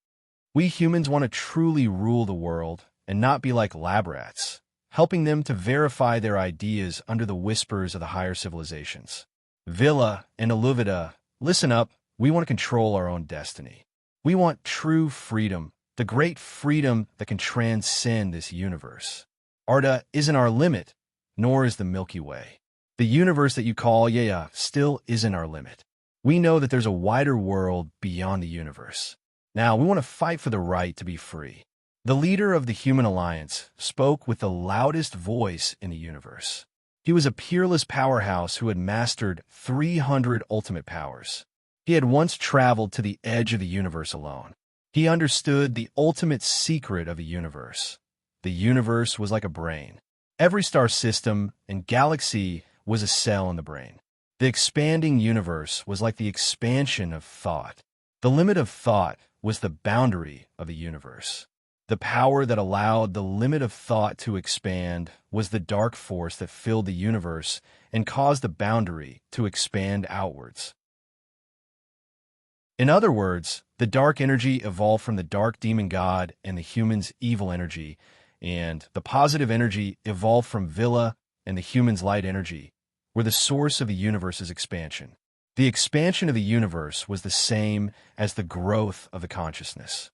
We humans want to truly rule the world and not be like lab rats, helping them to verify their ideas under the whispers of the higher civilizations. Villa and Aluvida, listen up, we want to control our own destiny. We want true freedom, the great freedom that can transcend this universe. Arda isn't our limit, nor is the Milky Way. The universe that you call Yaya still isn't our limit. We know that there's a wider world beyond the universe. Now, we want to fight for the right to be free. The leader of the Human Alliance spoke with the loudest voice in the universe. He was a peerless powerhouse who had mastered 300 ultimate powers. He had once traveled to the edge of the universe alone. He understood the ultimate secret of the universe. The universe was like a brain. Every star system and galaxy was a cell in the brain. The expanding universe was like the expansion of thought. The limit of thought was the boundary of the universe. The power that allowed the limit of thought to expand was the dark force that filled the universe and caused the boundary to expand outwards. In other words, the dark energy evolved from the dark demon god and the human's evil energy, and the positive energy evolved from Villa and the human's light energy, were the source of the universe's expansion. The expansion of the universe was the same as the growth of the consciousness.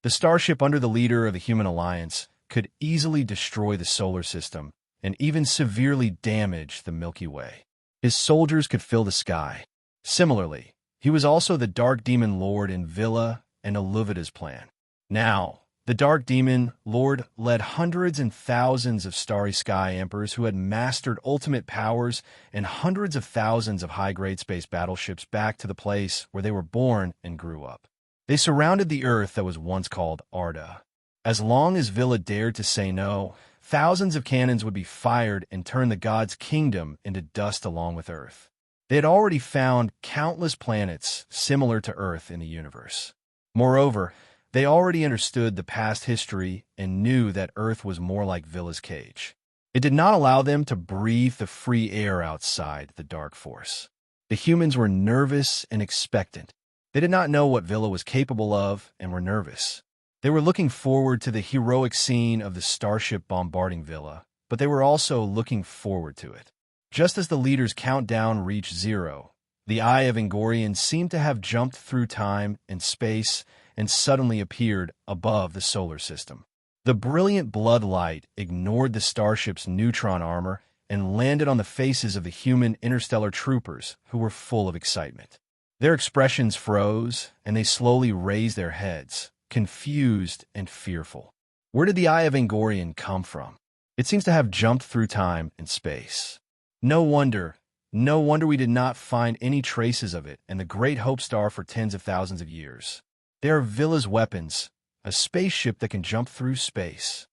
The starship under the leader of the Human Alliance could easily destroy the solar system and even severely damage the Milky Way. His soldiers could fill the sky. Similarly, he was also the Dark Demon Lord in Villa and Aluvida's plan. Now, the Dark Demon Lord led hundreds and thousands of Starry Sky Emperors who had mastered ultimate powers and hundreds of thousands of high-grade space battleships back to the place where they were born and grew up. They surrounded the Earth that was once called Arda. As long as Villa dared to say no, thousands of cannons would be fired and turn the god's kingdom into dust along with Earth. They had already found countless planets similar to Earth in the universe. Moreover, they already understood the past history and knew that Earth was more like Villa's cage. It did not allow them to breathe the free air outside the dark force. The humans were nervous and expectant. They did not know what Villa was capable of and were nervous. They were looking forward to the heroic scene of the starship bombarding Villa, but they were also looking forward to it. Just as the leader's countdown reached 0, the Eye of Angorian seemed to have jumped through time and space and suddenly appeared above the solar system. The brilliant blood light ignored the starship's neutron armor and landed on the faces of the human interstellar troopers who were full of excitement. Their expressions froze, and they slowly raised their heads, confused and fearful. Where did the Eye of Angorian come from? It seems to have jumped through time and space. No wonder we did not find any traces of it and the Great Hope Star for tens of thousands of years. They are Villa's weapons, a spaceship that can jump through space.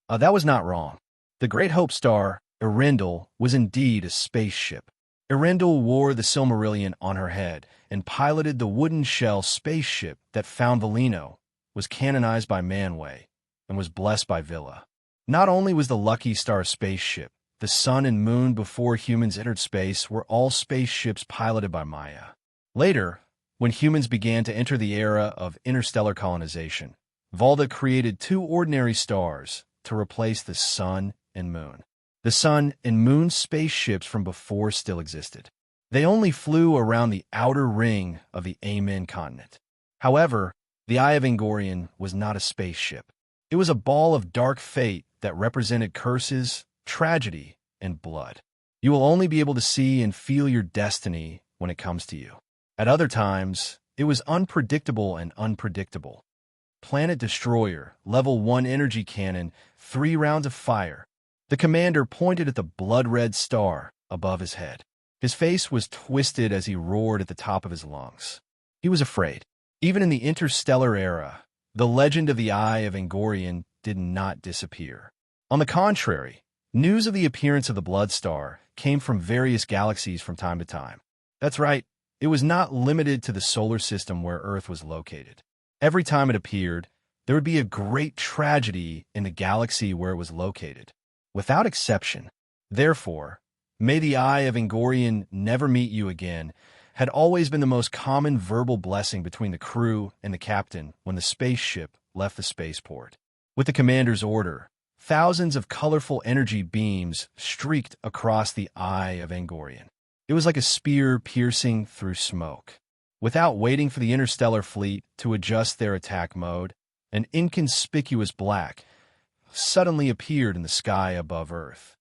That was not wrong. The Great Hope Star, Erendel, was indeed a spaceship. Erendel wore the Silmarillion on her head and piloted the wooden shell spaceship that found Valino, was canonized by Manway, and was blessed by Villa. Not only was the Lucky Star spaceship, the sun and moon before humans entered space were all spaceships piloted by Maya. Later, when humans began to enter the era of interstellar colonization, Valda created 2 ordinary stars to replace the sun and moon. The sun and moon spaceships from before still existed. They only flew around the outer ring of the Amen continent. However, the Eye of Angorian was not a spaceship. It was a ball of dark fate that represented curses, tragedy, and blood. You will only be able to see and feel your destiny when it comes to you. At other times, it was unpredictable and unpredictable. Planet Destroyer, Level 1 energy cannon, 3 rounds of fire. The commander pointed at the blood-red star above his head. His face was twisted as he roared at the top of his lungs. He was afraid. Even in the interstellar era, the legend of the Eye of Angorian did not disappear. On the contrary, news of the appearance of the Blood Star came from various galaxies from time to time. That's right, it was not limited to the solar system where Earth was located. Every time it appeared, there would be a great tragedy in the galaxy where it was located, without exception. Therefore, "May the Eye of Angorian never meet you again," had always been the most common verbal blessing between the crew and the captain when the spaceship left the spaceport. With the commander's order, thousands of colorful energy beams streaked across the Eye of Angorian. It was like a spear piercing through smoke. Without waiting for the interstellar fleet to adjust their attack mode, an inconspicuous black suddenly appeared in the sky above Earth.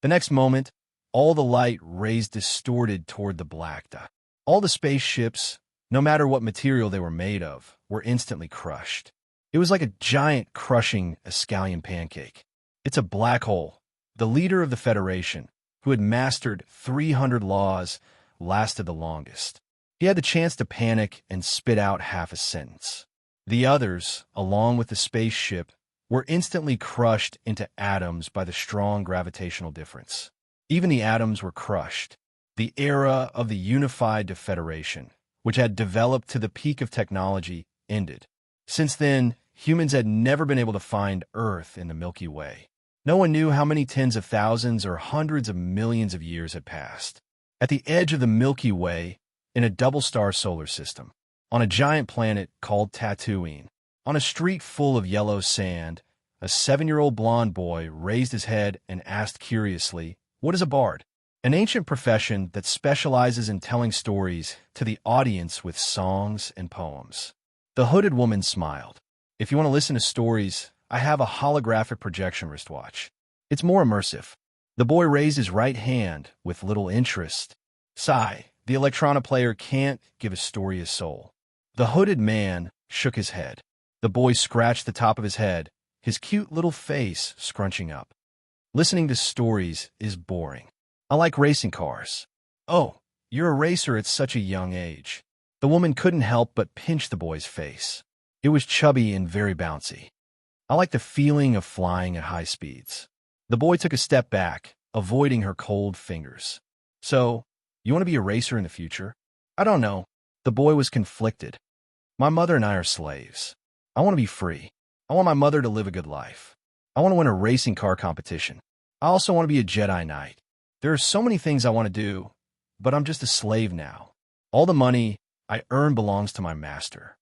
The next moment, all the light rays distorted toward the black dot. All the spaceships, no matter what material they were made of, were instantly crushed. It was like a giant crushing a scallion pancake. It's a black hole. The leader of the Federation, who had mastered 300 laws, lasted the longest. He had the chance to panic and spit out half a sentence. The others, along with the spaceship, were instantly crushed into atoms by the strong gravitational difference. Even the atoms were crushed. The era of the unified Federation, which had developed to the peak of technology, ended. Since then, humans had never been able to find Earth in the Milky Way. No one knew how many tens of thousands or hundreds of millions of years had passed. At the edge of the Milky Way, in a double-star solar system, on a giant planet called Tatooine, on a street full of yellow sand, a 7-year-old blonde boy raised his head and asked curiously, "What is a bard?" An ancient profession that specializes in telling stories to the audience with songs and poems. The hooded woman smiled. If you want to listen to stories, I have a holographic projection wristwatch. It's more immersive. The boy raised his right hand with little interest. Sigh, the electronic player can't give a story a soul. The hooded man shook his head. The boy scratched the top of his head, his cute little face scrunching up. Listening to stories is boring. I like racing cars. Oh, you're a racer at such a young age. The woman couldn't help but pinch the boy's face. It was chubby and very bouncy. I like the feeling of flying at high speeds. The boy took a step back, avoiding her cold fingers. So, you want to be a racer in the future? I don't know. The boy was conflicted. My mother and I are slaves. I want to be free. I want my mother to live a good life. I want to win a racing car competition. I also want to be a Jedi Knight. There are so many things I want to do, but I'm just a slave now. All the money I earn belongs to my master.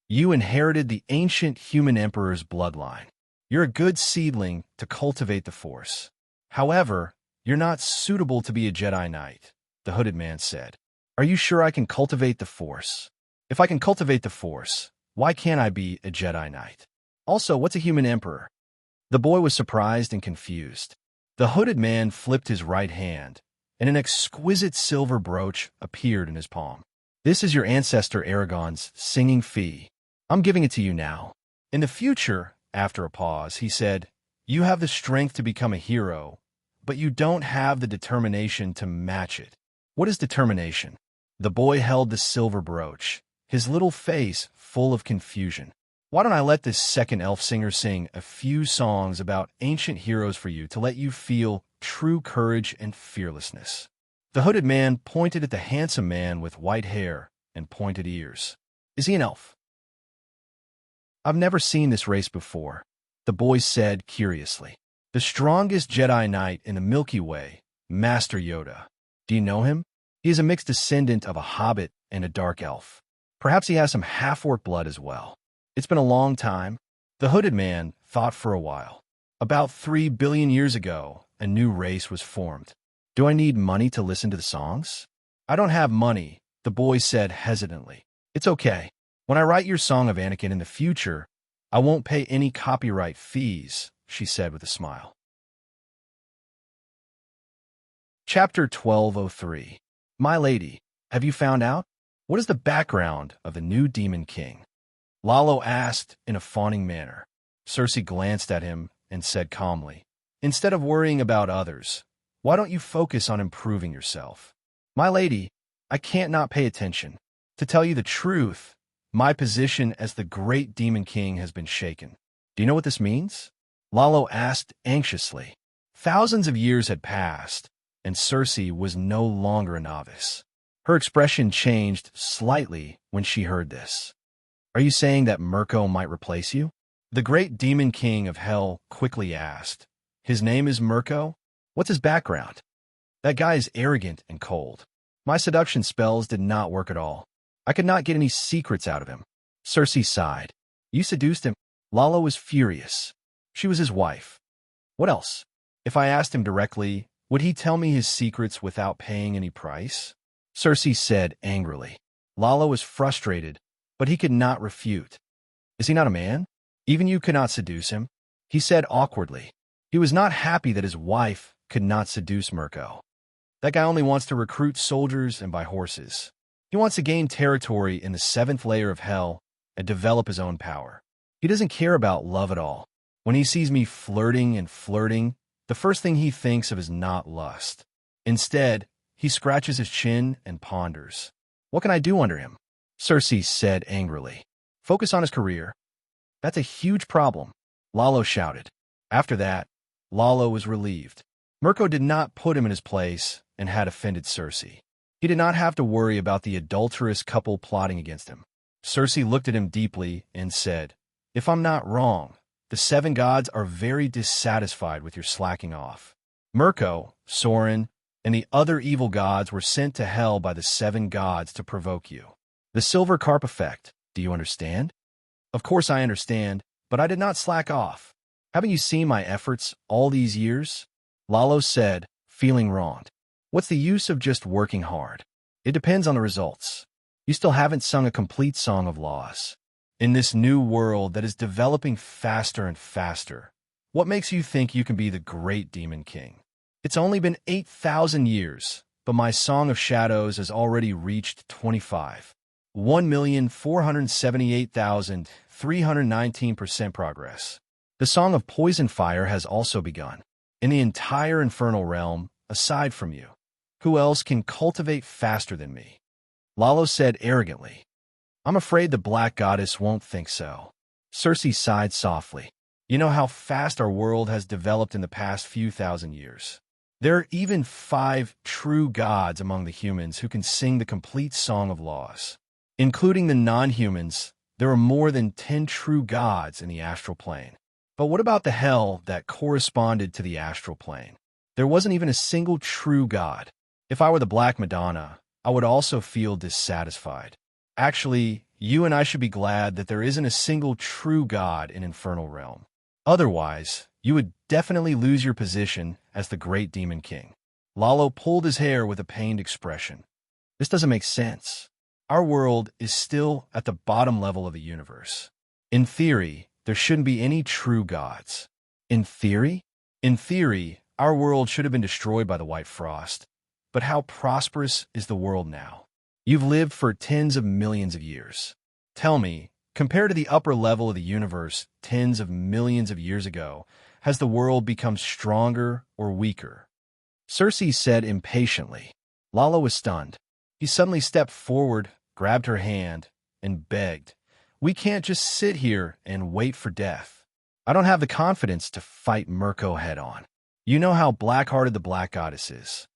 You inherited the ancient human emperor's bloodline. You're a good seedling to cultivate the Force. However, you're not suitable to be a Jedi Knight, the hooded man said. Are you sure I can cultivate the Force? If I can cultivate the Force, why can't I be a Jedi Knight? Also, what's a human emperor? The boy was surprised and confused. The hooded man flipped his right hand, and an exquisite silver brooch appeared in his palm. This is your ancestor Aragon's singing fee. I'm giving it to you now. In the future, after a pause, he said, you have the strength to become a hero, but you don't have the determination to match it. What is determination? The boy held the silver brooch, his little face full of confusion. Why don't I let this second elf singer sing a few songs about ancient heroes for you to let you feel true courage and fearlessness? The hooded man pointed at the handsome man with white hair and pointed ears. Is he an elf? I've never seen this race before, the boy said curiously. The strongest Jedi Knight in the Milky Way, Master Yoda. Do you know him? He is a mixed descendant of a hobbit and a dark elf. Perhaps he has some half-orc blood as well. It's been a long time. The hooded man thought for a while. About 3 billion years ago, a new race was formed. Do I need money to listen to the songs? I don't have money, the boy said hesitantly. It's okay. When I write your song of Anakin in the future, I won't pay any copyright fees, she said with a smile. Chapter 1203. My lady, have you found out? What is the background of the new Demon King? Lalo asked in a fawning manner. Cersei glanced at him and said calmly, instead of worrying about others, why don't you focus on improving yourself? My lady, I can't not pay attention. To tell you the truth, my position as the great Demon King has been shaken. Do you know what this means? Lalo asked anxiously. Thousands of years had passed, and Cersei was no longer a novice. Her expression changed slightly when she heard this. Are you saying that Mirko might replace you? The great Demon King of Hell quickly asked. His name is Mirko? What's his background? That guy is arrogant and cold. My seduction spells did not work at all. I could not get any secrets out of him. Cersei sighed. You seduced him? Lalo was furious. She was his wife. What else? If I asked him directly, would he tell me his secrets without paying any price? Cersei said angrily. Lalo was frustrated, but he could not refute. Is he not a man? Even you could not seduce him? He said awkwardly. He was not happy that his wife could not seduce Mirko. That guy only wants to recruit soldiers and buy horses. He wants to gain territory in the 7th layer of hell and develop his own power. He doesn't care about love at all. When he sees me flirting, the first thing he thinks of is not lust. Instead, he scratches his chin and ponders. What can I do under him? Cersei said angrily. Focus on his career. That's a huge problem, Lalo shouted. After that, Lalo was relieved. Mirko did not put him in his place and had offended Cersei. He did not have to worry about the adulterous couple plotting against him. Cersei looked at him deeply and said, If I'm not wrong, the 7 gods are very dissatisfied with your slacking off. Mirko, Soren, and the other evil gods were sent to hell by the 7 gods to provoke you. The silver carp effect, do you understand? Of course I understand, but I did not slack off. Haven't you seen my efforts all these years? Lalo said, feeling wronged. What's the use of just working hard? It depends on the results. You still haven't sung a complete song of loss. In this new world that is developing faster and faster, what makes you think you can be the great Demon King? It's only been 8,000 years, but my Song of Shadows has already reached 25. 1,478,319% progress. The Song of Poison Fire has also begun. In the entire infernal realm, aside from you, who else can cultivate faster than me? Lalo said arrogantly. I'm afraid the Black Goddess won't think so. Cersei sighed softly. You know how fast our world has developed in the past few thousand years. There are even 5 true gods among the humans who can sing the complete Song of Laws. Including the non-humans, there are more than 10 true gods in the astral plane. But what about the hell that corresponded to the astral plane? There wasn't even a single true god. If I were the Black Madonna, I would also feel dissatisfied. Actually, you and I should be glad that there isn't a single true god in Infernal Realm. Otherwise, you would definitely lose your position as the Great Demon King. Lalo pulled his hair with a pained expression. This doesn't make sense. Our world is still at the bottom level of the universe. In theory, there shouldn't be any true gods. In theory? In theory, our world should have been destroyed by the White Frost. But how prosperous is the world now? You've lived for tens of millions of years. Tell me, compared to the upper level of the universe tens of millions of years ago, has the world become stronger or weaker? Cersei said impatiently. Lalo was stunned. He suddenly stepped forward, grabbed her hand, and begged, "We can't just sit here and wait for death. I don't have the confidence to fight Mirko head-on. You know how black-hearted the Black Goddess is.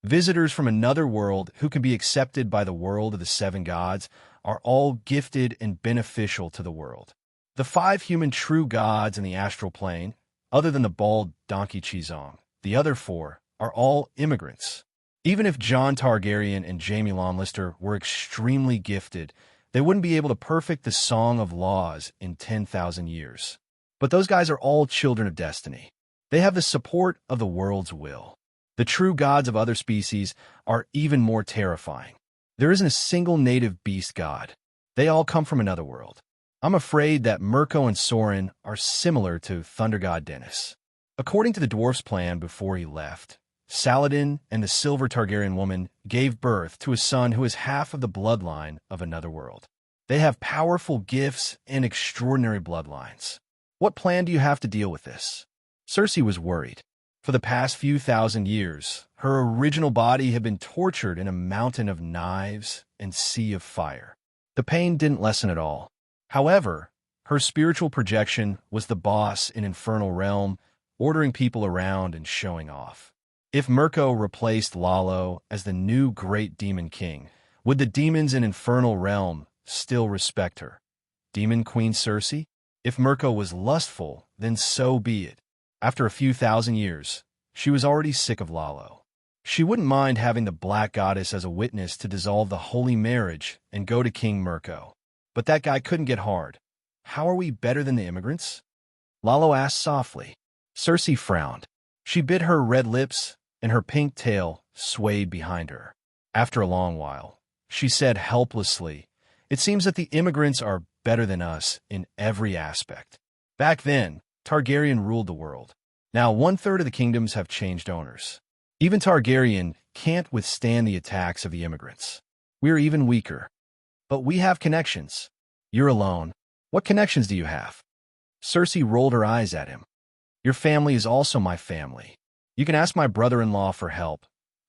Visitors from another world who can be accepted by the world of the 7 gods are all gifted and beneficial to the world. The 5 human true gods in the astral plane, other than the bald donkey Chizong, the other 4, are all immigrants. Even if Jon Targaryen and Jaime Lannister were extremely gifted, they wouldn't be able to perfect the Song of Laws in 10,000 years. But those guys are all children of destiny. They have the support of the world's will. The true gods of other species are even more terrifying. There isn't a single native beast god. They all come from another world. I'm afraid that Mirko and Soren are similar to Thunder God Dennis. According to the dwarf's plan before he left, Saladin and the Silver Targaryen woman gave birth to a son who is half of the bloodline of another world. They have powerful gifts and extraordinary bloodlines. What plan do you have to deal with this? Cersei was worried. For the past few thousand years, her original body had been tortured in a mountain of knives and sea of fire. The pain didn't lessen at all. However, her spiritual projection was the boss in Infernal Realm, ordering people around and showing off. If Mirko replaced Lalo as the new Great Demon King, would the demons in Infernal Realm still respect her? Demon Queen Cersei? If Mirko was lustful, then so be it. After a few thousand years, she was already sick of Lalo. She wouldn't mind having the Black Goddess as a witness to dissolve the holy marriage and go to King Mirko. But that guy couldn't get hard. How are we better than the immigrants? Lalo asked softly. Cersei frowned. She bit her red lips, and her pink tail swayed behind her. After a long while, she said helplessly, "It seems that the immigrants are better than us in every aspect. Back then, Targaryen ruled the world. Now 1/3 of the kingdoms have changed owners. Even Targaryen can't withstand the attacks of the immigrants. We're even weaker. But we have connections. You're alone. What connections do you have?" Cersei rolled her eyes at him. "Your family is also my family. You can ask my brother-in-law for help,"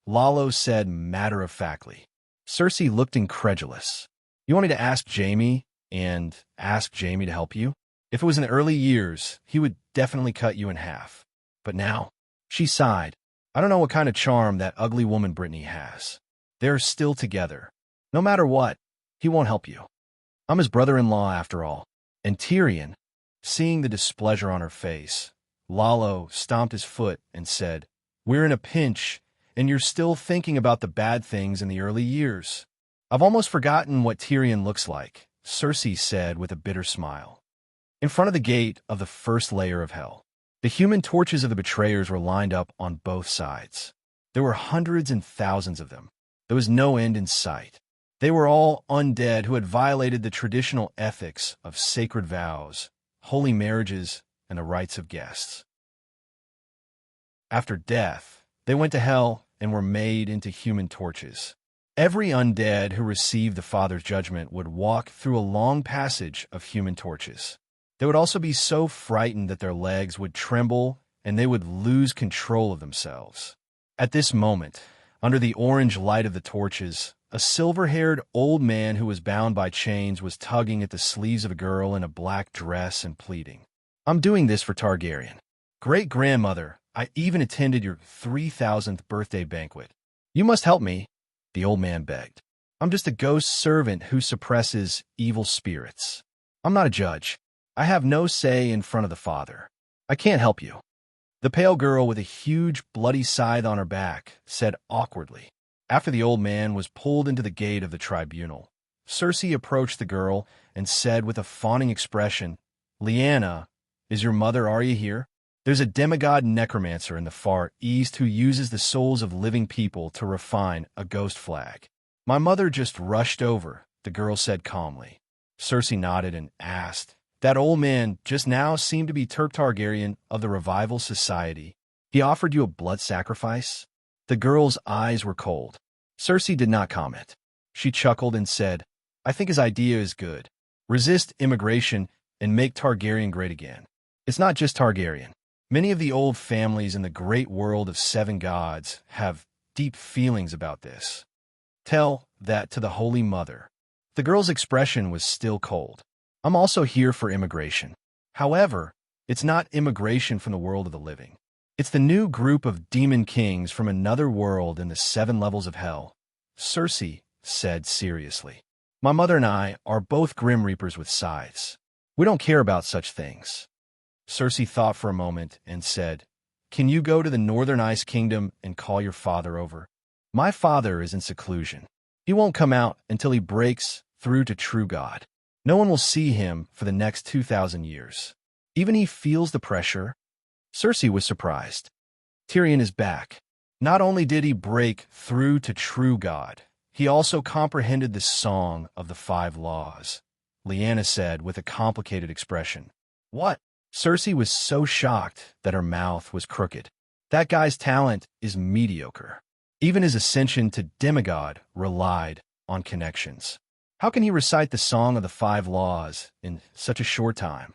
Lalo said matter-of-factly. Cersei looked incredulous. "You want me to ask Jaime and ask Jaime to help you? If it was in the early years, he would definitely cut you in half. But now," she sighed, "I don't know what kind of charm that ugly woman Brittany has. They're still together. No matter what, he won't help you. I'm his brother-in-law after all." And Tyrion, seeing the displeasure on her face, Lalo stomped his foot and said, "We're in a pinch, and you're still thinking about the bad things in the early years." "I've almost forgotten what Tyrion looks like," Cersei said with a bitter smile. In front of the gate of the first layer of hell, the human torches of the betrayers were lined up on both sides. There were hundreds and thousands of them. There was no end in sight. They were all undead who had violated the traditional ethics of sacred vows, holy marriages, and the rights of guests. After death, they went to hell and were made into human torches. Every undead who received the Father's judgment would walk through a long passage of human torches. They would also be so frightened that their legs would tremble and they would lose control of themselves. At this moment, under the orange light of the torches, a silver-haired old man who was bound by chains was tugging at the sleeves of a girl in a black dress and pleading, "I'm doing this for Targaryen. Great-grandmother, I even attended your 3,000th birthday banquet. You must help me," the old man begged. "I'm just a ghost servant who suppresses evil spirits. I'm not a judge. I have no say in front of the Father. I can't help you." The pale girl with a huge bloody scythe on her back said awkwardly. After the old man was pulled into the gate of the tribunal, Cersei approached the girl and said with a fawning expression, "Lyanna, is your mother Arya here? There's a demigod necromancer in the far east who uses the souls of living people to refine a ghost flag." "My mother just rushed over," the girl said calmly. Cersei nodded and asked, "That old man just now seemed to be Turk Targaryen of the Revival Society. He offered you a blood sacrifice?" The girl's eyes were cold. Cersei did not comment. She chuckled and said, "I think his idea is good. Resist immigration and make Targaryen great again. It's not just Targaryen. Many of the old families in the great world of seven gods have deep feelings about this. Tell that to the Holy Mother." The girl's expression was still cold. "I'm also here for immigration. However, it's not immigration from the world of the living. It's the new group of demon kings from another world in the 7 levels of hell," Cersei said seriously. "My mother and I are both Grim Reapers with scythes. We don't care about such things." Cersei thought for a moment and said, "Can you go to the Northern Ice Kingdom and call your father over? My father is in seclusion. He won't come out until he breaks through to true God. No one will see him for the next 2,000 years. Even he feels the pressure." Cersei was surprised. Tyrion is back. Not only did he break through to true God, he also comprehended the song of the 5 laws, Lyanna said with a complicated expression. "What?" Cersei was so shocked that her mouth was crooked. "That guy's talent is mediocre. Even his ascension to demigod relied on connections. How can he recite the song of the 5 laws in such a short time?"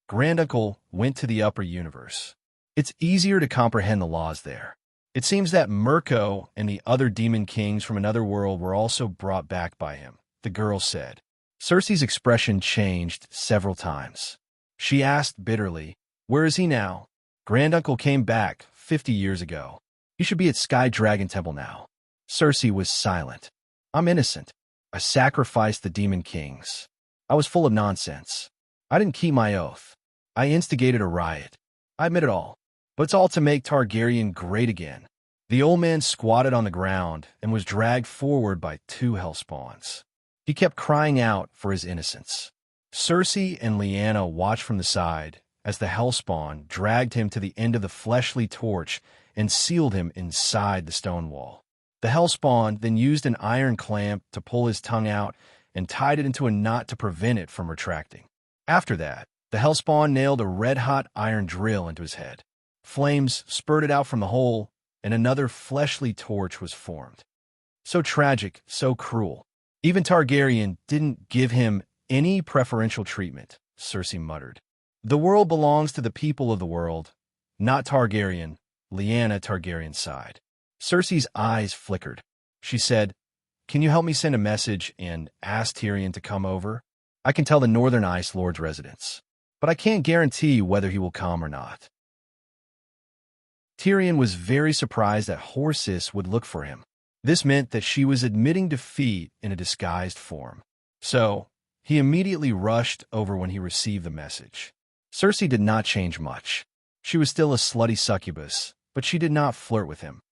Granduncle went to the upper universe. It's easier to comprehend the laws there. It seems that Mirko and the other demon kings from another world were also brought back by him, the girl said. Cersei's expression changed several times. She asked bitterly, "Where is he now?" "Granduncle came back 50 years ago. He should be at Sky Dragon Temple now." Cersei was silent. "I'm innocent. I sacrificed the demon kings. I was full of nonsense. I didn't keep my oath. I instigated a riot. I admit it all. But it's all to make Targaryen great again." The old man squatted on the ground and was dragged forward by 2 hellspawns. He kept crying out for his innocence. Cersei and Lyanna watched from the side as the hellspawn dragged him to the end of the fleshly torch and sealed him inside the stone wall. The hellspawn then used an iron clamp to pull his tongue out and tied it into a knot to prevent it from retracting. After that, the hellspawn nailed a red-hot iron drill into his head. Flames spurted out from the hole, and another fleshly torch was formed. So tragic, so cruel. Even Targaryen didn't give him any preferential treatment, Cersei muttered. "The world belongs to the people of the world, not Targaryen," Lyanna Targaryen sighed. Cersei's eyes flickered. She said, "Can you help me send a message and ask Tyrion to come over? I can tell the Northern Ice Lord's residence, but I can't guarantee whether he will come or not." Tyrion was very surprised that Horsis would look for him. This meant that she was admitting defeat in a disguised form. So, he immediately rushed over when he received the message. Cersei did not change much. She was still a slutty succubus, but she did not flirt with him.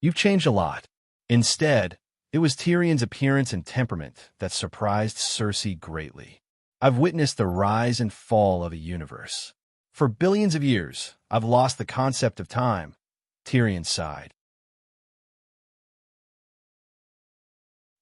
"You've changed a lot." Instead, it was Tyrion's appearance and temperament that surprised Cersei greatly. "I've witnessed the rise and fall of a universe. For billions of years, I've lost the concept of time," Tyrion sighed.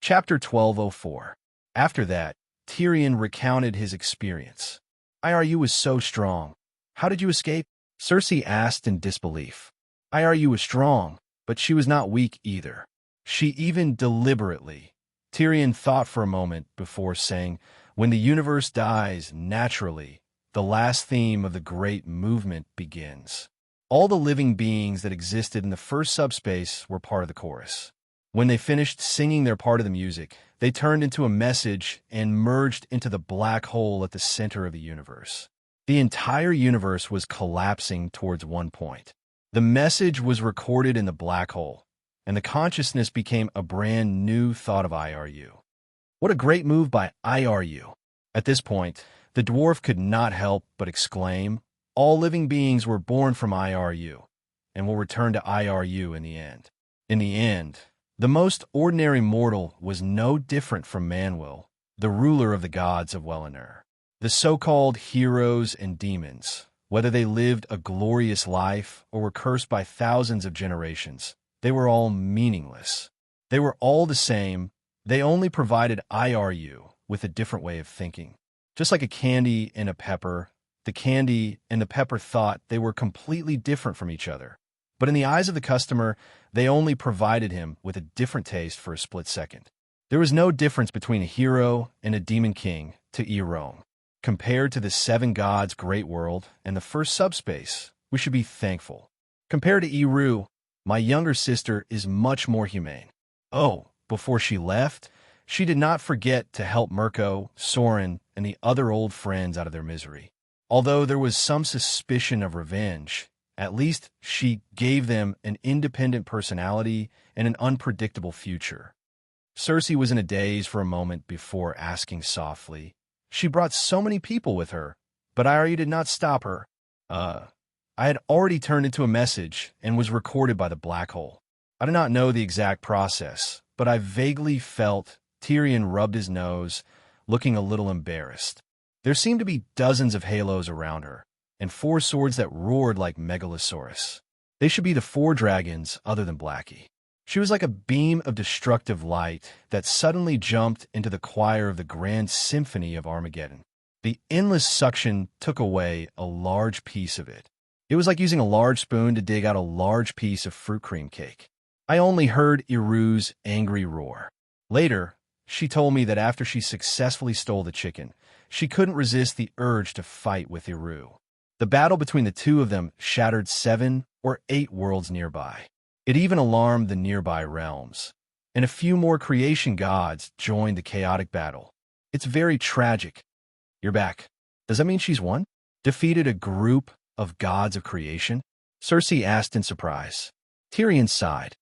Chapter 1204. After that, Tyrion recounted his experience. "IRU was so strong. How did you escape?" Cersei asked in disbelief. "IRU was strong, but she was not weak either. She even deliberately." Tyrion thought for a moment before saying, "When the universe dies naturally, the last theme of the great movement begins." All the living beings that existed in the first subspace were part of the chorus. When they finished singing their part of the music, they turned into a message and merged into the black hole at the center of the universe. The entire universe was collapsing towards one point. The message was recorded in the black hole, and the consciousness became a brand new thought of IRU. What a great move by IRU! At this point, the dwarf could not help but exclaim, "All living beings were born from IRU, and will return to IRU in the end." In the end, the most ordinary mortal was no different from Manwë, the ruler of the gods of Welinur. The so-called heroes and demons, whether they lived a glorious life or were cursed by thousands of generations, they were all meaningless. They were all the same. They only provided IRU with a different way of thinking. Just like a candy and a pepper, the candy and the pepper thought they were completely different from each other. But in the eyes of the customer, they only provided him with a different taste for a split second. There was no difference between a hero and a demon king to Eorome. Compared to the seven gods' great world and the first subspace, we should be thankful. Compared to Eru, my younger sister is much more humane. Oh, before she left, she did not forget to help Mirko, Soren, and the other old friends out of their misery. Although there was some suspicion of revenge, at least she gave them an independent personality and an unpredictable future. Cersei was in a daze for a moment before asking softly, "She brought so many people with her, but Arya did not stop her." I had already turned into a message and was recorded by the black hole. I do not know the exact process, but I vaguely felt Tyrion rubbed his nose, looking a little embarrassed. There seemed to be dozens of halos around her, and 4 swords that roared like Megalosaurus. They should be the 4 dragons other than Blackie. She was like a beam of destructive light that suddenly jumped into the choir of the grand symphony of Armageddon. The endless suction took away a large piece of it. It was like using a large spoon to dig out a large piece of fruit cream cake. I only heard Eru's angry roar. Later, she told me that after she successfully stole the chicken, she couldn't resist the urge to fight with Eru. The battle between the two of them shattered 7 or 8 worlds nearby. It even alarmed the nearby realms, and a few more creation gods joined the chaotic battle. It's very tragic. You're back. Does that mean she's won? Defeated a group of gods of creation? Cersei asked in surprise. Tyrion sighed.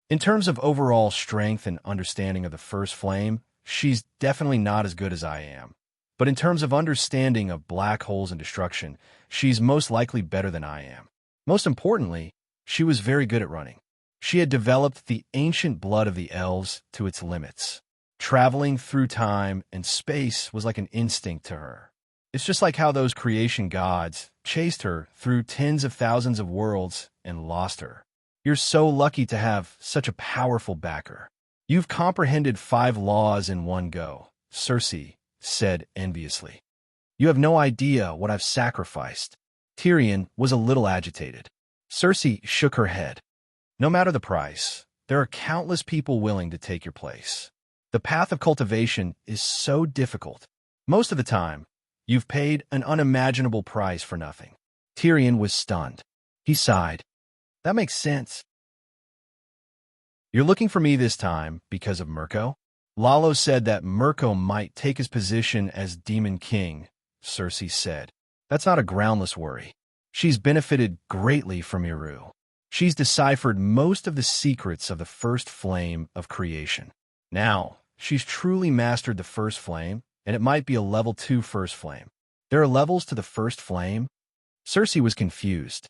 In terms of overall strength and understanding of the First Flame, she's definitely not as good as I am. But in terms of understanding of black holes and destruction, she's most likely better than I am. Most importantly, she was very good at running. She had developed the ancient blood of the elves to its limits. Traveling through time and space was like an instinct to her. It's just like how those creation gods chased her through tens of thousands of worlds and lost her. You're so lucky to have such a powerful backer. You've comprehended 5 laws in one go, Cersei said enviously. You have no idea what I've sacrificed. Tyrion was a little agitated. Cersei shook her head. No matter the price, there are countless people willing to take your place. The path of cultivation is so difficult. Most of the time, you've paid an unimaginable price for nothing. Tyrion was stunned. He sighed. That makes sense. You're looking for me this time because of Mirko? Lalo said that Mirko might take his position as Demon King, Cersei said. That's not a groundless worry. She's benefited greatly from Eru. She's deciphered most of the secrets of the First Flame of creation. Now, she's truly mastered the First Flame, and it might be a level 2 First Flame. There are levels to the First Flame? Cersei was confused.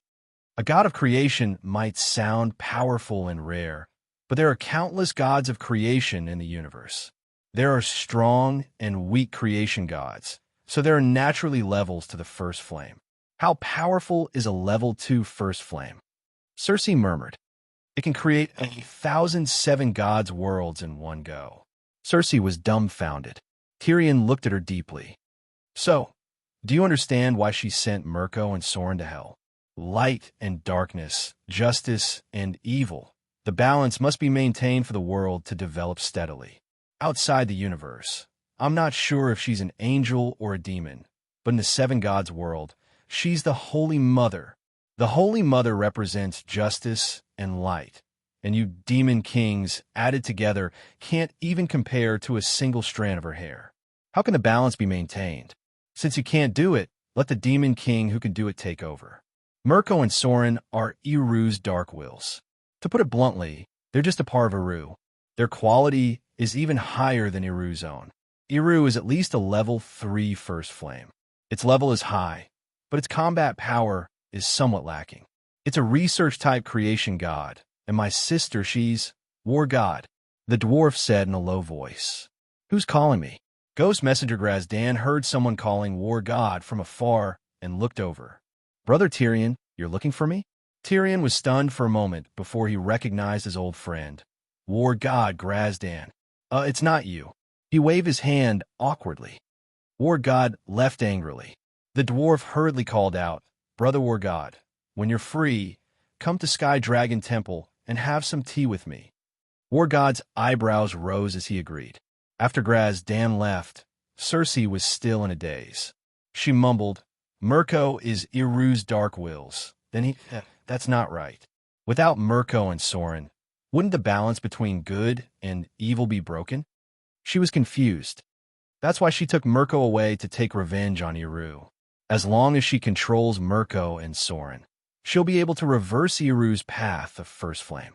A god of creation might sound powerful and rare, but there are countless gods of creation in the universe. There are strong and weak creation gods, so there are naturally levels to the First Flame. How powerful is a level 2 First Flame? Cersei murmured. It can create 1,007 gods' worlds in one go. Cersei was dumbfounded. Tyrion looked at her deeply. So, do you understand why she sent Mirko and Soren to hell? Light and darkness, justice and evil. The balance must be maintained for the world to develop steadily. Outside the universe, I'm not sure if she's an angel or a demon, but in the Seven Gods world, she's the Holy Mother. The Holy Mother represents justice and light, and you demon kings added together can't even compare to a single strand of her hair. How can the balance be maintained? Since you can't do it, let the demon king who can do it take over. Mirko and Soren are Iru's dark wills. To put it bluntly, they're just a part of Iru. Their quality is even higher than Iru's own. Iru is at least a level 3 first flame. Its level is high, but its combat power is somewhat lacking. It's a research-type creation god, and my sister, she's war god, the dwarf said in a low voice. Who's calling me? Ghost Messenger Grazdan heard someone calling war god from afar and looked over. Brother Tyrion, you're looking for me? Tyrion was stunned for a moment before he recognized his old friend. War god Grazdan. It's not you. He waved his hand awkwardly. War god left angrily. The dwarf hurriedly called out, Brother War god, when you're free, come to Sky Dragon Temple and have some tea with me. War god's eyebrows rose as he agreed. After Grazdan left, Cersei was still in a daze. She mumbled, Mirko is Iru's dark wills. Then that's not right. Without Mirko and Soren, wouldn't the balance between good and evil be broken? She was confused. That's why she took Mirko away to take revenge on Iru. As long as she controls Mirko and Soren, she'll be able to reverse Iru's path of first flame.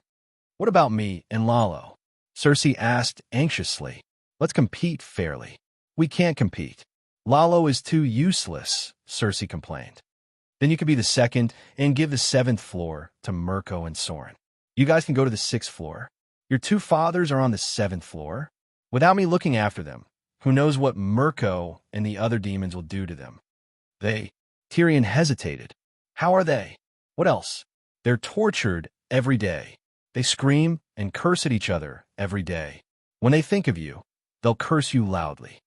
What about me and Lalo? Cersei asked anxiously. Let's compete fairly. We can't compete. Lalo is too useless, Cersei complained. Then you could be the second and give the 7th floor to Mirko and Soren. You guys can go to the 6th floor. Your 2 fathers are on the 7th floor. Without me looking after them, who knows what Mirko and the other demons will do to them? Tyrion hesitated. How are they? What else? They're tortured every day. They scream and curse at each other every day. When they think of you, they'll curse you loudly.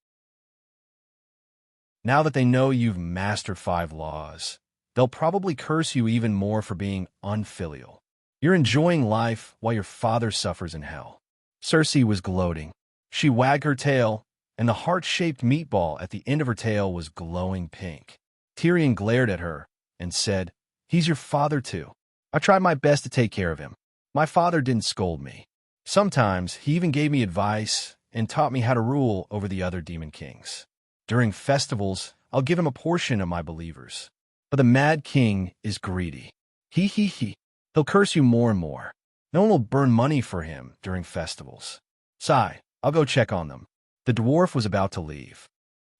Now that they know you've mastered 5 laws, they'll probably curse you even more for being unfilial. You're enjoying life while your father suffers in hell. Cersei was gloating. She wagged her tail, and the heart-shaped meatball at the end of her tail was glowing pink. Tyrion glared at her and said, He's your father too. I tried my best to take care of him. My father didn't scold me. Sometimes he even gave me advice and taught me how to rule over the other demon kings. During festivals, I'll give him a portion of my believers. But the Mad King is greedy. He'll curse you more and more. No one will burn money for him during festivals. Sigh, I'll go check on them. The dwarf was about to leave.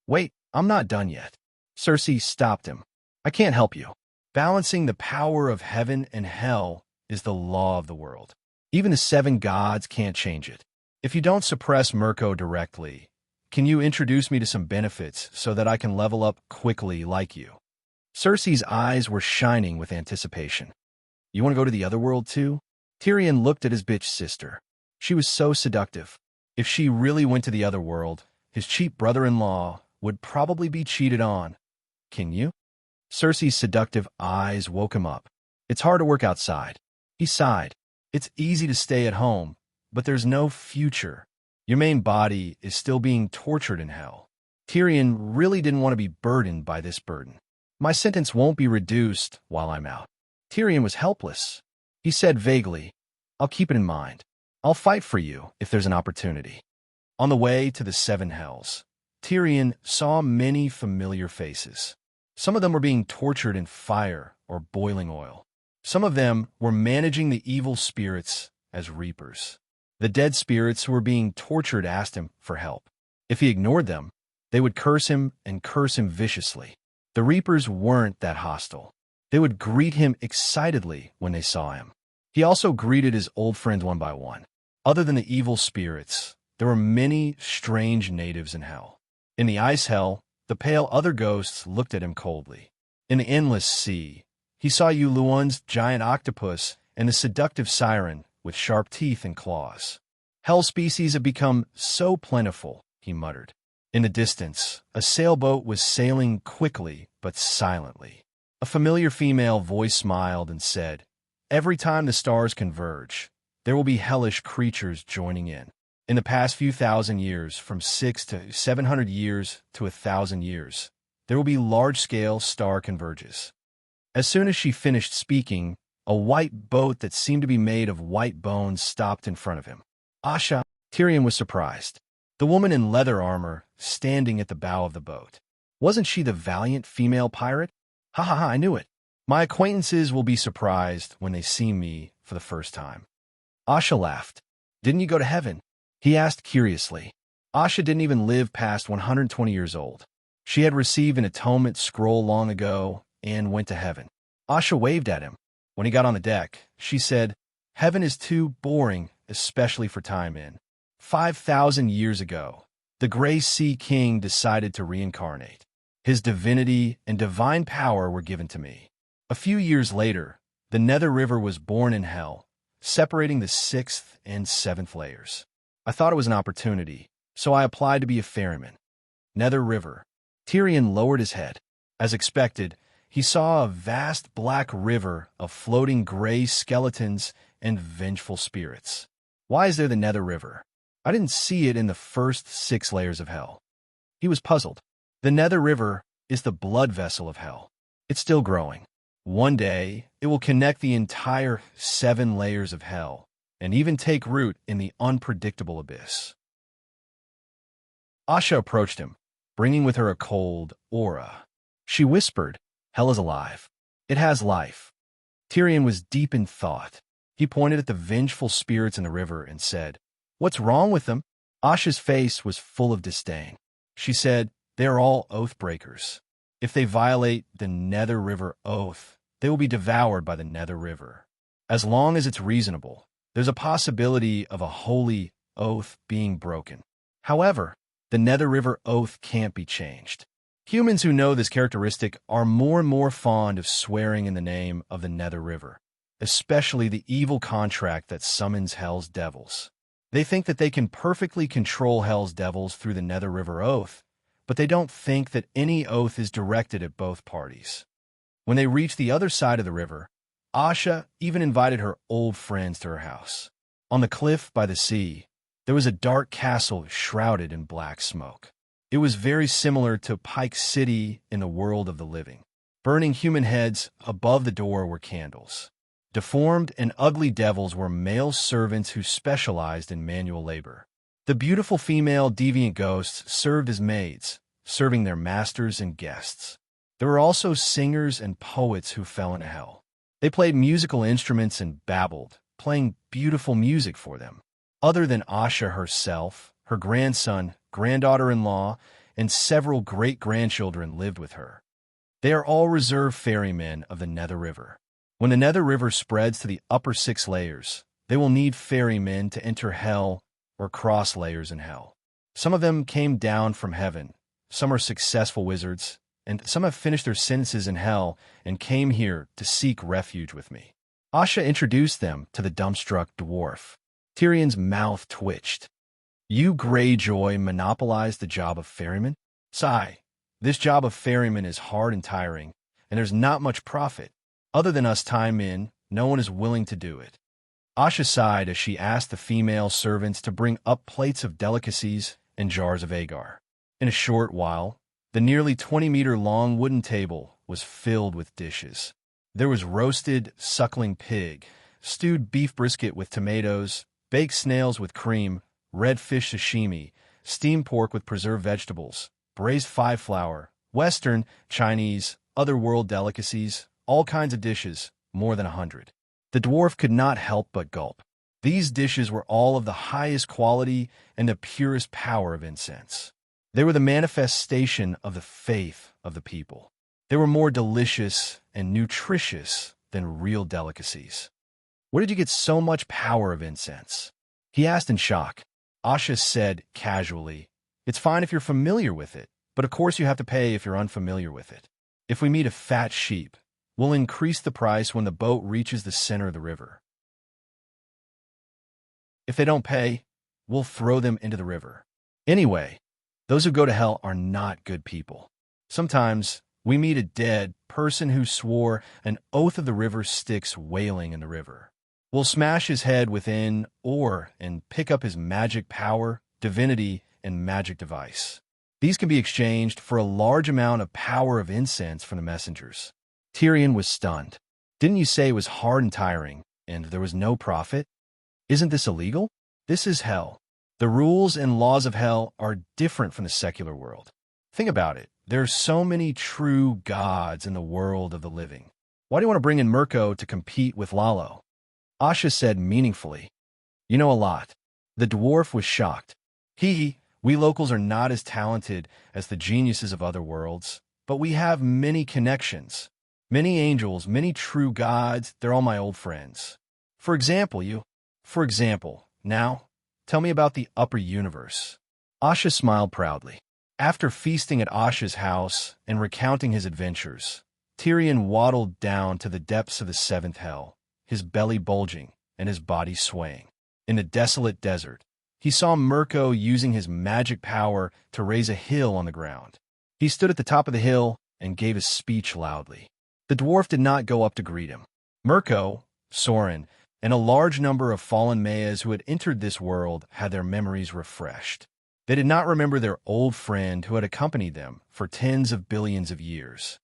Wait, I'm not done yet. Cersei stopped him. I can't help you. Balancing the power of heaven and hell is the law of the world. Even the 7 gods can't change it. If you don't suppress Mirko directly, can you introduce me to some benefits so that I can level up quickly like you? Cersei's eyes were shining with anticipation. You want to go to the other world too? Tyrion looked at his bitch sister. She was so seductive. If she really went to the other world, his cheap brother-in-law would probably be cheated on. Can you? Cersei's seductive eyes woke him up. It's hard to work outside. He sighed. It's easy to stay at home, but there's no future. Your main body is still being tortured in hell. Tyrion really didn't want to be burdened by this burden. My sentence won't be reduced while I'm out. Tyrion was helpless. He said vaguely, I'll keep it in mind. I'll fight for you if there's an opportunity. On the way to the 7 hells, Tyrion saw many familiar faces. Some of them were being tortured in fire or boiling oil. Some of them were managing the evil spirits as reapers. The dead spirits who were being tortured asked him for help. If he ignored them, they would curse him and curse him viciously. The reapers weren't that hostile. They would greet him excitedly when they saw him. He also greeted his old friends one by one. Other than the evil spirits, there were many strange natives in hell. In the ice hell, the pale other ghosts looked at him coldly. In the endless sea, he saw Yuluan's giant octopus and the seductive siren with sharp teeth and claws. Hell species have become so plentiful, he muttered. In the distance, a sailboat was sailing quickly but silently. A familiar female voice smiled and said, "Every time the stars converge, there will be hellish creatures joining in. In the past few thousand years, from 6 to 700 years to 1,000 years, there will be large-scale star converges." As soon as she finished speaking, a white boat that seemed to be made of white bones stopped in front of him. Asha, Tyrion was surprised. The woman in leather armor, standing at the bow of the boat. Wasn't she the valiant female pirate? Ha ha ha, I knew it. My acquaintances will be surprised when they see me for the first time. Asha laughed. Didn't you go to heaven? He asked curiously. Asha didn't even live past 120 years old. She had received an atonement scroll long ago and went to heaven. Asha waved at him. When he got on the deck, she said, "Heaven is too boring, especially for time in. 5,000 years ago, the Gray Sea King decided to reincarnate. His divinity and divine power were given to me. A few years later, the Nether River was born in Hell, separating the 6th and 7th layers. I thought it was an opportunity, so I applied to be a ferryman." Nether River. Tyrion lowered his head. As expected, he saw a vast black river of floating gray skeletons and vengeful spirits. Why is there the Nether River? I didn't see it in the first 6 layers of Hell. He was puzzled. The Nether River is the blood vessel of Hell. It's still growing. One day, it will connect the entire 7 layers of Hell and even take root in the unpredictable abyss. Asha approached him, bringing with her a cold aura. She whispered, "Hell is alive. It has life." Tyrion was deep in thought. He pointed at the vengeful spirits in the river and said, "What's wrong with them?" Asha's face was full of disdain. She said, "They are all oath breakers. If they violate the Nether River oath, they will be devoured by the Nether River. As long as it's reasonable, there's a possibility of a holy oath being broken. However, the Nether River oath can't be changed. Humans who know this characteristic are more and more fond of swearing in the name of the Nether River, especially the evil contract that summons Hell's devils. They think that they can perfectly control Hell's devils through the Nether River oath, but they don't think that any oath is directed at both parties." When they reached the other side of the river, Asha even invited her old friends to her house. On the cliff by the sea, there was a dark castle shrouded in black smoke. It was very similar to Pike City in the world of the living. Burning human heads above the door were candles. Deformed and ugly devils were male servants who specialized in manual labor. The beautiful female deviant ghosts served as maids, serving their masters and guests. There were also singers and poets who fell into hell. They played musical instruments and babbled, playing beautiful music for them. Other than Asha herself, her grandson, granddaughter-in-law, and several great-grandchildren lived with her. They are all reserve ferrymen of the Nether River. When the Nether River spreads to the upper 6 layers, they will need ferrymen to enter Hell or cross layers in Hell. Some of them came down from heaven, some are successful wizards, and some have finished their sentences in Hell and came here to seek refuge with me. Asha introduced them to the dumbstruck dwarf. Tyrion's mouth twitched. "You Greyjoy monopolized the job of ferryman? Sigh, this job of ferryman is hard and tiring, and there's not much profit. Other than us time in, no one is willing to do it." Asha sighed as she asked the female servants to bring up plates of delicacies and jars of agar. In a short while, the nearly 20-meter-long wooden table was filled with dishes. There was roasted, suckling pig, stewed beef brisket with tomatoes, baked snails with cream, red fish sashimi, steamed pork with preserved vegetables, braised five-flour, Western, Chinese, other world delicacies, all kinds of dishes, more than 100. The dwarf could not help but gulp. These dishes were all of the highest quality and the purest power of incense. They were the manifestation of the faith of the people. They were more delicious and nutritious than real delicacies. "Where did you get so much power of incense?" he asked in shock. Asha said casually, "It's fine if you're familiar with it, but of course you have to pay if you're unfamiliar with it. If we meet a fat sheep, we'll increase the price when the boat reaches the center of the river. If they don't pay, we'll throw them into the river. Anyway, those who go to hell are not good people. Sometimes we meet a dead person who swore an oath of the river Styx wailing in the river. We'll smash his head within ore and pick up his magic power, divinity, and magic device. These can be exchanged for a large amount of power of incense from the messengers. Tyrion was stunned. Didn't you say it was hard and tiring, and there was no profit? Isn't this illegal? This is hell. The rules and laws of hell are different from the secular world. Think about it. There are so many true gods in the world of the living. Why do you want to bring in Mirko to compete with Lalo? Asha said meaningfully. You know a lot. The dwarf was shocked. We locals are not as talented as the geniuses of other worlds, but we have many connections. Many angels, many true gods, they're all my old friends. For example, now, tell me about the upper universe. Asha smiled proudly. After feasting at Asha's house and recounting his adventures, Tyrion waddled down to the depths of the seventh hell, his belly bulging and his body swaying. In the desolate desert, he saw Mirko using his magic power to raise a hill on the ground. He stood at the top of the hill and gave a speech loudly. The dwarf did not go up to greet him. Mirko, Soren, and a large number of fallen Mayas who had entered this world had their memories refreshed. They did not remember their old friend who had accompanied them for tens of billions of years.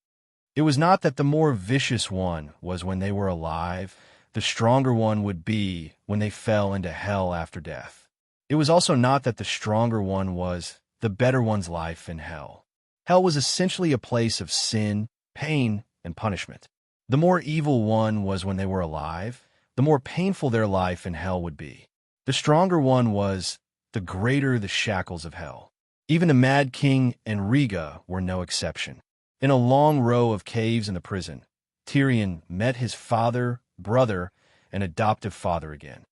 It was not that the more vicious one was when they were alive, the stronger one would be when they fell into hell after death. It was also not that the stronger one was the better one's life in hell. Hell was essentially a place of sin, pain, and punishment. The more evil one was when they were alive, the more painful their life in hell would be. The stronger one was, the greater the shackles of hell. Even the Mad King and Riga were no exception. In a long row of caves in the prison, Tyrion met his father, brother, and adoptive father again.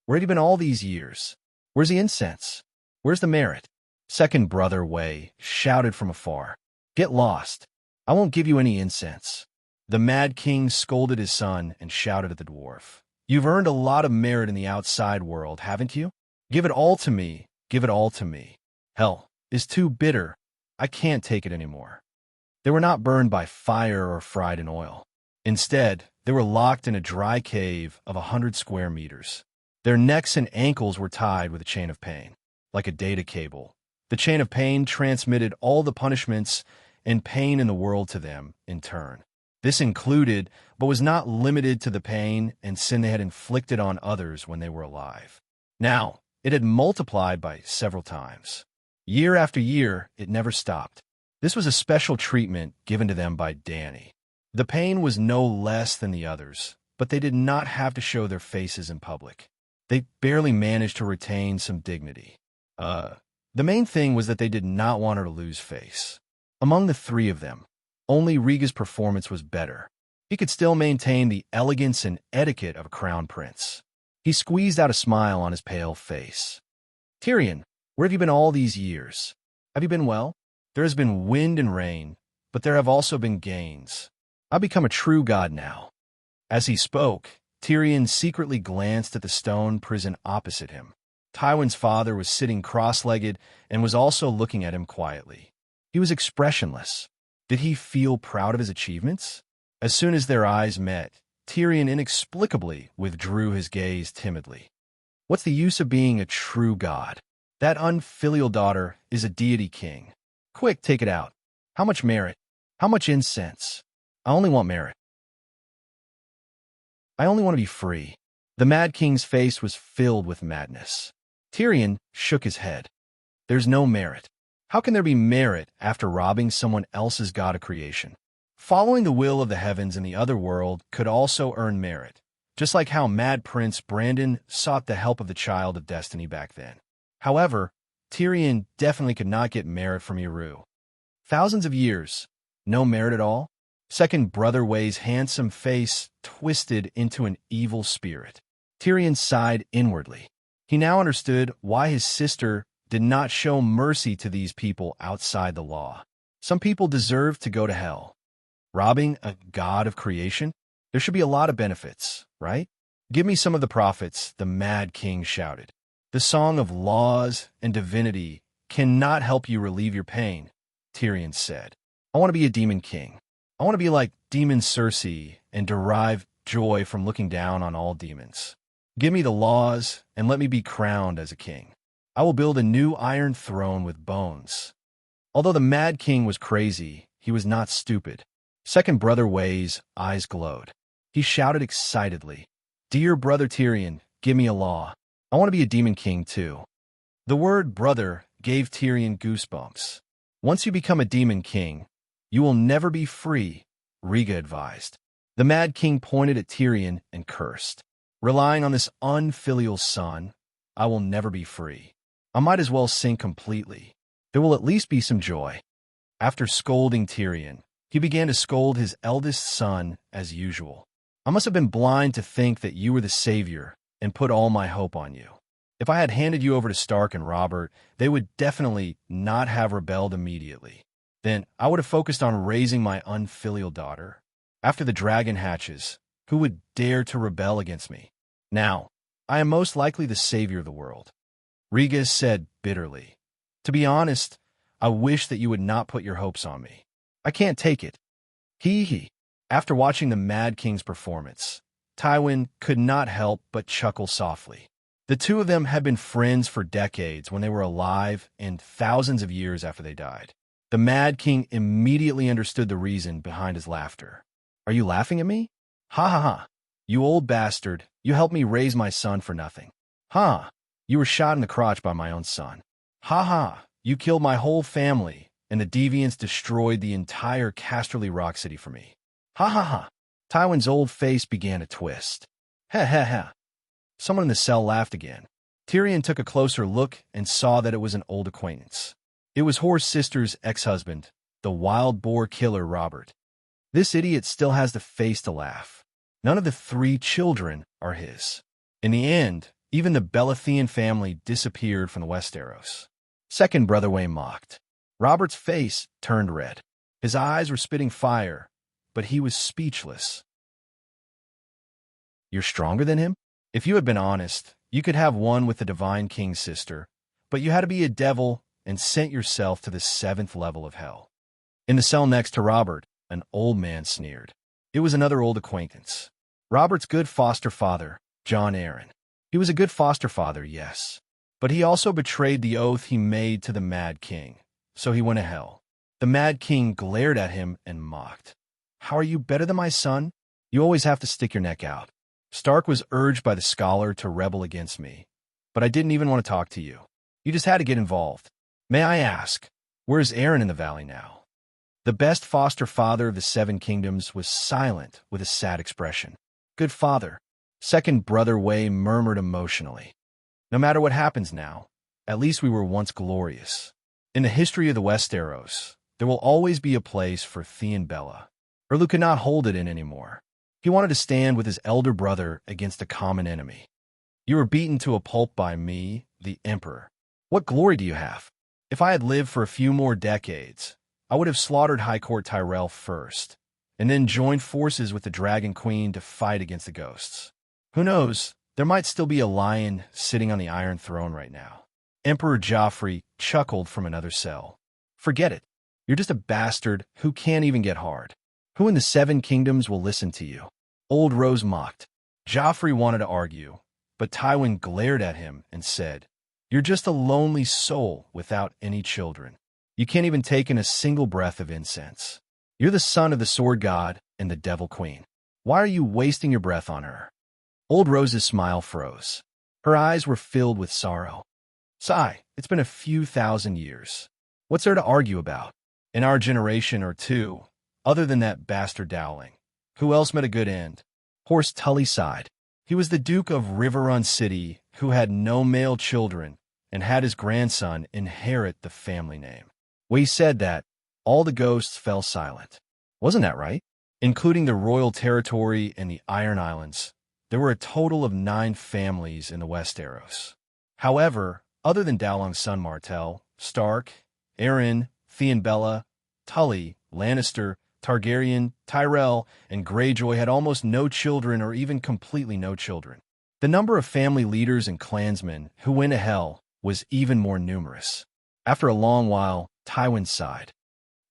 Where had he been all these years? Where's the incense? Where's the merit? Second brother Wei shouted from afar. Get lost. I won't give you any incense. The Mad King scolded his son and shouted at the dwarf. You've earned a lot of merit in the outside world, haven't you? Give it all to me. Give it all to me. Hell is too bitter. I can't take it anymore. They were not burned by fire or fried in oil. Instead, they were locked in a dry cave of 100 square meters. Their necks and ankles were tied with a chain of pain, like a data cable. The chain of pain transmitted all the punishments and pain in the world to them in turn. This included, but was not limited to, the pain and sin they had inflicted on others when they were alive. Now, it had multiplied by several times. Year after year, it never stopped. This was a special treatment given to them by Dany. The pain was no less than the others, but they did not have to show their faces in public. They barely managed to retain some dignity. The main thing was that they did not want her to lose face. Among the three of them, only Riga's performance was better. He could still maintain the elegance and etiquette of a crown prince. He squeezed out a smile on his pale face. Tyrion, where have you been all these years? Have you been well? There has been wind and rain, but there have also been gains. I've become a true god now. As he spoke, Tyrion secretly glanced at the stone prison opposite him. Tywin's father was sitting cross-legged and was also looking at him quietly. He was expressionless. Did he feel proud of his achievements? As soon as their eyes met, Tyrion inexplicably withdrew his gaze timidly. What's the use of being a true god? That unfilial daughter is a deity king. Quick, take it out. How much merit? How much incense? I only want merit. I only want to be free. The Mad King's face was filled with madness. Tyrion shook his head. There's no merit. How can there be merit after robbing someone else's god of creation? Following the will of the heavens in the other world could also earn merit, just like how Mad Prince Brandon sought the help of the Child of Destiny back then. However, Tyrion definitely could not get merit from Yeru. Thousands of years, no merit at all? Second Brother Wei's handsome face twisted into an evil spirit. Tyrion sighed inwardly. He now understood why his sister did not show mercy to these people outside the law. Some people deserve to go to hell. Robbing a god of creation? There should be a lot of benefits, right? Give me some of the profits, the Mad King shouted. The song of laws and divinity cannot help you relieve your pain, Tyrion said. I want to be a demon king. I want to be like demon Circe and derive joy from looking down on all demons. Give me the laws and let me be crowned as a king. I will build a new iron throne with bones. Although the Mad King was crazy, he was not stupid. Second Brother Way's eyes glowed. He shouted excitedly, "Dear Brother Tyrion, give me a law. I want to be a demon king too." The word brother gave Tyrion goosebumps. Once you become a demon king, you will never be free, Riga advised. The Mad King pointed at Tyrion and cursed. Relying on this unfilial son, I will never be free. I might as well sink completely. There will at least be some joy. After scolding Tyrion, he began to scold his eldest son as usual. I must have been blind to think that you were the savior and put all my hope on you. If I had handed you over to Stark and Robert, they would definitely not have rebelled immediately. Then I would have focused on raising my unfilial daughter. After the dragon hatches, who would dare to rebel against me? Now, I am most likely the savior of the world. Riga said bitterly. To be honest, I wish that you would not put your hopes on me. I can't take it. Hee. After watching the Mad King's performance, Tywin could not help but chuckle softly. The two of them had been friends for decades when they were alive and thousands of years after they died. The Mad King immediately understood the reason behind his laughter. Are you laughing at me? Ha ha ha. You old bastard, you helped me raise my son for nothing. Ha! You were shot in the crotch by my own son. Ha ha! You killed my whole family, and the deviants destroyed the entire Casterly Rock City for me. Ha ha ha! Tywin's old face began to twist. Ha ha ha! Someone in the cell laughed again. Tyrion took a closer look and saw that it was an old acquaintance. It was Hor's sister's ex-husband, the wild boar killer Robert. This idiot still has the face to laugh. None of the 3 children are his. In the end, even the Baratheon family disappeared from the Westeros. Second Brother Way mocked. Robert's face turned red. His eyes were spitting fire, but he was speechless. You're stronger than him? If you had been honest, you could have won with the Divine King's sister, but you had to be a devil and sent yourself to the 7th level of hell. In the cell next to Robert, an old man sneered. It was another old acquaintance. Robert's good foster father, Jon Arryn. He was a good foster father, yes, but he also betrayed the oath he made to the Mad King, so he went to hell. The Mad King glared at him and mocked. How are you better than my son? You always have to stick your neck out. Stark was urged by the scholar to rebel against me, but I didn't even want to talk to you. You just had to get involved. May I ask, where's Arryn in the valley now? The best foster father of the 7 kingdoms was silent with a sad expression. Good father, Second Brother Way murmured emotionally. No matter what happens now, at least we were once glorious. In the history of the Westeros, there will always be a place for Theon Bella. Erlu could not hold it in anymore. He wanted to stand with his elder brother against a common enemy. You were beaten to a pulp by me, the Emperor. What glory do you have? If I had lived for a few more decades, I would have slaughtered High Court Tyrell first, and then joined forces with the Dragon Queen to fight against the ghosts. Who knows, there might still be a lion sitting on the Iron Throne right now. Emperor Joffrey chuckled from another cell. Forget it. You're just a bastard who can't even get hard. Who in the 7 kingdoms will listen to you? Old Rose mocked. Joffrey wanted to argue, but Tywin glared at him and said, You're just a lonely soul without any children. You can't even take in a single breath of incense. You're the son of the Sword God and the Devil Queen. Why are you wasting your breath on her? Old Rose's smile froze. Her eyes were filled with sorrow. Sigh, it's been a few thousand years. What's there to argue about? In our generation or two, other than that bastard Dowling, who else met a good end? Horse Tully sighed. He was the Duke of Riverrun City who had no male children and had his grandson inherit the family name. When he said that, all the ghosts fell silent. Wasn't that right? Including the royal territory and the Iron Islands, there were a total of 9 families in the Westeros. However, other than Dowling's son Martell, Stark, Arryn, Theon Bella, Tully, Lannister, Targaryen, Tyrell, and Greyjoy had almost no children or even completely no children. The number of family leaders and clansmen who went to hell was even more numerous. After a long while, Tywin sighed.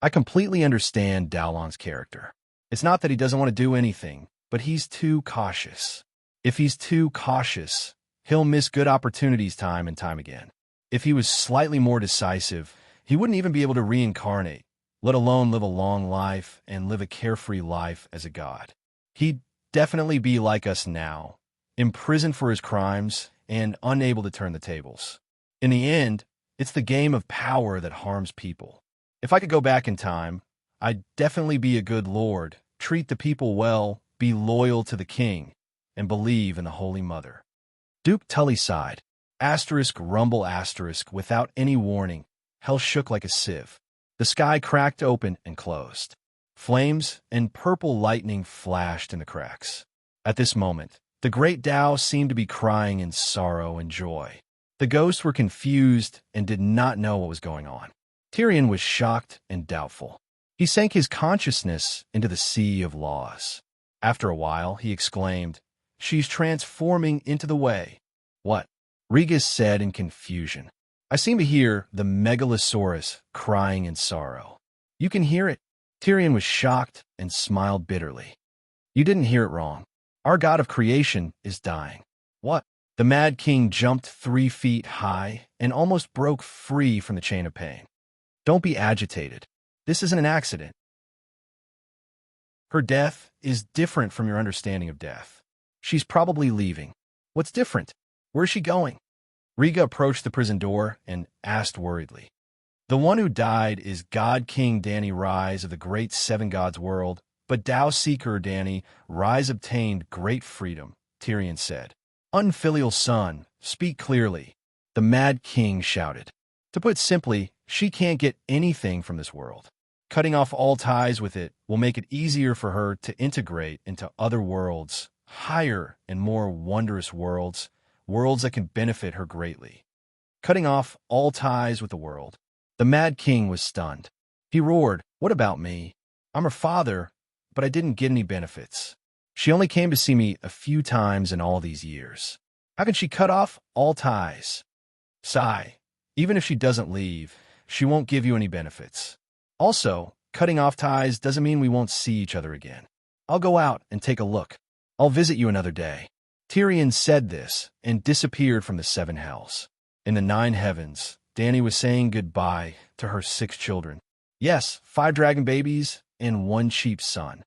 I completely understand Dowlong's character. It's not that he doesn't want to do anything, but he's too cautious. If he's too cautious, he'll miss good opportunities time and time again. If he was slightly more decisive, he wouldn't even be able to reincarnate, let alone live a long life and live a carefree life as a god. He'd definitely be like us now, imprisoned for his crimes and unable to turn the tables. In the end, it's the game of power that harms people. If I could go back in time, I'd definitely be a good lord, treat the people well, be loyal to the king, and believe in the Holy Mother. Duke Tully sighed. Asterisk rumble asterisk without any warning. Hell shook like a sieve. The sky cracked open and closed. Flames and purple lightning flashed in the cracks. At this moment, the great Tao seemed to be crying in sorrow and joy. The ghosts were confused and did not know what was going on. Tyrion was shocked and doubtful. He sank his consciousness into the sea of laws. After a while, he exclaimed, "She's transforming into the way." "What?" Rhaegus said in confusion. "I seem to hear the Megalosaurus crying in sorrow." "You can hear it." Tyrion was shocked and smiled bitterly. "You didn't hear it wrong. Our god of creation is dying." "What?" The Mad King jumped 3 feet high and almost broke free from the chain of pain. "Don't be agitated. This isn't an accident. Her death is different from your understanding of death. She's probably leaving." "What's different? Where's she going?" Rhaegar approached the prison door and asked worriedly. "The one who died is God King Dany Rise of the great Seven Gods world, but Tao Seeker Dany Rise obtained great freedom," Tyrion said. "Unfilial son, speak clearly," the Mad King shouted. "To put simply, she can't get anything from this world. Cutting off all ties with it will make it easier for her to integrate into other worlds, higher and more wondrous worlds, worlds that can benefit her greatly." Cutting off all ties with the world. The Mad King was stunned. He roared, "What about me? I'm her father, but I didn't get any benefits. She only came to see me a few times in all these years. How can she cut off all ties?" "Sigh. Even if she doesn't leave, she won't give you any benefits. Also, cutting off ties doesn't mean we won't see each other again. I'll go out and take a look. I'll visit you another day." Tyrion said this and disappeared from the 7 hells. In the 9 heavens, Dany was saying goodbye to her 6 children. Yes, 5 dragon babies and 1 sheep son.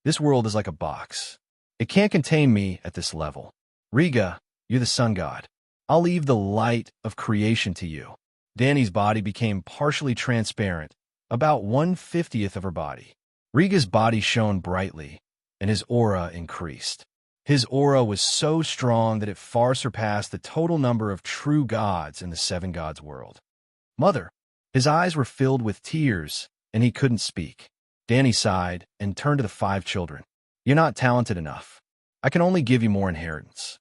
This world is like a box. It can't contain me at this level. Rhaegar, you're the sun god. I'll leave the light of creation to you. Dany's body became partially transparent, about 1/50th of her body. Rhaegar's body shone brightly, and his aura increased. His aura was so strong that it far surpassed the total number of true gods in the 7 gods world. "Mother." His eyes were filled with tears, and he couldn't speak. Dany sighed and turned to the 5 children. "You're not talented enough. I can only give you more inheritance."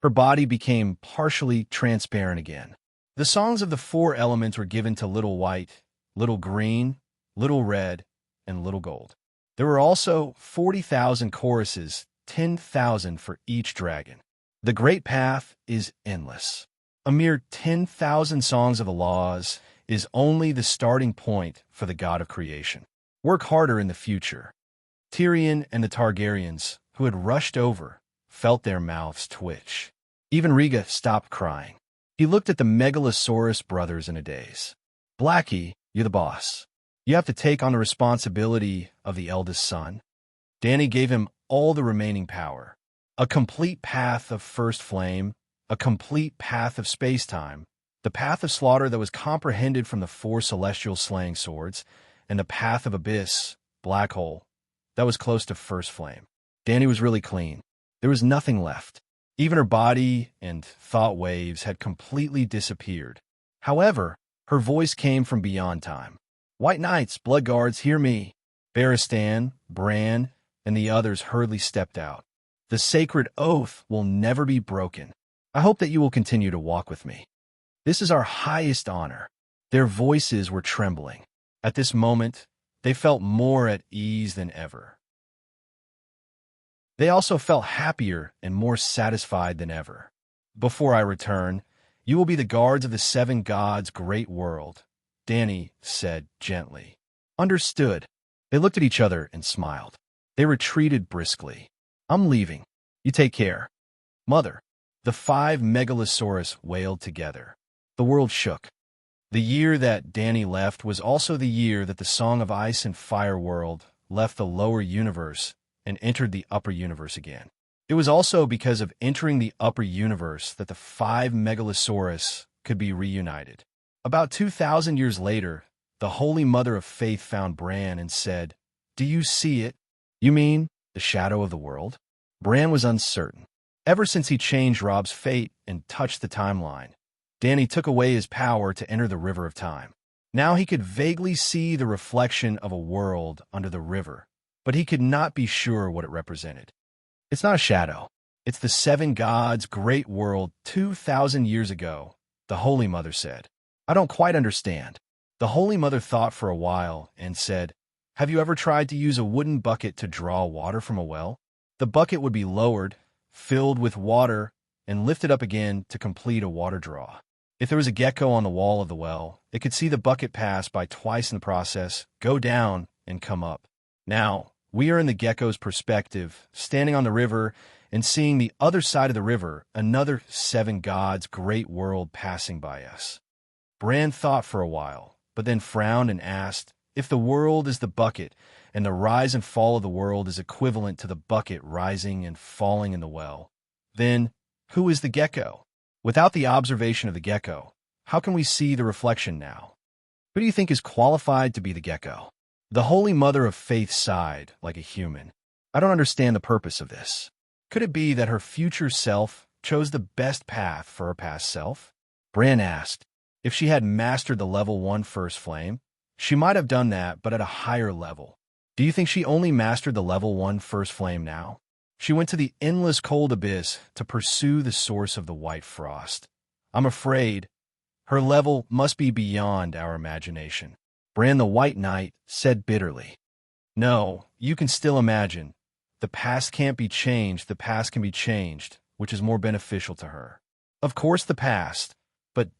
Her body became partially transparent again. The songs of the 4 elements were given to Little White, Little Green, Little Red, and Little Gold. There were also 40,000 choruses, 10,000 for each dragon. The Great Path is endless. A mere 10,000 songs of the laws is only the starting point for the god of creation. Work harder in the future. Tyrion and the Targaryens, who had rushed over, felt their mouths twitch. Even Rhaegar stopped crying. He looked at the Megalosaurus brothers in a daze. "Blackie, you're the boss. You have to take on the responsibility of the eldest son." Dany gave him all the remaining power. A complete path of first flame, a complete path of space-time, the path of slaughter that was comprehended from the 4 celestial slaying swords, and the path of abyss, black hole, that was close to first flame. Dany was really clean. There was nothing left. Even her body and thought waves had completely disappeared. However, her voice came from beyond time. "White Knights, Blood Guards, hear me." Barristan, Bran, and the others hurriedly stepped out. "The sacred oath will never be broken. I hope that you will continue to walk with me. This is our highest honor." Their voices were trembling. At this moment, they felt more at ease than ever. They also felt happier and more satisfied than ever. Before I return, you will be the guards of the seven gods' great world, Danny said gently. Understood. They looked at each other and smiled. They retreated briskly. I'm leaving. You take care. Mother. The five megalosaurus wailed together. The world shook. The year that Danny left was also the year that the Song of Ice and Fire world left the lower universe and entered the upper universe again. It was also because of entering the upper universe that the five megalosaurus could be reunited. About 2,000 years later, the Holy Mother of Faith found Bran and said, "Do you see it? You mean the shadow of the world?" Bran was uncertain. Ever since he changed Rob's fate and touched the timeline, Danny took away his power to enter the river of time. Now he could vaguely see the reflection of a world under the river, but he could not be sure what it represented. It's not a shadow. It's the seven gods' great world 2,000 years ago, the Holy Mother said. I don't quite understand. The Holy Mother thought for a while and said, "Have you ever tried to use a wooden bucket to draw water from a well? The bucket would be lowered, filled with water, and lifted up again to complete a water draw. If there was a gecko on the wall of the well, it could see the bucket pass by twice in the process, go down, and come up. Now, we are in the gecko's perspective, standing on the river and seeing the other side of the river, another seven gods' great world passing by us." Bran thought for a while, but then frowned and asked, "If the world is the bucket, and the rise and fall of the world is equivalent to the bucket rising and falling in the well, then who is the gecko? Without the observation of the gecko, how can we see the reflection now? Who do you think is qualified to be the gecko?" The Holy Mother of Faith sighed like a human. "I don't understand the purpose of this. Could it be that her future self chose the best path for her past self?" Bran asked. If she had mastered the level 1 first flame, she might have done that, but at a higher level. Do you think she only mastered the level 1 first flame now? She went to the endless cold abyss to pursue the source of the white frost. I'm afraid her level must be beyond our imagination. Bran the White Knight said bitterly. No, you can still imagine. The past can't be changed, the past can be changed, which is more beneficial to her. Of course the past, but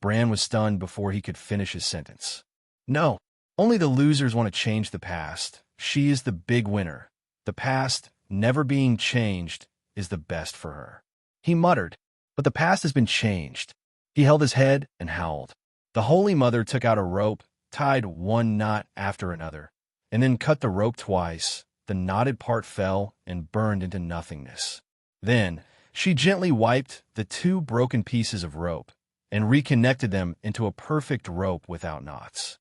Bran was stunned before he could finish his sentence. No, only the losers want to change the past. She is the big winner. The past, never being changed, is the best for her. He muttered, but the past has been changed. He held his head and howled. The Holy Mother took out a rope, tied one knot after another, and then cut the rope twice. The knotted part fell and burned into nothingness. Then she gently wiped the two broken pieces of rope and reconnected them into a perfect rope without knots.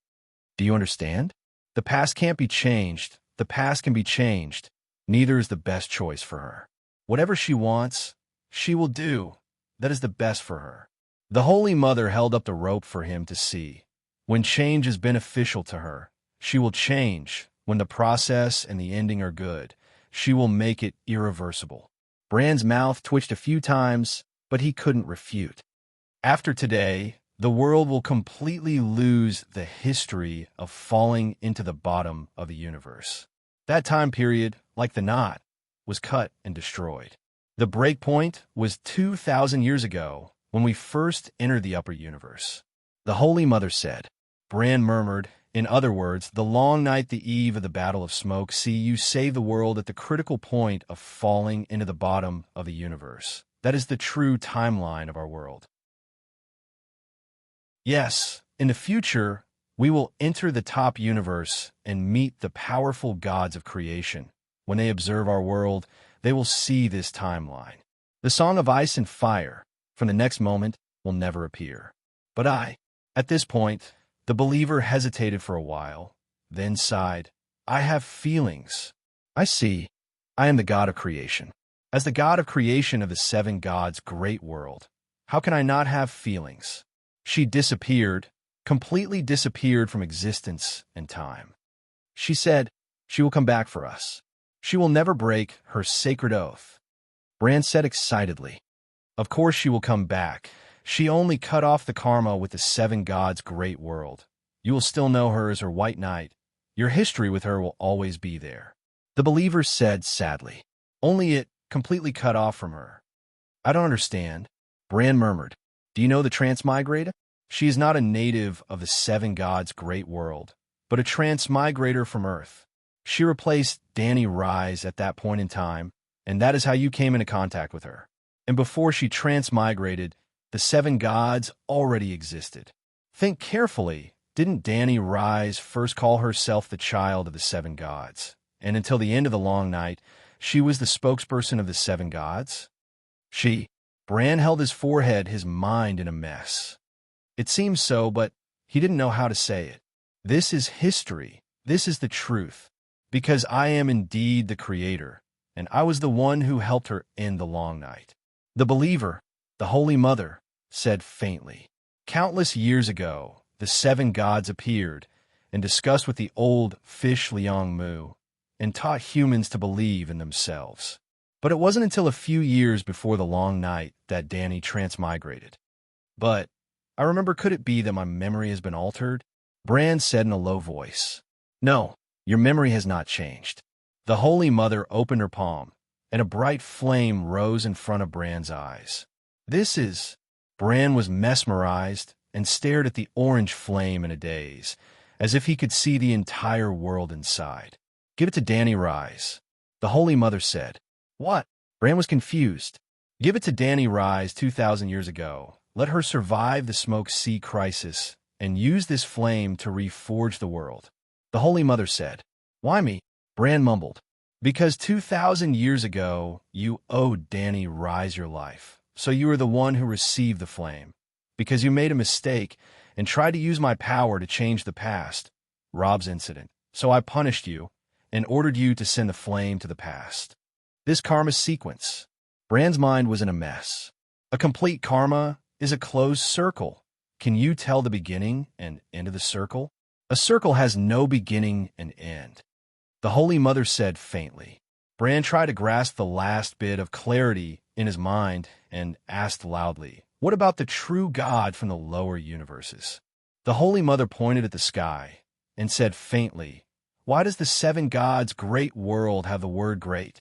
Do you understand? The past can't be changed. The past can be changed. Neither is the best choice for her. Whatever she wants, she will do. That is the best for her. The Holy Mother held up the rope for him to see. When change is beneficial to her, she will change. When the process and the ending are good, she will make it irreversible. Bran's mouth twitched a few times, but he couldn't refute. After today, the world will completely lose the history of falling into the bottom of the universe. That time period, like the knot, was cut and destroyed. The breakpoint was 2,000 years ago when we first entered the upper universe. The Holy Mother said. Bran murmured, in other words, the long night, the eve of the Battle of Smoke. See, you save the world at the critical point of falling into the bottom of the universe. That is the true timeline of our world. Yes, in the future, we will enter the top universe and meet the powerful gods of creation. When they observe our world, they will see this timeline. The Song of Ice and Fire, from the next moment, will never appear. But at this point, the believer hesitated for a while, then sighed, I have feelings. I see. I am the God of creation. As the God of creation of the seven gods' great world, how can I not have feelings? She disappeared, completely disappeared from existence and time. She said, she will come back for us. She will never break her sacred oath. Bran said excitedly, of course she will come back. She only cut off the karma with the seven gods' great world. You will still know her as her White Knight. Your history with her will always be there. The believer said sadly. only it completely cut off from her. I don't understand, Bran murmured. Do you know the transmigrator? She is not a native of the seven gods' great world, but a transmigrator from Earth. She replaced Dany Rise at that point in time, and that is how you came into contact with her. And before she transmigrated, the seven gods already existed. Think carefully. Didn't Dany Rise first call herself the child of the seven gods? And until the end of the long night, she was the spokesperson of the seven gods? Bran held his forehead, his mind in a mess. It seems so, but he didn't know how to say it. This is history. This is the truth. Because I am indeed the creator, and I was the one who helped her end the long night. The believer, the Holy Mother, said faintly. Countless years ago, the seven gods appeared and discussed with the old fish Liang Mu and taught humans to believe in themselves. But it wasn't until a few years before the long night that Dany transmigrated. But I remember, could it be that my memory has been altered? Bran said in a low voice. No, your memory has not changed. The Holy Mother opened her palm, and a bright flame rose in front of Bran's eyes. Bran was mesmerized and stared at the orange flame in a daze, as if he could see the entire world inside. Give it to Dany Rise, the Holy Mother said. What? Bran was confused. Give it to Dany Rise 2,000 years ago. Let her survive the Smoke Sea crisis and use this flame to reforge the world. The Holy Mother said. Why me? Bran mumbled. Because 2,000 years ago, you owed Dany Rise your life. So you were the one who received the flame. Because you made a mistake and tried to use my power to change the past, Rob's incident. So I punished you and ordered you to send the flame to the past. This karma sequence. Bran's mind was in a mess. A complete karma is a closed circle. Can you tell the beginning and end of the circle? A circle has no beginning and end. The Holy Mother said faintly. Bran tried to grasp the last bit of clarity in his mind and asked loudly, what about the true God from the lower universes? The Holy Mother pointed at the sky and said faintly, why does the seven gods' great world have the word great?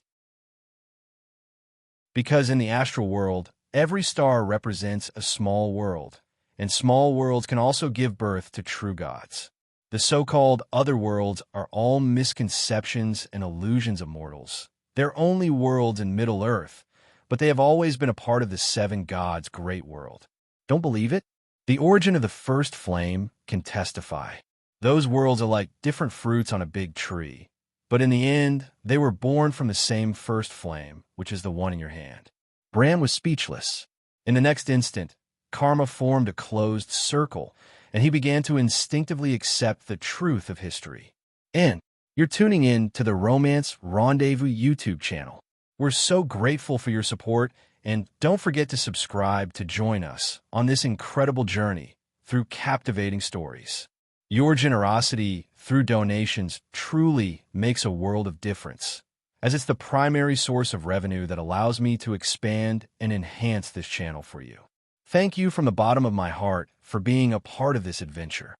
Because in the astral world, every star represents a small world, and small worlds can also give birth to true gods. The so-called other worlds are all misconceptions and illusions of mortals. They're only worlds in Middle-earth, but they have always been a part of the seven gods' great world. Don't believe it? The origin of the first flame can testify. Those worlds are like different fruits on a big tree, but in the end, they were born from the same first flame, which is the one in your hand. Bran was speechless. In the next instant, karma formed a closed circle, and he began to instinctively accept the truth of history. And you're tuning in to the Romance Rendezvous YouTube channel. We're so grateful for your support, and don't forget to subscribe to join us on this incredible journey through captivating stories. Your generosity through donations truly makes a world of difference, as it's the primary source of revenue that allows me to expand and enhance this channel for you. Thank you from the bottom of my heart for being a part of this adventure.